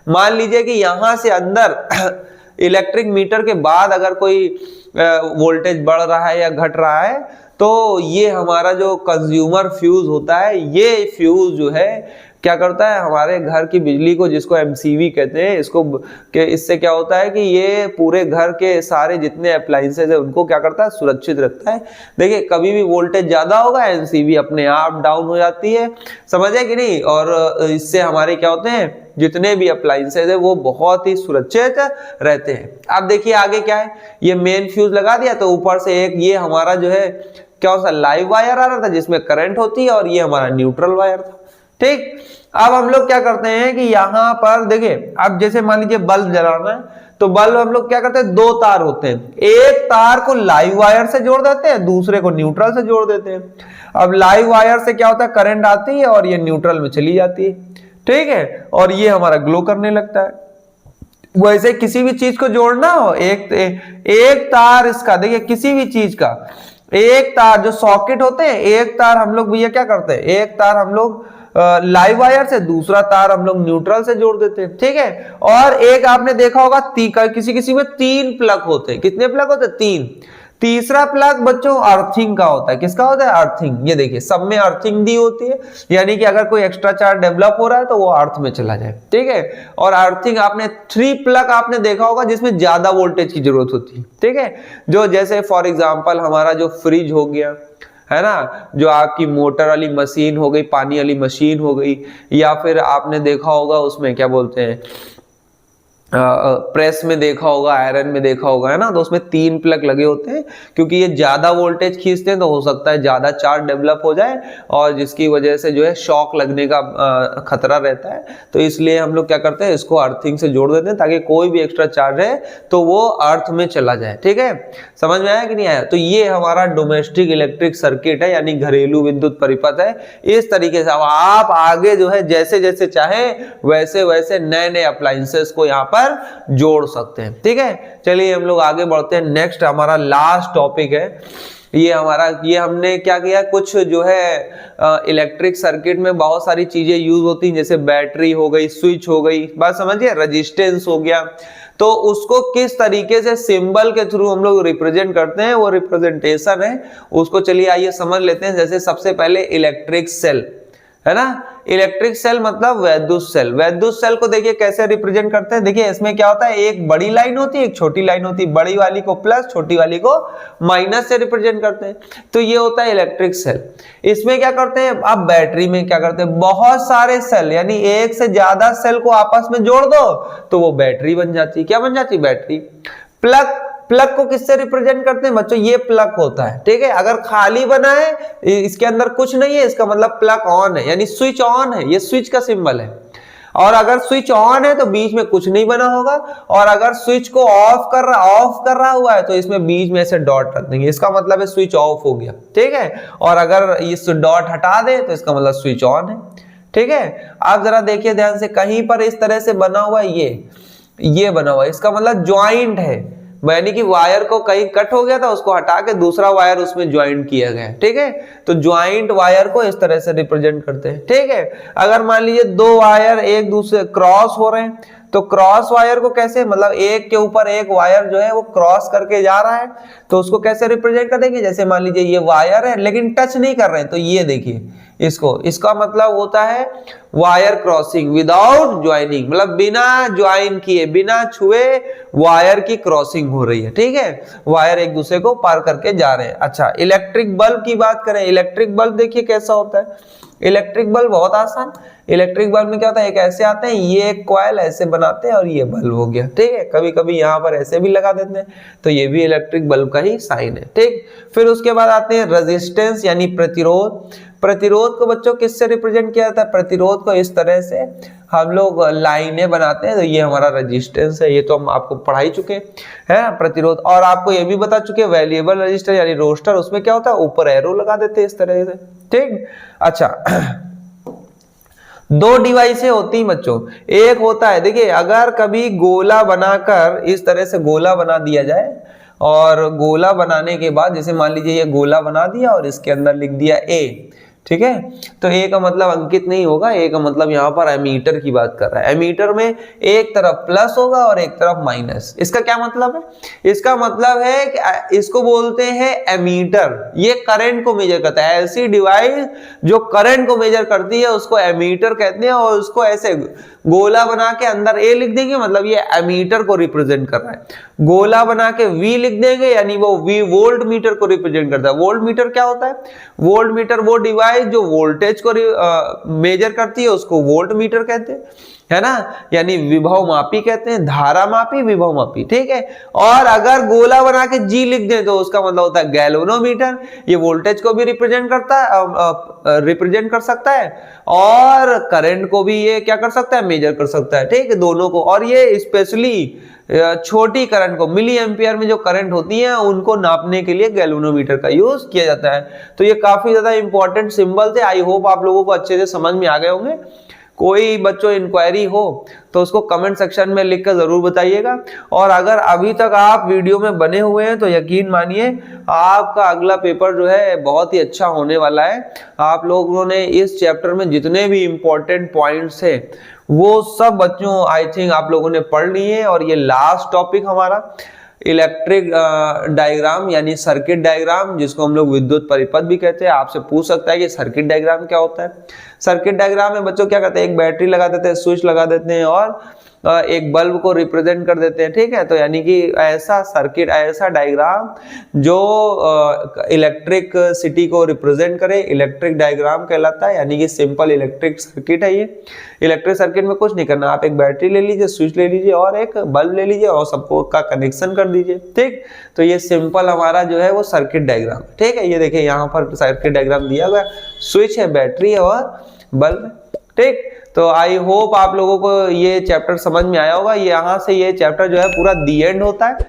मान लीजिए कि यहां से अंदर इलेक्ट्रिक मीटर के बाद अगर कोई वोल्टेज बढ़ रहा है या घट रहा है तो ये हमारा जो कंज्यूमर फ्यूज होता है, ये फ्यूज जो है क्या करता है, हमारे घर की बिजली को, जिसको एमसीवी कहते हैं, इसको के इससे क्या होता है कि ये पूरे घर के सारे जितने अप्लायंसेस है उनको क्या करता है, सुरक्षित रखता है। देखिए कभी भी वोल्टेज ज्यादा होगा, एमसीवी अपने आप डाउन हो जाती है, समझे कि नहीं, और इससे हमारे क्या होते हैं, जितने भी अप्लायंसेस है वो बहुत ही सुरक्षित रहते हैं। अब देखिए आगे क्या है, ये मेन फ्यूज लगा दिया, तो ऊपर से एक ये हमारा जो है क्या सा लाइव वायर आ रहा था जिसमें करंट होती है, और ये हमारा न्यूट्रल वायर था। ठीक, अब हम लोग क्या करते हैं कि यहाँ पर देखिए, अब जैसे मान लीजिए बल्ब जलाना है, तो बल्ब हम लोग क्या करते हैं, दो तार होते हैं, एक तार को लाइव वायर से जोड़ देते हैं, दूसरे को न्यूट्रल से जोड़ देते हैं। अब लाइव वायर से क्या होता है, करंट आती है और ये न्यूट्रल में चली जाती है, ठीक है, और ये हमारा ग्लो करने लगता है। वैसे किसी भी चीज को जोड़ना हो, एक तार इसका, देखिए किसी भी चीज का एक तार, जो सॉकेट होते हैं, एक तार हम लोग भैया क्या करते हैं, एक तार हम लोग लाइव वायर से, दूसरा तार हम लोग न्यूट्रल से जोड़ देते हैं, ठीक है। और एक आपने देखा होगा किसी किसी में 3 प्लग होते हैं, कितने प्लग होते हैं, 3। तीसरा प्लग बच्चों अर्थिंग का होता है, किसका होता है, अर्थिंग। ये देखिए सब में अर्थिंग दी होती है, यानी कि अगर कोई एक्स्ट्रा चार्ज डेवलप हो रहा है तो वो अर्थ में चला जाए, ठीक है। और अर्थिंग आपने 3 प्लग आपने देखा होगा जिसमें ज्यादा वोल्टेज की जरूरत होती है, ठीक है। जो जैसे फॉर एग्जांपल हमारा जो फ्रिज हो गया है ना, जो आपकी मोटर वाली मशीन हो गई, पानी वाली मशीन हो गई, या फिर आपने देखा होगा उसमें क्या बोलते हैं, प्रेस में देखा होगा, आयरन में देखा होगा, है ना, तो उसमें 3 प्लग लगे होते हैं, क्योंकि ये ज्यादा वोल्टेज खींचते हैं तो हो सकता है ज्यादा चार्ज डेवलप हो जाए, और जिसकी वजह से जो है शॉक लगने का खतरा रहता है। तो इसलिए हम लोग क्या करते हैं, इसको अर्थिंग से जोड़ देते हैं ताकि कोई भी एक्स्ट्रा चार्ज है तो वो अर्थ में चला जाए, ठीक है। समझ में आया कि नहीं आया? तो ये हमारा डोमेस्टिक इलेक्ट्रिक सर्किट है, यानी घरेलू विद्युत परिपथ है। इस तरीके से अब आप आगे जो है जैसे जैसे चाहे वैसे वैसे नए नए अप्लायंसेस को यहाँ पर जोड़ सकते हैं, ठीक है। चलिए हम लोग आगे बढ़ते हैं। नेक्स्ट हमारा लास्ट टॉपिक है, ये हमने क्या किया, कुछ जो है इलेक्ट्रिक सर्किट में बहुत सारी चीजें यूज होती हैं, जैसे बैटरी हो गई, स्विच हो गई, बात समझिए, रेजिस्टेंस हो गया, तो उसको किस तरीके से सिंबल के थ्रू हम लोग रिप्रेजेंट करते हैं, वो रिप्रेजेंटेशन है, उसको चलिए आइए समझ लेते हैं। जैसे सबसे पहले इलेक्ट्रिक सेल है ना, इलेक्ट्रिक सेल मतलब वैद्युत सेल। वैद्युत सेल को देखिए कैसे रिप्रेजेंट करते हैं, देखिए इसमें क्या होता है, एक बड़ी लाइन होती है, एक छोटी लाइन होती है, बड़ी वाली को प्लस, छोटी वाली को माइनस से रिप्रेजेंट करते हैं, तो ये होता है इलेक्ट्रिक सेल। इसमें क्या करते हैं, अब बैटरी में क्या करते हैं, बहुत सारे सेल, यानी एक से ज्यादा सेल को आपस में जोड़ दो तो वो बैटरी बन जाती है। क्या बन जाती है, बैटरी। प्लग को किससे रिप्रेजेंट करते हैं बच्चों, ये प्लग होता है, ठीक है। अगर खाली बना है, इसके अंदर कुछ नहीं है, इसका मतलब प्लग ऑन है, यानी स्विच ऑन है, ये स्विच का सिंबल है। और अगर स्विच ऑन है तो बीच में कुछ नहीं बना होगा, और अगर स्विच को ऑफ कर रहा हुआ है तो इसमें बीच में से डॉट रख देंगे, इसका मतलब है स्विच ऑफ हो गया, ठीक है। और अगर इस डॉट हटा दे तो इसका मतलब स्विच ऑन है, ठीक है। आप जरा देखिए ध्यान से, कहीं पर इस तरह से बना हुआ है, ये बना हुआ है, इसका मतलब ज्वाइंट है, यानी कि वायर को कहीं कट हो गया था, उसको हटा के दूसरा वायर उसमें ज्वाइंट किया गया, ठीक है। तो ज्वाइंट वायर को इस तरह से रिप्रेजेंट करते हैं, ठीक है। अगर मान लीजिए 2 वायर एक दूसरे क्रॉस हो रहे हैं, तो क्रॉस वायर को कैसे, मतलब एक के ऊपर एक वायर जो है वो क्रॉस करके जा रहा है, तो उसको कैसे रिप्रेजेंट करेंगे, जैसे मान लीजिए ये वायर है लेकिन टच नहीं कर रहे हैं, तो ये देखिए इसका मतलब होता है वायर क्रॉसिंग विदाउट ज्वाइनिंग, मतलब बिना ज्वाइन किए, बिना छुए वायर की क्रॉसिंग हो रही है, ठीक है। वायर एक दूसरे को पार करके जा रहे हैं। अच्छा, इलेक्ट्रिक बल्ब की बात करें, इलेक्ट्रिक बल्ब देखिए कैसा होता है। इलेक्ट्रिक बल्ब बहुत आसान, इलेक्ट्रिक बल्ब में क्या होता है, एक ऐसे आते हैं, ये एक कॉइल ऐसे बनाते हैं और ये बल्ब हो गया, ठीक है। कभी कभी यहाँ पर ऐसे भी लगा देते हैं, तो ये भी इलेक्ट्रिक बल्ब का ही साइन है, ठीक। फिर उसके बाद आते हैं रेजिस्टेंस यानी प्रतिरोध। प्रतिरोध को बच्चों किससे रिप्रेजेंट किया जाता है, प्रतिरोध को इस तरह से हम लोग लाइनें बनाते हैं, तो ये हमारा रेजिस्टेंस है, ये तो हम आपको पढ़ा ही चुके हैं प्रतिरोध। और आपको ये भी बता चुके वेरिएबल रजिस्टर यानी रोस्टर, उसमें क्या होता है, ऊपर एरो लगा देते हैं इस तरह से, ठीक। अच्छा 2 डिवाइसें होती हैं बच्चों, एक होता है, देखिए अगर कभी गोला बनाकर इस तरह से गोला बना दिया जाए, और गोला बनाने के बाद जैसे मान लीजिए ये गोला बना दिया और इसके अंदर लिख दिया A, ठीक है। तो ए का मतलब अंकित नहीं होगा, ए का मतलब यहाँ पर एमीटर की बात कर रहा है। एमीटर में एक तरफ प्लस होगा और एक तरफ माइनस। इसका क्या मतलब है? इसका मतलब है कि इसको बोलते हैं एमीटर। ये करंट को मेजर करता है। ऐसी डिवाइस जो करंट को मेजर करती है उसको एमीटर कहते हैं, और उसको ऐसे गोला बना के अंदर ए लिख देंगे, मतलब ये एमीटर को रिप्रेजेंट कर रहा है। गोला बना के वी लिख देंगे, यानी वो वी वोल्ट मीटर को रिप्रेजेंट करता है। वोल्ट मीटर क्या होता है? वोल्ट मीटर वो डिवाइस जो वोल्टेज को मेजर करती है, उसको वोल्ट मीटर कहते हैं, है ना। यानी विभव मापी कहते हैं, धारा मापी, विभव मापी, ठीक है। और अगर गोला बना के जी लिख दें तो उसका मतलब होता है गैल्वेनोमीटर। ये वोल्टेज को भी रिप्रेजेंट करता है, रिप्रेजेंट कर सकता है, और करंट को भी ये क्या कर सकता है? मेजर कर सकता है, ठीक है, दोनों को। और ये स्पेशली छोटी करंट को, मिली एम्पियर में जो करंट होती है उनको नापने के लिए गैल्वेनोमीटर का यूज किया जाता है। तो ये काफी ज्यादा इंपॉर्टेंट सिंबल थे। आई होप आप लोगों को अच्छे से समझ में आ गए होंगे। कोई बच्चों इंक्वायरी हो तो उसको कमेंट सेक्शन में लिखकर जरूर बताइएगा। और अगर अभी तक आप वीडियो में बने हुए हैं तो यकीन मानिए आपका अगला पेपर जो है बहुत ही अच्छा होने वाला है। आप लोगों ने इस चैप्टर में जितने भी इंपॉर्टेंट पॉइंट्स है वो सब बच्चों आई थिंक आप लोगों ने पढ़ लिए। और ये लास्ट टॉपिक हमारा इलेक्ट्रिक डायग्राम यानी सर्किट डायग्राम, जिसको हम लोग विद्युत परिपथ भी कहते हैं। आपसे पूछ सकता है कि सर्किट डायग्राम क्या होता है। सर्किट डायग्राम में बच्चों क्या करते हैं? एक बैटरी लगा देते हैं, स्विच लगा देते हैं और एक बल्ब को रिप्रेजेंट कर देते हैं, ठीक है। तो यानी कि ऐसा सर्किट, ऐसा डायग्राम जो इलेक्ट्रिक सिटी को रिप्रेजेंट करे, इलेक्ट्रिक डायग्राम कहलाता है। यानी कि सिंपल इलेक्ट्रिक सर्किट है ये। इलेक्ट्रिक सर्किट में कुछ नहीं करना, आप एक बैटरी ले लीजिए, स्विच ले लीजिए और एक बल्ब ले लीजिए और सबको का कनेक्शन कर दीजिए, ठीक। तो ये सिंपल हमारा जो है वो सर्किट डायग्राम, ठीक है। ये देखिए यहाँ पर सर्किट डायग्राम दिया हुआ है, स्विच है, बैटरी है और बल्ब, ठीक। तो आई होप आप लोगों को ये चैप्टर समझ में आया होगा। यहाँ से ये चैप्टर जो है पूरा दी एंड होता है।